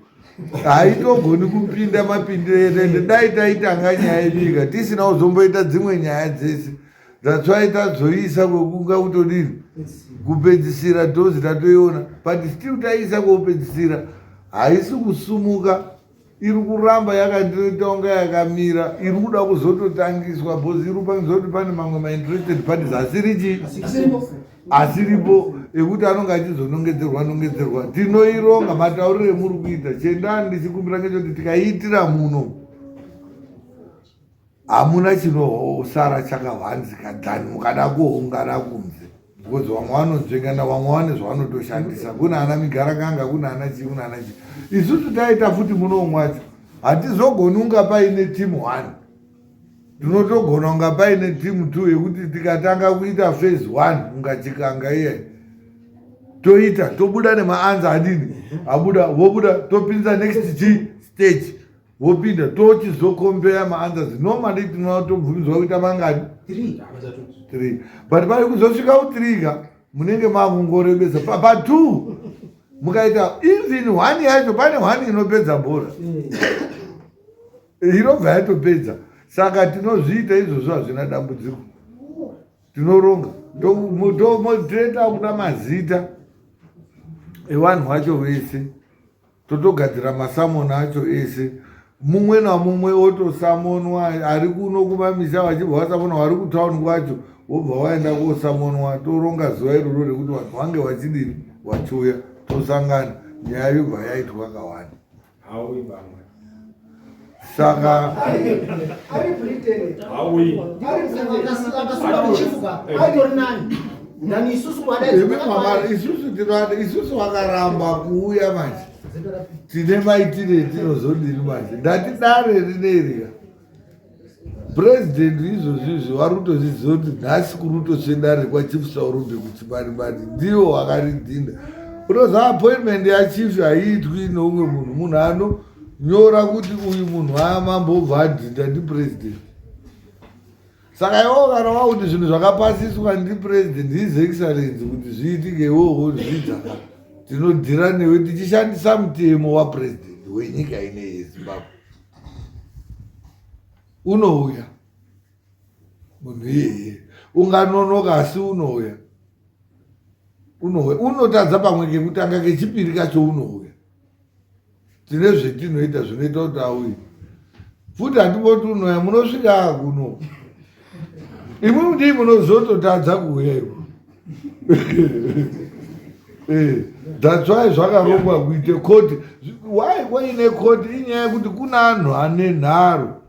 Speaker 7: haitogoni kupinda mapindiro etende dai taitanga nyaya yenyika tisina kuzomboita dzimwe nyaya dzese That's why tazoisa kwekunga kutodini kupedzisira tozi tatoiona, but still taisa kupedzisira haisi kusumuka, iri kuramba yakandotonga yakamira, iri kuda kuzototangiswa bhozi iri panzoti pane mamwe mainterested parties asiripo ekuti anonga achizonongedzerwa. Tinoironga matauriro emuri kuita. Chendani ndichikumbira ngechoti tikaiitira muno hamuna chinosara chakawanzika dhani mukada kuungana kunze, because vamwe vanonzvengana, vamwe vane zvavanotoshandisa. Kuna ana migarakanga, kuna ana chii, kuna ana chii. Isusu taita futi muno mwacho hatizogoni unga paine team 1, tinotogona unga paine team 2 yekuti tikatanga kuita phase 1 ungachikanga iye toita tobuda nemaanza adini abuda vobuda topinza next stage wopinda tochizokombea maanswers. Normally tinotobvunzwa kuita mangani 3, but pari kuzosvika ku3 munenge makungorebesa pa 2 mukaita even 1 yacho pane 1 inopedza bhora inobva yatopedza. Saka tinozviita izvozvo hazvina dambudziko, tinoronga tomotreta kuda mazita evanhu vacho vese, totogadzira masamoni acho ese, mumwe namumwe otosamonwa. Ari kuno kumamisha vachibva vasamonwa, vari kutauni kwacho wobva waenda kosamonwa. Toronga zuva iroro rekuti vanhu vange vachidini vachiuya tosangana, nyaya yobva yaitwa kawanda. Saka isusu vakaramba kuuya manje tine maitire etinozodini manje. Ndatidare rineriya purezidendi izvozvizvo vari kutozviziva kuti nhasi kuri kutosvendare kwachief Saurumbe kuchimarimari ndiwo wakaridhinda. Unoziva appointment yachief haiitwi neumwe munhu anonyora kuti uyu munhu amambobva adhinda ndipurezidendi. Saka iwo kana wakuti zvinhu zvakapasiswa ndipurezidendi his excellency kuti zviitike iwowo zvidzaka, tinodhira newe tichishandisa mutemo wapurezidendi wenyika ineyi yeZimbabwe. Unouya munhu iyeye unganonoka, asi unouya unotadza pamwe kekutanga, kechipiri kacho unouya. Tine zvetinoita zvinoita kuti auye futi. Handipoti unouya, munosvika kuno imwe ndii munozototadza kuuya ivo. That's why zvakarongwa kuite koti. Why kwaine koti? Inyaya yekuti kuna anhu ane nharo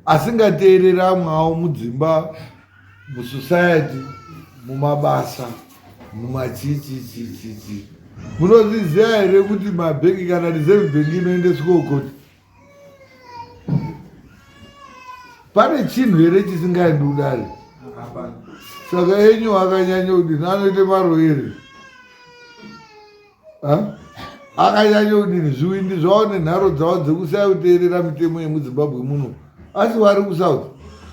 Speaker 7: asingateerera mwawo mudzimba, musociety, mumabasa, mumachichichichichi. Munozviziva here kuti mabhengi kana reserve bank inoendeswa koti? Pane chinhu here chisingaendi kudare? Saka enyu akanyanya kudini anoite maroyere, akanyanya kudini zviwindi zvavo nenharo dzavo dzekusaya kuteerera mitemo yemuZimbabwe muno. Asi vari kusouth,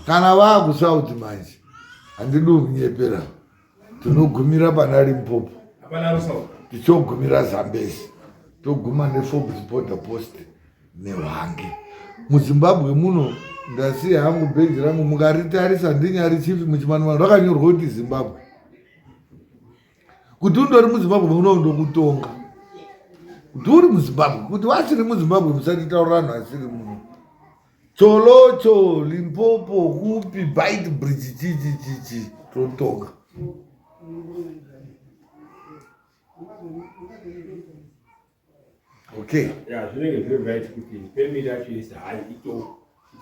Speaker 7: kana vaa kusouth manje handidi kunyepera, tinogumira pana Limpopo, tichogumira Zambezi, toguma neForbes border post neHwange. MuZimbabwe muno ndasiya hangu bhenji rangu, mukaritarisa ndinyari chief muchimanimani rakanyorwa kuti Zimbabwe. Kuti undori muZimbabwe muno ndokutonga, kuti uri muZimbabwe, kuti wasiri muZimbabwe musatitaurira anhu asiri muno. Cholocho, Limpopo, kupi, Bite Bridge, chichichichi, totonga. Okay.
Speaker 8: Yeah, zvinenge zviri right kuti permit yacho yese hai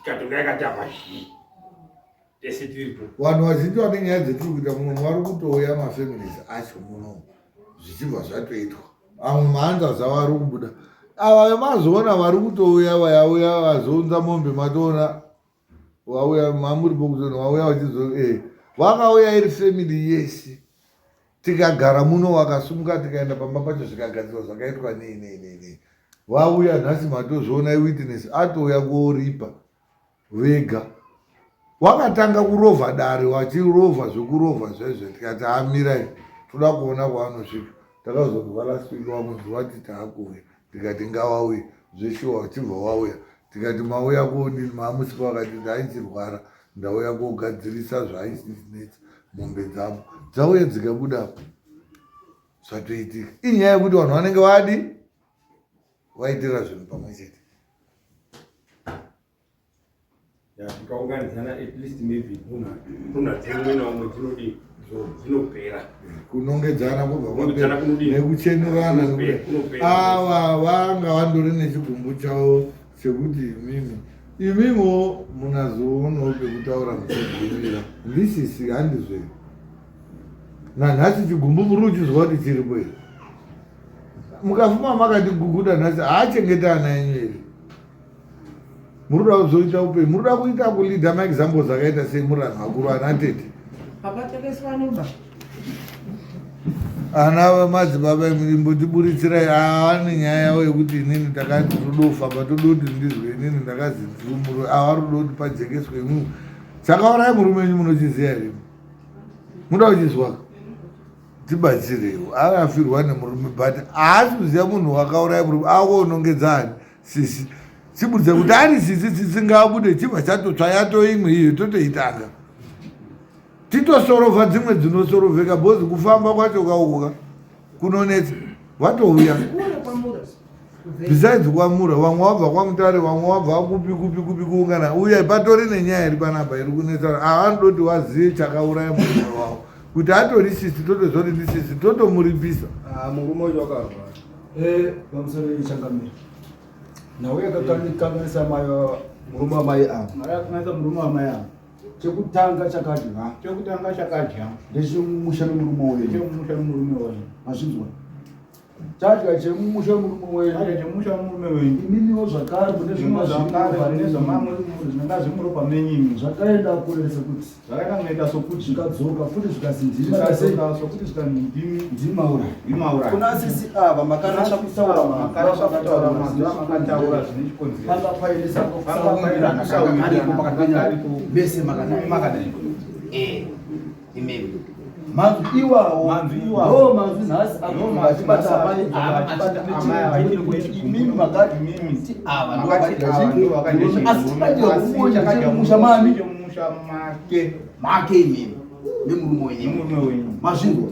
Speaker 8: ikatonga yakatapa zhii tese tiripo.
Speaker 7: Vanhu vazhinji vane nyaya dzetiri kuita muno vari kutouya mafamilies acho muno zvichibva zvatoitwa. Amwe maanza vari kubuda. Ava vemazoona vari kutouya vayauya vazounza mombe, matoona vauya mamuripo kuzona vauya vachizo vakauya iri family yese. Tikagara muno wakasumuka, tikaenda pamba pacho zvikagadzirwa zvakaitwa nei. Vauya nhasi matozviona iwitness atouya kuoripa vega. Wakatanga kurovha dare, wachirovha zvokurovha zvezvo, tikati amirai toda kuona kwaanosvika. Takazonzwa last week wamunzi wati taakuuya, tikati ngawauye zveshuwa, wachibva wauya tikati mauya kodini, maamusipa wakati ndaichirwara ndauya kogadzirisa zvaisisinetsa mombe dzavo dzauya dzikabudapo zvatoitika. Inyaya yekuti vanhu vanenge vadi vaitira zvinhu pamwe chete.
Speaker 8: Tikaunganidzana at least maybe kuna dzimwe naumwe dzinopera
Speaker 7: kunongedzana kubva nekuchenerana ava vanga vandori nechigumbu chavo chekuti imimo munazoonawo pekutaura muchigumira ndisisi handizve nanhasi chigumbu muri uchizwa kuti chiripo here. Mukafuma makati guguda nhasi haachengeta ana enyu here. Muruda kuzoita upenyu, muruda kuita kulidha maexamples akaita sei muri anhu akuru ana tete ana vamadzibaba imbotiburitirai avane nyaya yavo yekuti inini takati todofamba todoti ndizwe inini ndakazi dzumuru ava rudo kuti pajekeswe imwe chakaurai murume wenyu munochiziya here muda kuchizwa tibatsirewo akafirwa nemurume but haasi kuziva munhu wakaurai murume akonongedzani sisi chibudza kuti ari sisi tisingabude chibva chatotsva yato imwe iyo totoitanga titosorovha dzimwe dzinosorovheka bhozi kufamba kwacho kauka kunonetsa watouya besides kwamura vamwe wabva kwamutare vamwe wabva kupi kuungana uya patori nenyaya iri panapa iri kunetsa avanodoti wazive chakauraya murume wavo kuti atori sisi totozoti ndisisi totomuripisa
Speaker 11: murume uyu wakarwa pamusoro ichangamira nauye kakanisa mayo murume wamai avo marakanisa murume wamai avo chekutanga chakadya ndechemusha nemurume wenyu mazvinzwa chadya chemusha nemurume wenyu imimiwo zvakare kune zvinonga zvimuropa menyimi zvakaenda kurese kuti zvakaita sokuti zvikadzoka futi zvikazindimaasokuti zvikandimdimaura kuna sisi ava makanasa kutaura makataura zvine chikonzero panga painesa kusawirirana vese makadai imemi manzwi iwawo manzwi nhasi abatibata amai imimi makati ti ava ndovaaimusha mani make imimi nemurume wenyu mazvinzwa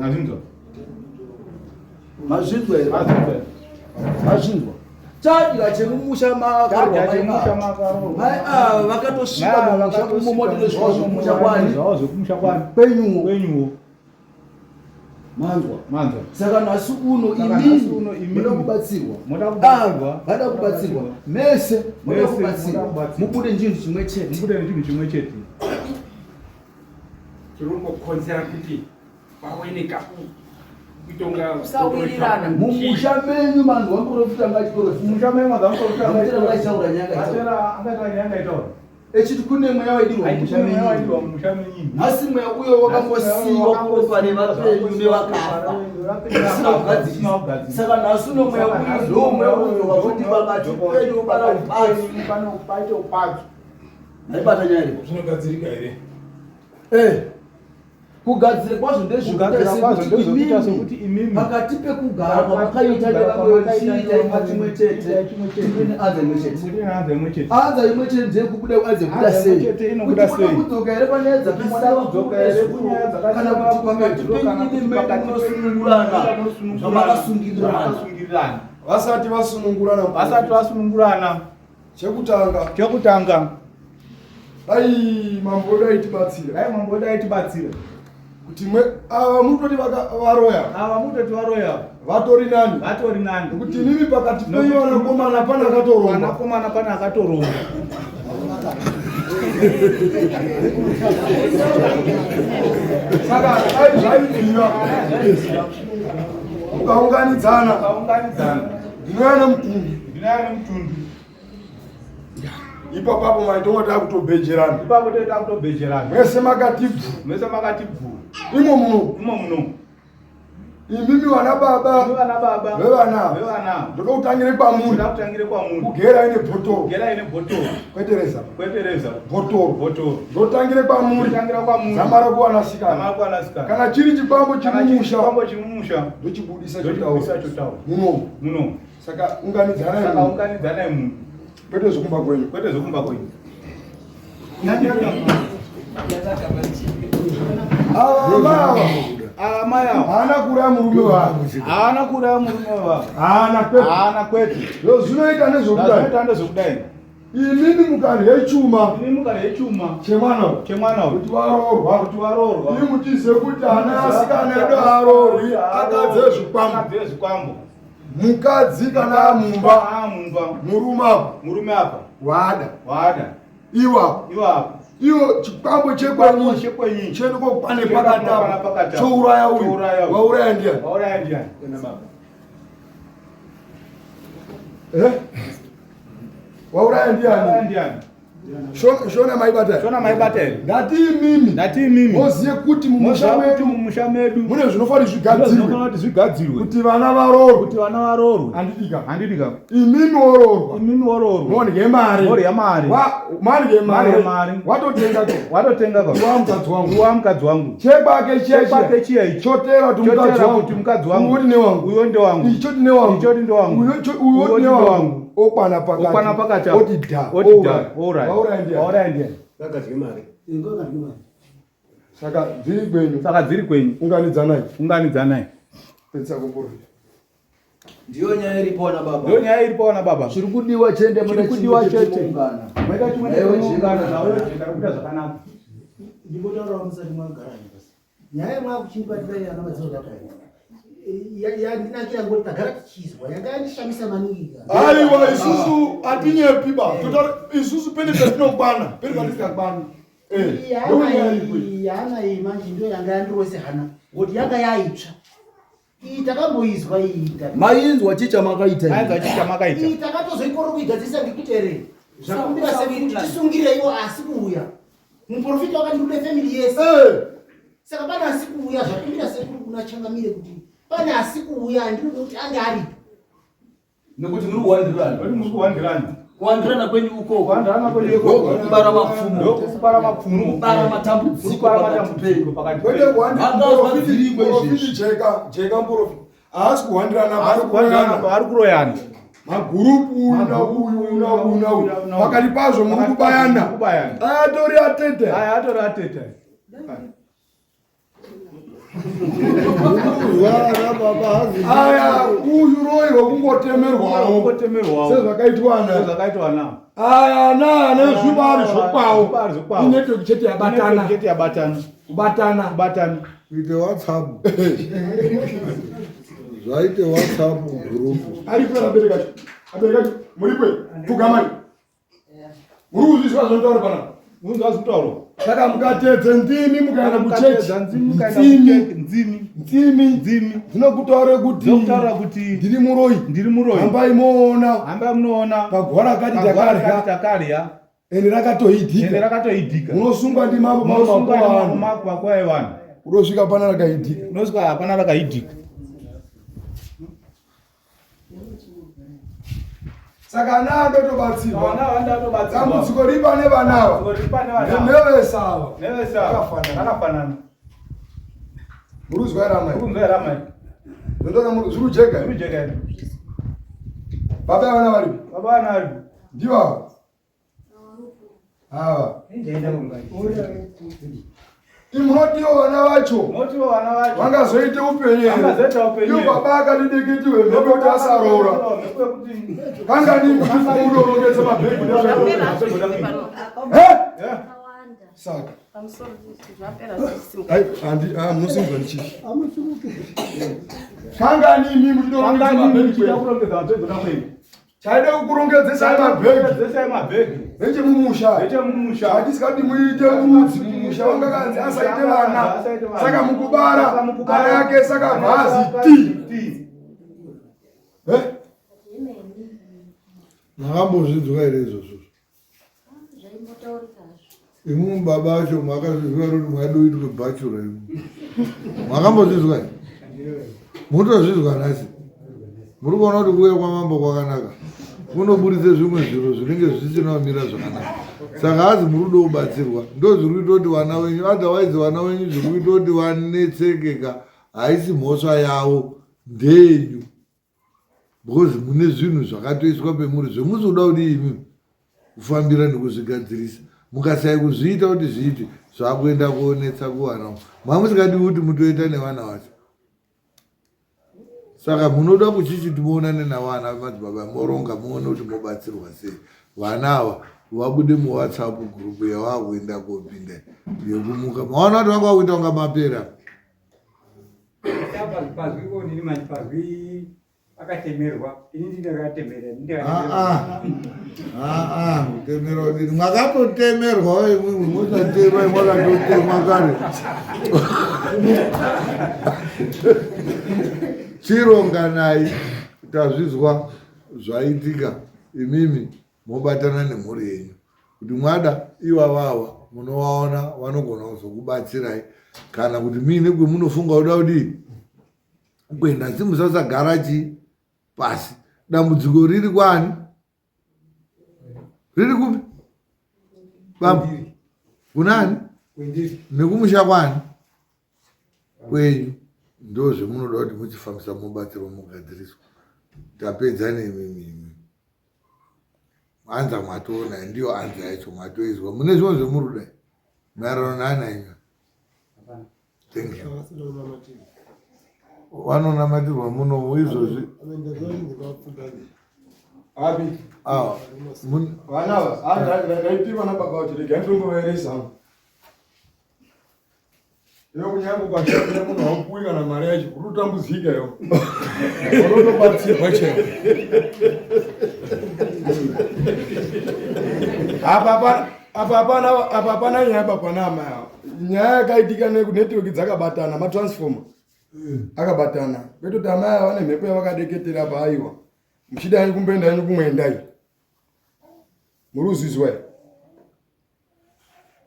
Speaker 11: chadya chemumusha mai ava vakatosvika mumusha kumomodere zvavo zvokumusha kwani kwenyuwo manzwa saka nhasi uno imimi muda kubatsirwa ava vada kubatsirwa mese muda kubatsirwa mubude chinhu chimwe chete
Speaker 8: chirungokonzera kuti vaweneka
Speaker 11: mumusha menyu manhu vamuprofita ngachiprofitaura echiti kune mweya waidirwa mumusha menyu nhasi mweya uyo wakangosiyiwa kuropa nevapenyu nevakafa zvisina kugadzirisa saka nhasi uno mweya uyo ndo mweya uyo wakuti pakati penyu pana upacho naibata nyaya iripo zvinogadzirika here kugadzira kwazvo ndezvekuita sekuti imimi pakati pekugara kwamakaita nevamwechiita chimwe chete anza imwe chete ndeyekubuda anze kuda sei kudzoka here panedza kana kuti pakatipenyine munosunungurana zvamakasungirana vasati vasunungurana chekutanga dai mambo daitibatsira kuti ava mutoti varoya vatori nani kuti mimi pakati penyu vanakomana pana akatoromba saka aizvaibvira ukaunganidzana ndinoya nemutundu ipapapo maitongota kutobhejerana mese makati bvu imo muno imimi vana baba vevana ndokutangire kwamuri kugera ine bhotoro kwetereza bhotoro ndotangire kwamuri zamara kuwanasikana kana chiri chibambo chimumusha ndochibudisa chotaura muno saka unganidzanai kwete zvokumba kwenyu Haana kuuraya murume wake.
Speaker 13: Haana kuuraya murume wake.
Speaker 11: Haana kwetu. Zvinoita nezvokudai. Inini mukarye chuma chemwana kuti varoorwa. Ii mutizive kuti ana asikana edu aroorwi akadze zvikwambo. Mukadzi kana amumba murume apa wada iwapo iwo chikwambo chekwenyu chenu kokwane pakatapa chouraya uyu wauraya ndiani wauraya ndiani shona maibata ndati imimi moziye kuti mumusha medu mune zvinofanira zvigadzirwe kuti vana varoorwe. Handidika imimi woroorwa morye mari watotenga wa mukadzi wangu chebake chiya chotera kuti mukadzi wangu uyo ndi wangu icho ndi wangu okwana pakati oti da wauraya ndiani saka dziri kwenyu unganidzanai petsa kuporofita.
Speaker 4: Ndiyo nyaya iripo wana baba.
Speaker 11: Chiri kudiwa chende
Speaker 4: muungana.
Speaker 11: Mweka chimwe muungana nawe chitakuita zvakanaka.
Speaker 2: Ndingotaura musati mwagarani basi. Nyaya mwakuchibatira yana madzoza kai. Yandinakira ngoti tagara tichizwa. Yakandishamisa maningi.
Speaker 11: Aiwa isusu atinyepi ba. Isusu pene patinokwana. Pene patisakwana.
Speaker 2: Yana manje ndio yanga yandirose hana. Ngoti yanga yaitsva. Takamboizwa
Speaker 4: mainzwa chicha makaita
Speaker 2: takatozoikoro kuigadzisa ngekuti ere zvakumbira sekuti tisungire iwo asi kuuya muprofita wakandirude family yese saka pane asi kuuya zvakumbira sekuru kuna Changamire kuti pane asi kuuya ndinoda kuti ange aripo
Speaker 4: nekuti muri kuwandirana kwenyu uko kubara mapfumo kubara matambudziko
Speaker 11: jeka mprofita haasi kuwandirana
Speaker 13: ari kuroyana
Speaker 11: magurupu uyu pakati pazvo muri kubayana atori atete aya uyu roi wakungotemerwawo sezvakaitwa ana aya ana ane zvibari zvokwawo inetwork chete yabatana
Speaker 7: kuite WhatsApp zvaite WhatsApp gurupu
Speaker 11: abereka muripe pfugamai muri kuzviswa zvinotaura panapa
Speaker 13: munzazvitauro
Speaker 11: saka mukatedze ndimi mukaenda kuchechi nzimi dzinokutaura kuti ndiri muroi hambai munoona pagwara akati takarya ende rakatoidhika munosungwa ndi mako avanhu kudosvika hapana rakaidhika saka ana andotobatsirwa dambudziko ripane vanava nevesava
Speaker 13: akafanana
Speaker 11: muruzwa ramai ndondona zvirujeka baba avana varipi ndivavo ava imunotiwo vana vacho vangazoite upenyu iyo baba akatideketi wemhepo kuti asaroora kanganimuudorongedze mabhegi saka munosimuzwa nichichi kangani imi mutidorongedze mabhegi chaide kukurongedzesai mabhegi nechemumusha hatisikati muite rudzi mumusha wangakanzi asaite vana saka mukubara ana yake saka bhazi ti
Speaker 7: makambozvidzwa here izvozvo imu baba acho makazvizwa kuti mwadoitwe bhachura imu makambozvizwa mutozvizwa nhasi muri kuona kuti kuuya kwamambo kwakanaka kunoburitse zvimwe zviro zvinenge zvisina kumira zvakanaka saka hazi muri kuda kubatsirwa ndo zviri kuita kuti vana venyu otherwise vana venyu zviri kuita kuti vanetsekeka haisi mhosva yavo ndeyenyu because mune zvinhu zvakatoiswa pemuri zvemusi kuda kuti imi kufambira nekuzvigadzirisa mukasai kuzviita kuti zviiti zvakuenda kuonetsa kuvana mamusingadi kuti mutoita nevana vacho. Saka munoda kuchichiti muonane navana vemadzibaba moronga muone kuti mobatsirwa sei. Vana ava vabude muWhatsApp group yavakuenda kopinda yekumuka maona kuti vanga kuita kunga mapera.
Speaker 14: Akatemerwa ini ndakatemera
Speaker 7: kutemerwa ndini mwakatotemerwa imwimwi musatema mwakatotemwa kare. Chironganai tazvizwa zvaitika imimi mobatana nemhuri yenyu kuti mwada ivavava munovaona vanogona kuzokubatsirai kana kuti mine kwemunofunga kuda kudii kuenda simusasagara chi pasi. Dambudziko riri kwani? Riri kupi? Bambu kunani? Nekumusha kwani? Kwenyu ndo zvemunoda kuti muchifambisa mubatsiro mugadziriswa. Tapedza nemimi anza mwatoona ndiyo anza yacho mwatoizwa mune zvimwe zvemurudai maererano naananyu. Thank you. Vanonamatirwa muno izvozvi
Speaker 11: vanava vana baba vacho regai nditombovaeresa iyo kunyange kwashanda munhu haupuwi kana mari yacho kuri kutambudzika yo vanotobatsirwa chero apa hapana nyaya papana amaya nyaya yakaitika nekunetiweki dzakabatana matransfoma akabatana petoti amaya vane mhepo yavakadeketera paaiwa muchidai kumbenda yenyu kumwendai muri kuzvizwa here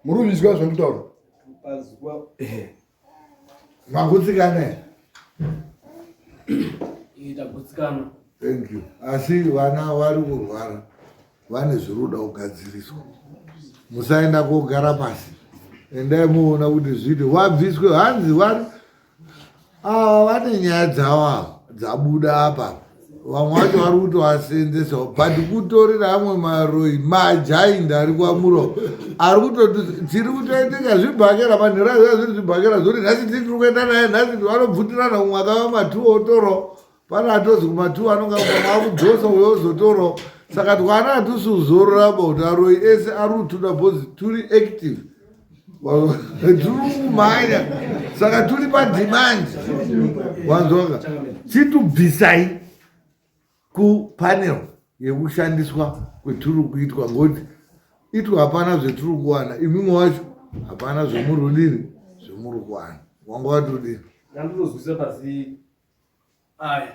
Speaker 11: muri kuzvizwa zvanditaura
Speaker 7: makutsikana here
Speaker 3: itagutsikana.
Speaker 7: Thank you. Asi vana vari kurwara vane zviroda kugadziriswa. Musaenda kogara pasi endai muona kuti zviti wabviswe hanzi vari vane nyaya dzavo dzabuda apa vamwe vacho vari kutovaseenzesa but kutorera amwe maroi majainda ari kwamuro ari kutoti tiri kutoitika zvibhakera manhero azia zviri zvibhakera zvoti nhasi tiri kuenda naye nhasi vanobvutirana kumwaka vama2 otoro pane atozi kuma2 anonga makudzosa uyo ozotoro saka twana hatusuzororaba kuti aroi ese ari kutuna bhozi turi active turi kumhanya saka turi padimandi wanzoka chitubvisai kupanel yekushandiswa kweturi kuitwa ngoti itu hapana zveturi kuwana imimwe wacho hapana zvemuri kudini zvemuri kuwana wanga watodini
Speaker 3: ndandinozwisa pasi aya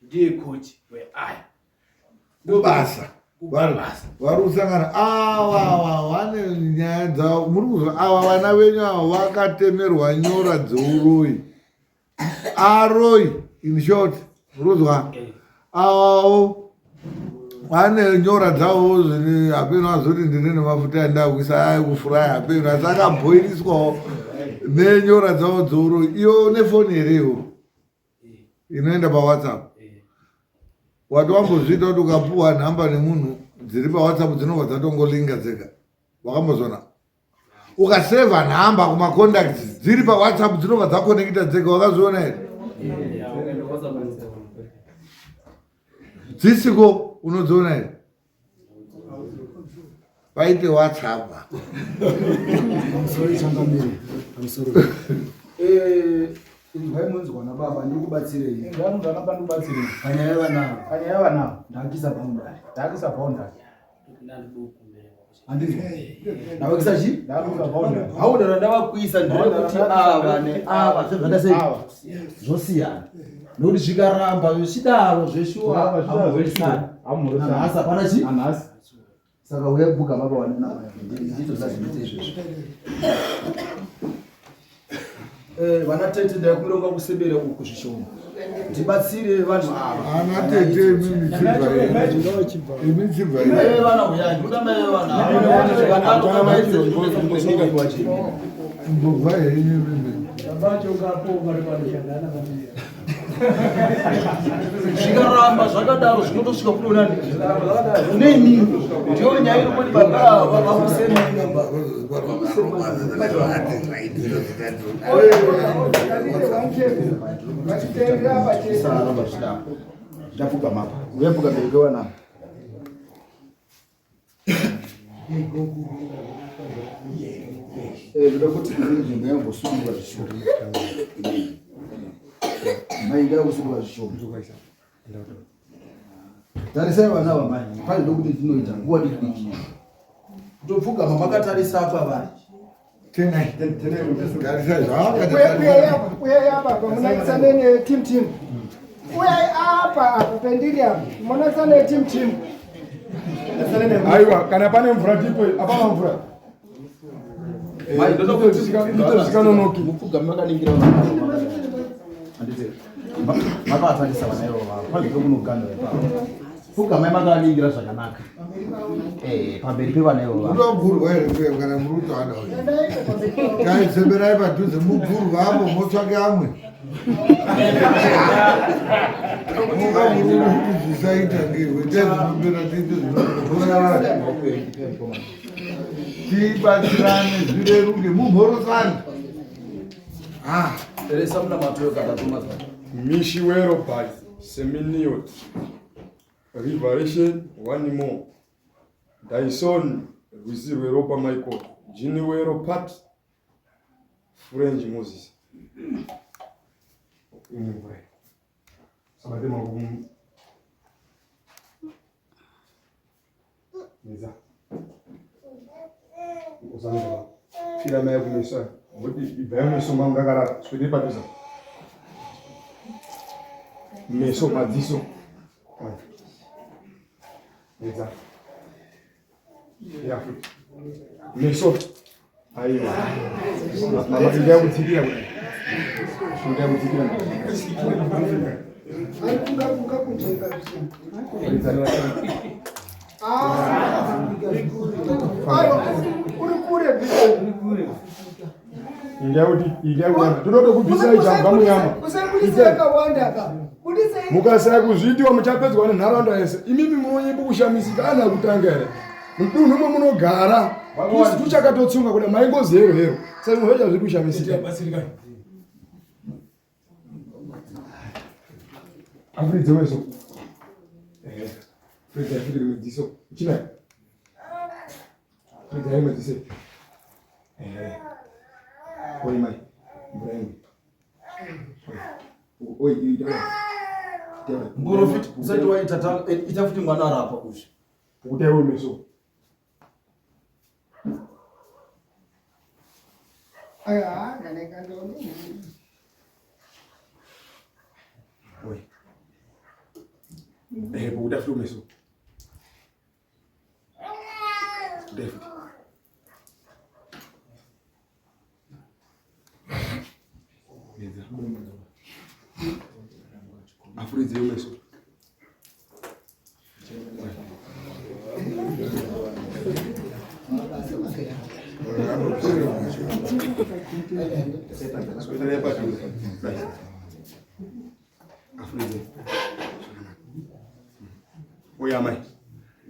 Speaker 3: ndiye kochi weaya
Speaker 7: basa vari kusangana ava vane nyaya dzavo muri kuzwa ava vana venyu ava vakatemerwa nyora dzeuroi aroi in short murikuzwa avavo vane nyora dzavo zvine hapeno azoti ndine nemafuta andakuisa aikufuraya hapeno asi akabhoiriswawo nenyora dzavo dzeuroi iyo nefoni hereyo inoenda pawhatsapp wati wambozviita kuti ukapuwa nhamba nemunhu dziri pawhatsapp dzinobva dzatongolinga dzega wakambozona ukaseva nhamba kumacontacts dziri pawhatsapp dzinobva dzakonekita dzega wakazviona here dzisiko unodziona here paite whatsapp
Speaker 4: Munzwa na baba ndikubatsirei.
Speaker 13: Ngamunhu akapandibatsirei.
Speaker 4: Kanyaya vanavo.
Speaker 13: Kanyaya vanavo.
Speaker 4: Ndakisa boundary.
Speaker 13: Ndakisa boundary.
Speaker 4: Andizwa. Ndakisa chi?
Speaker 13: Ndakisa boundary.
Speaker 4: Hauna ndavakuisa ndikuti ava neava zvakadai zvosiyana. Nokuti zvikaramba zvichidaro zveshuwa amuhorisana.
Speaker 13: Amuhorisana.
Speaker 4: Nhasi hapana chi?
Speaker 13: Nhasi.
Speaker 4: Saka uya kubuka baba wanena ndito zvazvinoita izvozvo. Vana tete ndakuronga kusebera uku zvishoma. Ndibatsire vanhu ava.
Speaker 7: Ana tete mimi chibva. Imi chibva.
Speaker 4: Vana uya ndoda mai vana. Vana maitse ndosonga kwachi.
Speaker 7: Mbogwa yenyu mimi.
Speaker 13: Babacho ngapo bari panoshandana vamwe.
Speaker 4: zvikaramba zvakadaro zvinotosvika kunonani neni ndiyo nyaya inokoni baba vakusemanyamba ndafuka mapa uyafuka bekewana zvida kuti nzvimbo yambosungwa zvishoma mainda kusungwa zvishoma tarisai vana vamai pane ndokuti tinoita nguva diki kutopfugama makatarisa apa vari
Speaker 9: uyai apa pamunaisane netim uyai apa pendiri apa munaisane netim
Speaker 11: aiwa kana pane mvura tipo apana mvura ndotosvikanonoki
Speaker 4: mupfugami vakaningira makatarisa vana ivo vavo pazvito kunoganda pfugamai makaningira zvakanaka pamberi pevana ivo
Speaker 7: unogurwa here kana muruto ada kaizemberai padhuze mugurwa apo motsvake amwe zvisaita ngezvinombera tibatsirane zvireruke mumhorosani
Speaker 11: mishiwero by seminiot Revelation 1 more Dyson Rwisirwero Michael Jiniwero Pat French Moses Sabate magumu Neza Uzanga Fila maya kumesa Bodi ibayo meso mangagarara Swede patiza Meso madiso Neza Ya Meso Aiwa Mama india utikia India utikia
Speaker 9: Aikunga kunjenga uri
Speaker 11: tonoda kubvisa ijamba munyama mukasaya kuzvitiwa muchapedzwa nenharaunda yese imimi munonyimbo kushamisika ana kutanga here mudunhu mwe munogara tuchakatotsunga kuda maingozi hero hero saka muhocha zviri kushamisika afuridze weso Frida yafikiri mdziso china Frida yaime dzise oi mai mbraimi oi itawa
Speaker 4: ngorofiti usati waita itafuti mwana arapa kuzvi
Speaker 11: kuti aiwe meso
Speaker 9: aya ndaneka ndoni
Speaker 11: oi kuti afite meso David afuridze meso afuridze oyamai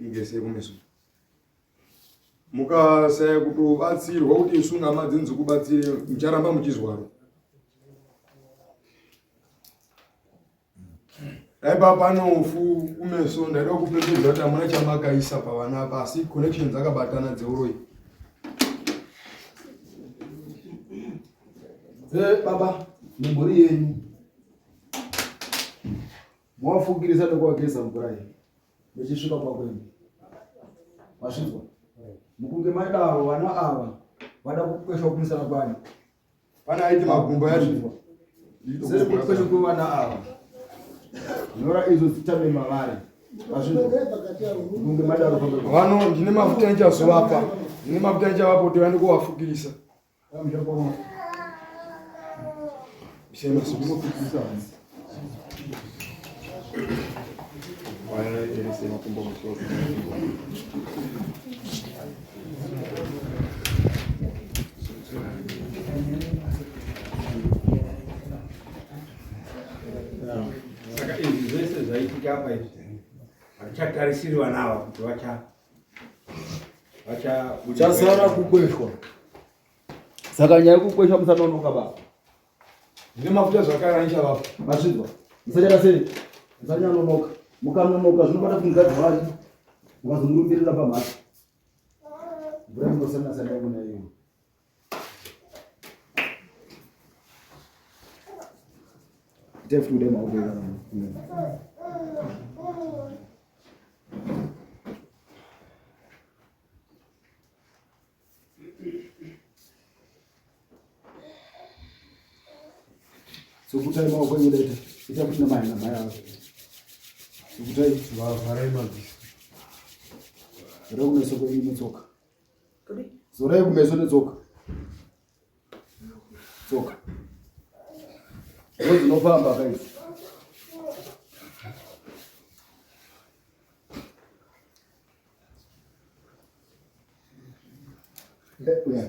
Speaker 11: ingese kumeso mukasaya kutobatsirwa kuti isunga madzinzi kubatsire mucharamba muchizwaro daipa panofu kumeso ndaida kupepedza kuti hamuna chamakaisa pavana apa asi connection dzakabatana dzeuroi
Speaker 4: baba mimburi yenyu mwafukirisa nekuwageza mvura iyi mechisvika kwakwenu masvinzwa mukunge madaro vana ava vada kukweshwa kumisana kwani
Speaker 11: pana aiti magumbo yacho
Speaker 4: seri kukweshwa kwevana ava nyora idzo dzitame mavari mukunge madaro
Speaker 11: vano ndine mafuta nichazovapa ndine mafuta nichavapa kuti vaende kuvafukirisa
Speaker 8: apa izvi hatichatarisiri vana ava kuti
Speaker 4: chasara kukweshwa. Saka nyaya kukweshwa musanonoka baba.
Speaker 11: Ndine mafuta zvakaranyisha baba.
Speaker 4: Masvizwa. Musachaka sei? Musanyanonoka. Mukanonoka zvinobata kumukadzi wacho. Mukazomurumvirira pamhatso. Mvura inosana sana kuna iyo. Itai fude maoko yana. Sukutai maoko yudeta. Itai fude mai na mai. Sukutai varai mabisi. Zora kumeso kwa imetsoka. Zora kumeso netsoka. Tsoka. Rozi nofamba kaisi. Uya.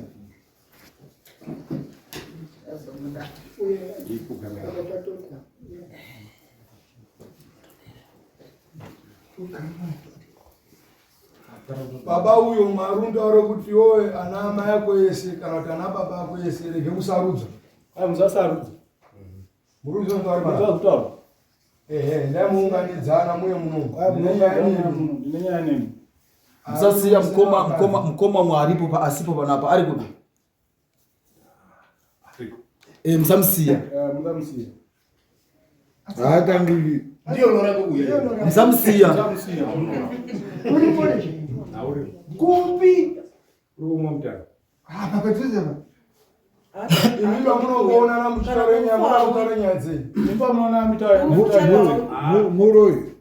Speaker 11: Baba uyo marunda uri kuti iwe ana amai ako ese kana kuti ana baba ako ese rege kusarudza.
Speaker 13: Musasarudza.
Speaker 11: Murudza kutaura. Ndamuunganidzana muye muno.
Speaker 13: Ndinenyaya nemi.
Speaker 4: Musasiya mukoma mwaripo pa asipo panapa ari kuti. Musamsiya.
Speaker 11: Musamsiya.
Speaker 7: Haatangiki.
Speaker 11: Ndio lora kuuya.
Speaker 4: Musamsiya.
Speaker 11: Uri pole.
Speaker 8: Nauri.
Speaker 11: Kumbi.
Speaker 8: Rumwa mtana.
Speaker 11: Apa petezema. Imba munoona na mutarenya mutarenya dze.
Speaker 13: Imba munoona mutarenya.
Speaker 7: Muroi.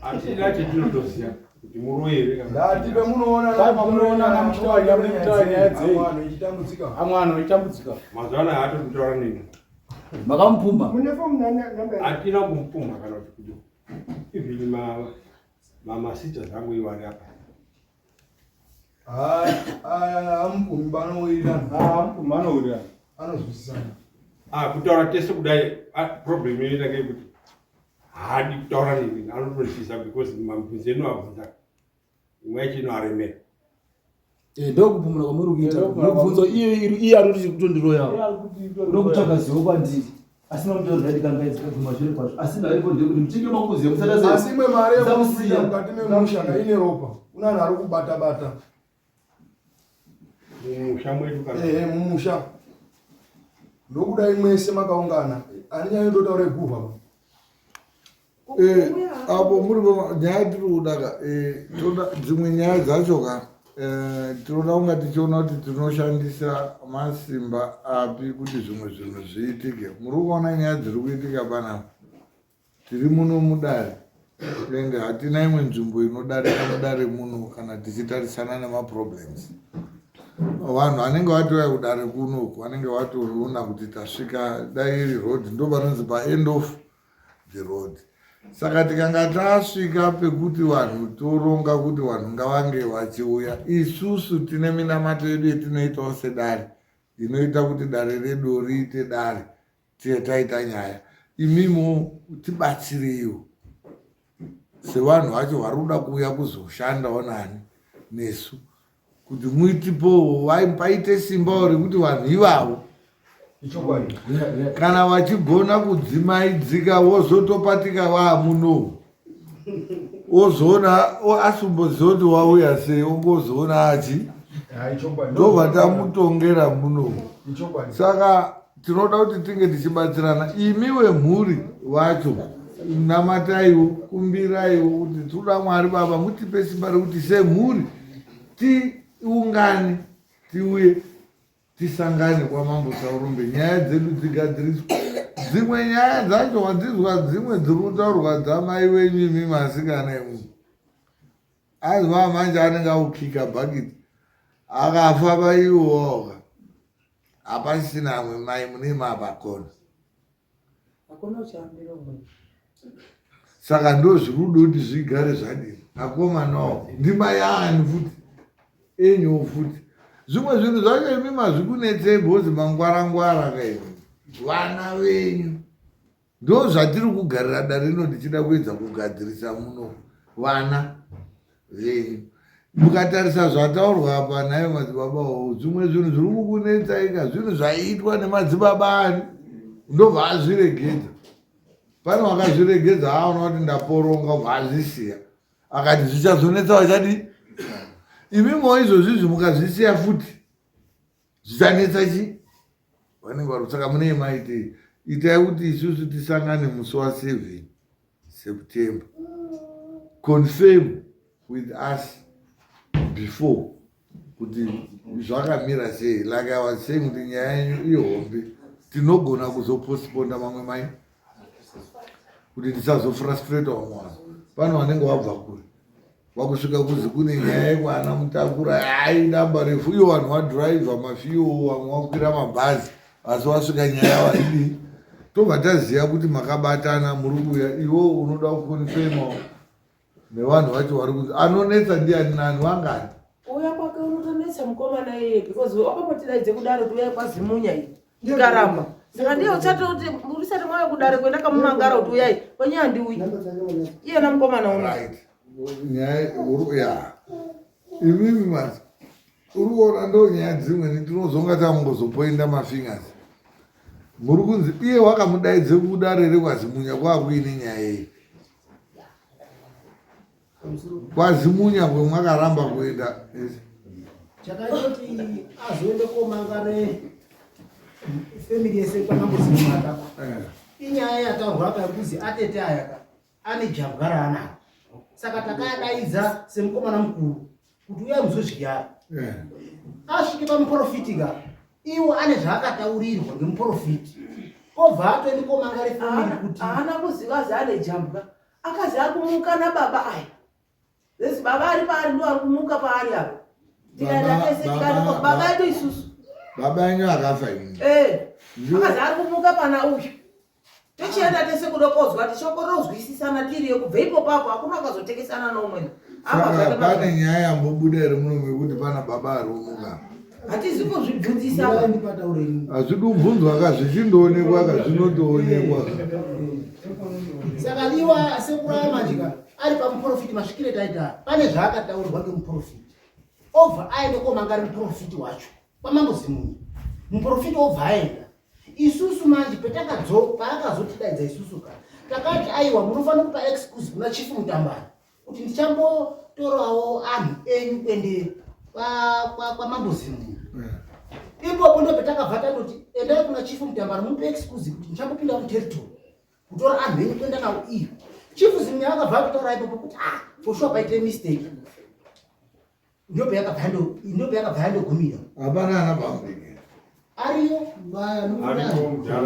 Speaker 8: Atila chitinotosia. Kuti muroyere kana.
Speaker 11: Ndati pe munoona
Speaker 13: na mutarenya dze.
Speaker 11: Amwana ichitambudzika.
Speaker 13: Amwana ichitambudzika.
Speaker 8: Mazwana hato kutaura nini.
Speaker 4: Makampumba.
Speaker 9: Munefa mnana.
Speaker 8: Atina kumpuma kana kuti kujo. Ivi mama sita zangu iwani hapa.
Speaker 11: Ampumi banowirirana.
Speaker 13: Ampumi banowirirana.
Speaker 11: Anozwisisana.
Speaker 8: Kutaura tese kudai problem inoita ngekuti haadi kutaura nini anotonisisa because mabvunzo enu abvunza imwe yacho inoaremera.
Speaker 4: Ndokupumura kwamuri kuita. Mubvunzo iye aroti kutondiroyawo. Unokutsvaga zivo kwandiri. Asina mutauri zvaidikangaidza kumashure kwazvo. Asina aripo ndekuti muchinge makuziva musatazeva.
Speaker 11: Asi imwe mari yemusiya mukati memusha ine ropa. Unana ari kubata-bata.
Speaker 8: Mumusha mwedu kana.
Speaker 11: Mumusha. Ndokudai mwese makaungana. Anyanya ndotaura guva.
Speaker 7: Apo muri nyaya tiri kudaka dzimwe nyaya dzacho ka tinoda kunga tichiona kuti tinoshandisa masimba api kuti zvimwe zvinhu zviitike. Muri kuona nyaya dziri kuitika panapa. Tiri muno mudare ende hatina imwe nzvimbo inodarika mudare muno kana tichitarisana nemaproblems. Vanhu vanenge vatoya kudare kunoku vanenge vatoona kuti tasvika dai iri road ndo vanonzi paend of the road. Saka tikanga tasvika pekuti vanhu toronga kuti vanhu ngavange vachiuya, isusu tine minamato yedu yetinoitawo sedare inoita kuti dare redu riite dare tiye taita nyaya. Imimo tibatsireiwo sevanhu vacho vari kuda kuuya kuzoshandawo nani nesu kuti muitipowo paite simbawo rekuti vanhu ivavo kana vachigona kudzimaidzika wozotopatika vaamuno wozoona asumboziva kuti wauya sei ongozoona achi ndobva tamutongera muno. Saka tinoda kuti tinge tichibatsirana. Imiwe mhuri vacho namataiwo kumbiraiwo kuti tinoda Mwari Baba mutipe simba rekuti semhuri tiungane tiuye tisangane kwamambo Saurumbe nyaya dzedu dzigadziriswe. Dzimwe nyaya dzacho wadzizwa dzimwe dziri kutaurwa dzamai wenyu imi masikana emu. Azwa manje anenge aukika bhakiti akafa paiwoga hapasina amwe mai mune mabakona. Saka ndo zviri kuda kuti zvigare zvadini. Akomanawo ndimai ani futi enyu futi. Zvimwe zvinhu zvacho imi mazvikunetsei bhozi mangwara-ngwara kaimi. Vana venyu ndo zvatiri kugarira dare rino ndichida kuedza kugadzirisa muno vana venyu. Mukatarisa zvataurwa apa naye madzibaba wavo, zvimwe zvinhu zviri kukunetsaika zvinhu zvaiitwa nemadzibaba ani ndobva azviregedza. Pane wakazviregedza aona kuti ndaporonga bva azvisiya akati zvichazonetsa vachadi imimo izvozvi zvimukazvisiya futi zvichanetsa chi vanenge vari. Saka mune maitei itai kuti isusu tisangane musi wa7 September, confirm with us before kuti zvakamira sei. Like I was saying kuti nyaya yenyu ihombe, tinogona kuzopostponda mamwe mai kuti tisazofrustrate vamwe vanhu. Pano vanenge wabva kure wakusvika kuzi kune nyaya yekwana Mutakura hai namba refu, iyo vanhu wadhiraivha mafiyo, vamwe wakwira mabhazi, asi wasvika nyaya waidi tobva taziva kuti makabatana muri kuya. Iwo unoda kukonfirma nevanhu vacho vari kuzi anonetsa ndiani nani wangani
Speaker 6: uya kwake unotonetsa mukomana iye because wakapotidaidze kudaro tiuya kwazimunya iyi ndikaramba. Saka ndiye uchatoti murisati mwaya kudare kwenda kamumangara kuti uyai kwenye handiuyi iyena mukomana uno
Speaker 7: nyaya ya imimi mati uri kuona ndo nyaya dzimweni tinozonga tamungozopoinda mafingers. Muri kunzi iye wakamudaidze kudare rekwazimunya kwakuine nyaya iyi kwazimunya kwemwakaramba kuenda
Speaker 2: chakaitoti azoende komangare family yese kwakambozimunyaka inyaya yataurwa kakuzi atete ayaka ane jabhara anako. Saka takadaidza semukomana mukuru kuti uya muzozviyara asvike pamuprofitika iwo ane zvaakataurirwa ngemuprofiti obva atoende komangare family kuti
Speaker 6: haana kuziva zaane jambwa akazi akumuka nababa aya lesi baba ari paari ndo ari kumuka paari apa tikadatesekaiko baba edu isusu
Speaker 7: baba yenyu akafa ini
Speaker 6: akazi ari kumuka pana uyu tichienda tese kudokozwa tichokorozwisisana tiriyo kubva ipo papo hakuna ukazotekesana noumweni.
Speaker 7: Saka pane nyaya yambobuda iri muno mekuti pana baba ari kumuka
Speaker 6: hatizi kuzvibvunzisa
Speaker 7: hazvidi kubvunzwa ka zvichindoonekwa ka zvinotoonekwa.
Speaker 2: Saka liwa sekuraya manjika ari pamuprofiti masvikire taita pane zvaakataurirwa ngemuprofiti obva aende komangara muprofiti wacho kwamangozimunya muprofiti obva aenda. Isusu manje paakazotidaidza isusu ka takati aiwa munofanira kupa excuse kuna chifu Mutambara kuti ndichambotorawo anhu enyu kuende kwamambozimunya. Ipopo ndo patakabva tatoti endai kuna chifu Mutambara mupe excuse kuti ndichambopinda muterritory kutora anhu enyu kuenda nawo iyo. Chifu Zimunya akabva kutora ipopo kuti for sure paite mistake ndope yakabva yandogumira.
Speaker 7: Hapana ana bambeke
Speaker 2: ariyo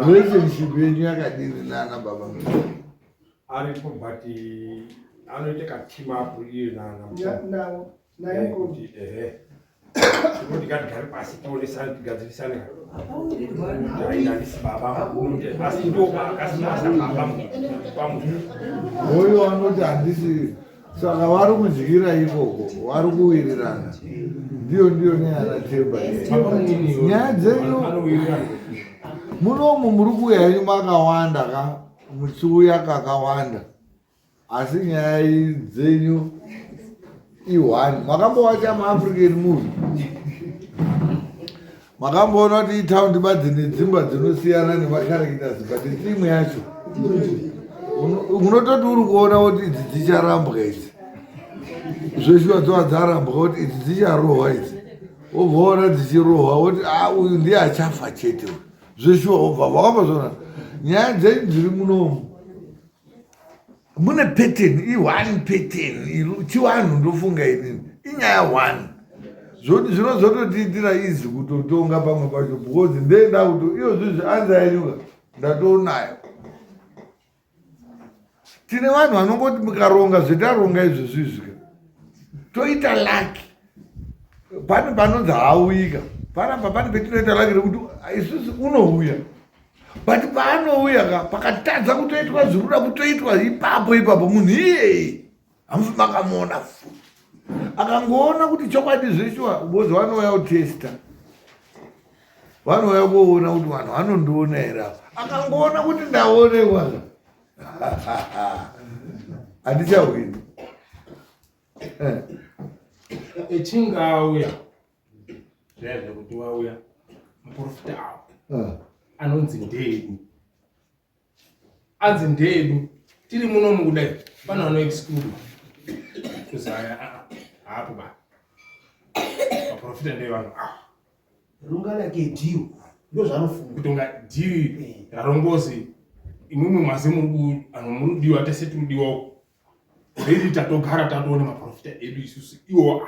Speaker 7: relationship yenyu yakadini nana baba
Speaker 8: aripo but anoite ka team up iye nana kuti kuti gari pasi tonesana tigadzirisane baba asi ndo akasimasa baba
Speaker 7: moyo anoti handisi. Saka vari kudyira ikoko vari kuwirirana ndiyo neana Themba. Nyaya dzenyu munomu muri kuuya henyu makawanda ka muchiuya kakawanda asi nyaya dzenyu i1. Makambowacha maAfrican movie makamboona kuti itaundi badzine dzimba dzinosiyana nemacharacters but timu yacho unototi uri kuona kuti idzi dzicharambwa idzi zveshuwa dzova dzarambwa kuti idzi dzicharohwa idzi obvaona dzichirohwa kuti uyu ndiye achafa chete zveshuwa obva vakambazona nyaya dzenyu dziri munomu mune pattern i1 pattern chiwanhu ndofunga inini inyaya 1 zvoti zvinozototiitira izi kutotonga pamwe pacho because ndenda kuti iyo zvizvi anza yenyuka ndatoonayo. Tine vanhu vanongoti mukaronga zvetaronga izvozvizvika toita laki pane panonzi hauyika panapa pane petinoita laki rekuti isusu unouya but paanouya ka pakatadza kutoitwa zviruda kutoitwa ipapo munhu iyeye hamufi makamuona futi akangoona kuti chokwadi zveshuwa bozi vanouya kutesta vanouya kuona kuti vanhu vanondiona here akangoona kuti ndaonekwa handichawini
Speaker 8: echingauya zvaizva kuti wauya muprofita avo anonzi ndedu anzi ndedu tiri munomu kudai pana vanoexclude kuzaya hapo ba vaprofita ndevanhu
Speaker 2: rungalake dhiyo ndo zvanofunga
Speaker 8: kutonga dhiyo rarongozi imwimwe mwazi anhu murudiwa tese tirudiwako riri tatogara tatoona maprofita edu isusu iwo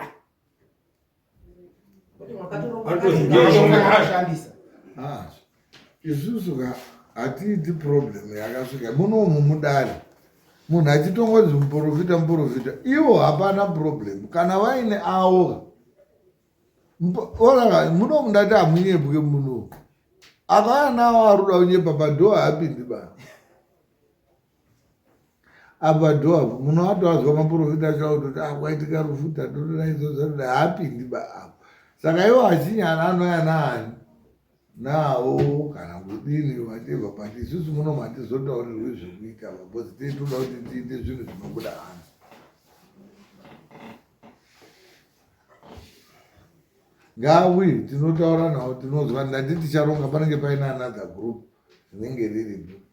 Speaker 7: isusu hatiiti problem yakasvika munomu mudare munhu achitongodzi muprofita ivo hapana problem kana vaine avo munomu ndati hamunyebuke munomu akaanawo aruda kunyepa padhoa hapindi ba apa dhoa muno atoazwa maprofita chautoti kwaitika rufuta totonaizozvaruda hapindi ba apo saka ivo achinyana anoya naani nawo kana kudini whatever but isusu munomu hatizotaurirwi zvekuita because titoda kuti tiite zvinhu zvinobuda hanzi ngawi tinotaura nawo tinozwa ndati ticharonga panenge paina another group rinenge riripo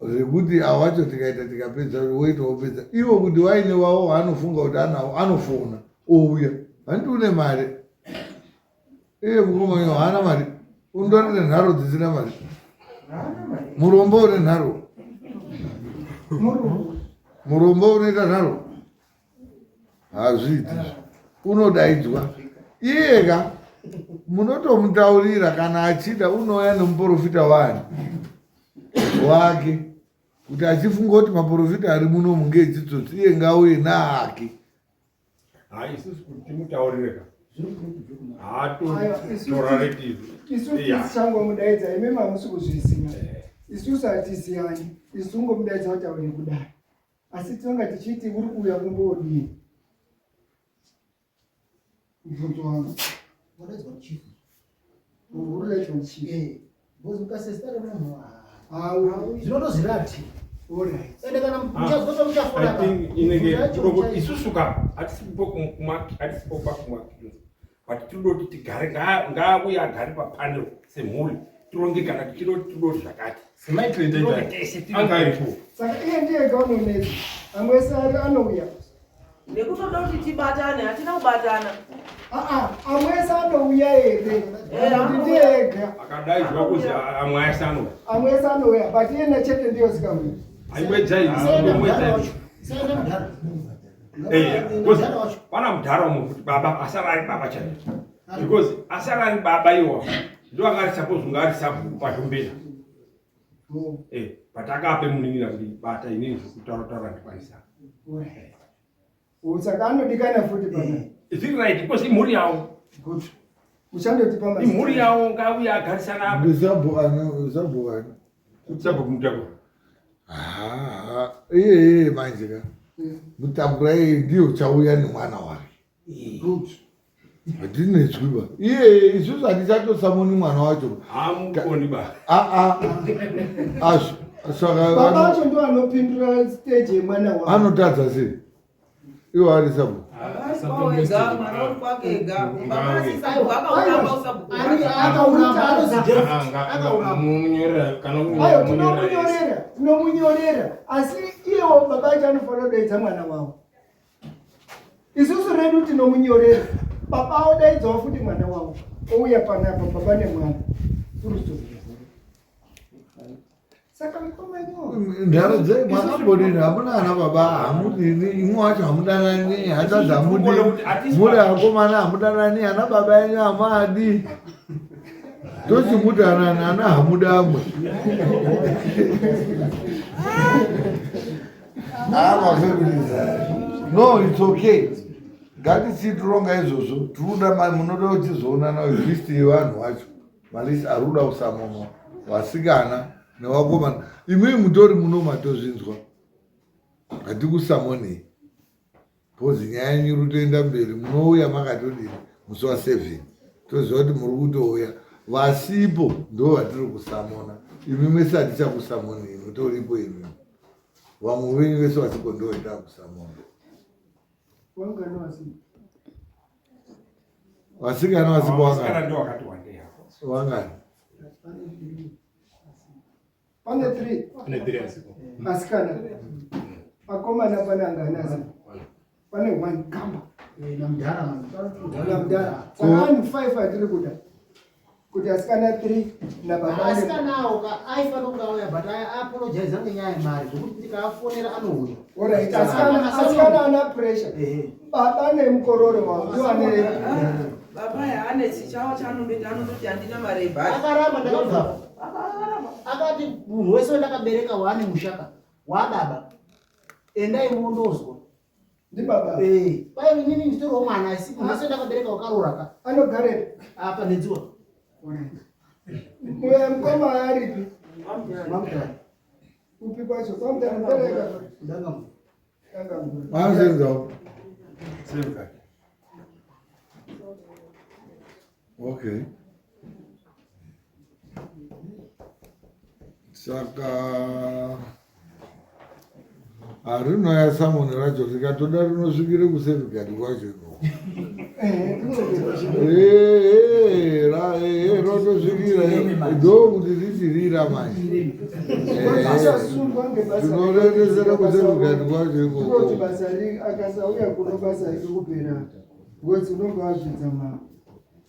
Speaker 7: zvekuti awacho tikaita tikapedza woitaopedza ivo kuti waine wavo waanofunga kuti anawo anofona ouya handiti une mari iye mukomanyo haana mari undorine nharo dzisina mari murombo une nharo murombo unoita nharo hazviiti unodaidzwa iyeka munotomutaurira kana achida unouya nemuprofita wani wake kuti achifunga kuti maprofita ari munomu ngechitsotsi iye ngauye naake
Speaker 8: isusu kuti timutaurire
Speaker 9: isusu tichangomudaidzai imi mamusi kuzvisina isusu hatiziyani isusu ungomudaidza kuti aune kudai asi tinonga tichiti uri kuuya kumbodini mubvunzo wangu
Speaker 2: wadaidzwa muchifu
Speaker 9: urudaidzwa muchifu
Speaker 2: bozi mukasesitare munhu
Speaker 9: zvinotozirati
Speaker 2: ende kana muchazota muchafora
Speaker 8: isusuka hatisipopa kumwaki but tinoda kuti tigare ngauye agare papanel semhuri tironge kana tichidoti tidoti zvakati angairipo
Speaker 9: saka iye ndiye gaunonetsa amwe ese ari anouya
Speaker 6: nekutoda kuti tibatane hatina kubatana
Speaker 9: amwe ese anouya here ndiyega
Speaker 8: akadaidzwa kuzi amwe ese anouya
Speaker 9: amwe ese anouya but iye nechete ndiyo sikauya
Speaker 8: pana mudhara umwe kuti baba asara ari baba chaio because asara ari baba iwa ndo angari suppose unga ari sabhuku pazvombena but akape muningira kuti bata inini zvekutaura ndikwanisa
Speaker 9: saka anodikana futi pana
Speaker 8: zviri right because imhuri yavo
Speaker 9: uchandotipa
Speaker 8: imhuri yavo ngauye agarisana apo
Speaker 7: zabhukana
Speaker 8: sabhukumutako
Speaker 7: iye manje ka mutabura iye ndiyo chauya nemwana wake hatinetswiba iye isusu hatichatosamoni mwana wacho
Speaker 8: hamukoni ba
Speaker 7: azvo saka
Speaker 9: baba vacho ndo anopindura stage yemwana wake
Speaker 7: anotadza sei iwo ari sabhuku
Speaker 9: tinomunyorera asi iwo baba vacho anofanira kudaidza mwana wavo isusu redu tinomunyorera baba odaidzawo futi mwana wavo ouya panapa baba nemwana saka
Speaker 7: nharo dzei makambodini hamuna ana baba hamudini imwe wacho hamudanani hatazi hamudi muri akomana hamudanani ana baba enyu hamadi tochimudanani ana hamudamwe no it's okay ngatisiitironga izvozvo tiruda munoda kuchizoonana listi yevanhu vacho malisti aruda kusamono vasikana nevakomana imwe mutori muno matozvinzwa hatikusamonei bhozi nyaya yenyu rutoenda mberi munouya makatodini musi wa7 toziva kuti muri kutouya vasipo ndo vatiri kusamona. Imi mese hatichakusamonei, mutoripo imi. Vamwe venyu vese vasipo ndo vatiri kusamona. Vasikana vasipo wangani?
Speaker 9: Pane 3. Asikana. Akomana pane angani? Pane 1 kamba. Namdara. Saka 5 atiri kuda. Kuti asikana 3 na baba.
Speaker 2: Asikanawo aifana kungauya but apologize ngenyaya yemari zvokuti ndikafonera anouya.
Speaker 9: Alright, asikana ana pressure. Baba nemukororo wangu ane
Speaker 6: baba yaane chichawo chanondoti handina mari yebhasi.
Speaker 2: Akaramba ndakabva. Akati munhu wese ndakabereka wane mushaka wababa. Endai mondozwa.
Speaker 9: Ndi baba.
Speaker 2: Pai inini nditoriwo mwana asi munhu wese ndakabereka wakaroraka.
Speaker 9: Anogare
Speaker 2: apa nedziwa.
Speaker 9: Mwe mkoma aripi?
Speaker 2: Mamdara.
Speaker 9: Upi kwacho? Mamdara mbereka.
Speaker 2: Ndanga.
Speaker 7: Mazenzo. Okay. Saka arinoya samoni racho rikatoda rinosvikire kusevhigari kwacho rotosvikira ndokuti richirira manje tinoreresera kusevhigari kwacho ikoko
Speaker 9: basa akasauya kuno basa ikupera ngozi unonga wazvidza mama.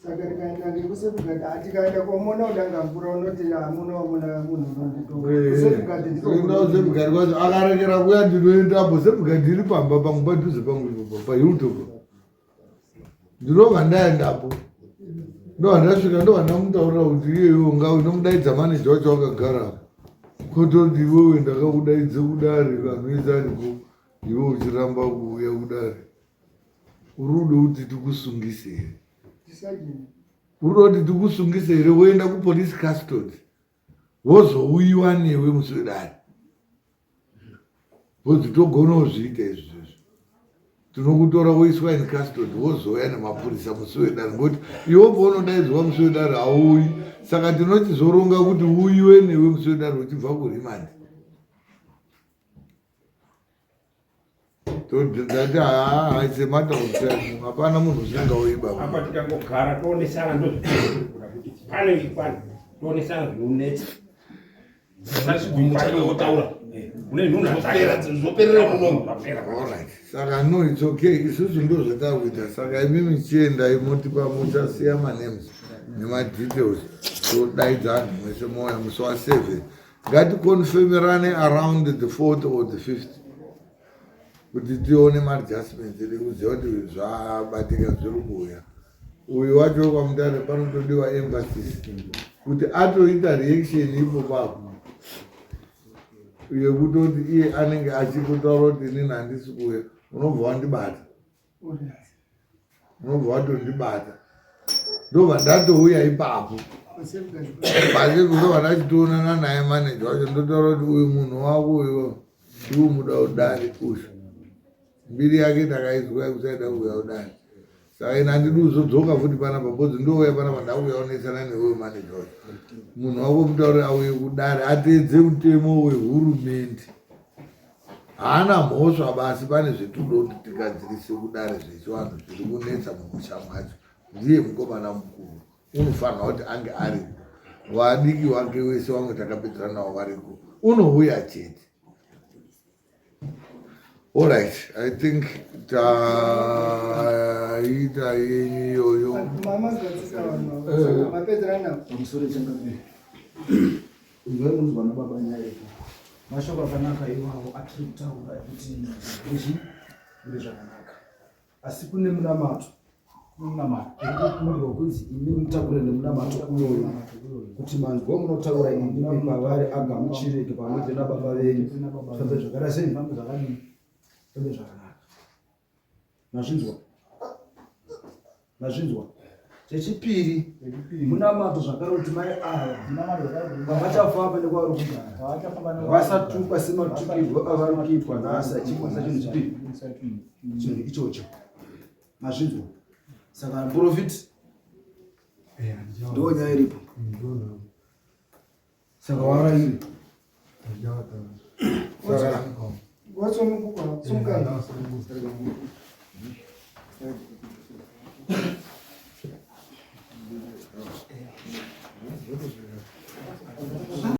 Speaker 9: Saka rikaenda ngekusevhigari atikaenda komona udanga mvura unoti hamuna wamuna munhu
Speaker 7: kusevhigari kwacho akarekera kuya ndinoendapo sevhigari ndiri pamba pangu padhuze pangu pahiltopo ndinobva ndaendapo ndovandasvika ndovandamutaurira kuti iyeyo unomudaidza maneja wacho wakagara kototi iwewe ndakakudaidze kudare vanoisa ariko iwe uchiramba kuuya kudare urudo kuti tikusungise here urudo kuti tikusungise here woenda kupolice custody wozouyiwa newe muswedare wozi togona kuzviita izvozvo tinokutora woiswa in custody wozouya nemapurisa muswedare ngokuti iwo paunodaidzwa muswedare hauyi saka tinochizoronga kuti uyiwe newe muswedare uchibva kurimandi ndati haise matautano hapana munhu usingauiba
Speaker 8: apa tikangogara toonesana ndozvikuda kuti pane ikwana toonesana zvinonetsa sasigumutaura une nhunazvoperera munomu.
Speaker 7: Saka no, it's okay. Isusu ndo zvatakuita. Saka imi michienda imotipa muchasiya manems nemadetails todaidza anhu mwese moya musi wa7 ngatikonfemerane around the 4th or the 5th kuti tione maadjustments ekuziva kuti zvabatika zviri kuuya. Uyu wacho kwamutare panotodiwa emphasis kuti atoita reaction ipopapo yekutoti iye anenge achikutaura kuti inini handisi kuuya, unobva wandibata, unobva watondibata, ndobva ndatouya ipapo basi kuzobva ndachitoonana naye maneja wacho ndotaura kuti uyu munhu wako uyo iwe muda udare usho mbiri yake takaizwa kusaida kuuya udare. Saka ina handidi kuzodzoka futi panapa bcause ndouya panapa ndauya onesana newe maneja wacho. Munhu wako mutauri auye kudare ateedze mutemo wehurumende. Haana mhosva basi pane zvetudo kuti tigadzirise kudare zvechivanhu zviri kunetsa mumusha macho. Ndiye mukomana mukuru unofanira kuti ange ari vadiki wake wese vamwe takapedzera navo variko unouya chete. All right, I think taita yenyu iyoyo.
Speaker 9: Mama zvatsika vanhu mapedzera navo
Speaker 4: pamusoro changabe ungai munzwa nababa nyaya yedu mashoko akanaka iwawo atiri kutaura ekuti izvi zviri zvakanaka asi kune munamato ekukumbirwa kunzi imi mutakure nemunamato uyoyo kuti manzwa munotaura ini ndime pavari agamuchireke pamwedzi nababa venyu fambe zvakada sei fambe zvakanaka mazvinzwa chechipiri munamato zvakare kuti mai ava vachafamba nekwavari kugara vasatukwa sematukirwo avari kuitwa nhasi achikwanisa chinhu chipiri chinhu ichocho mazvinzwa. Saka profit
Speaker 11: Ndo nyaya iripo. Saka warairi. Saka
Speaker 9: Wasomuka sumka.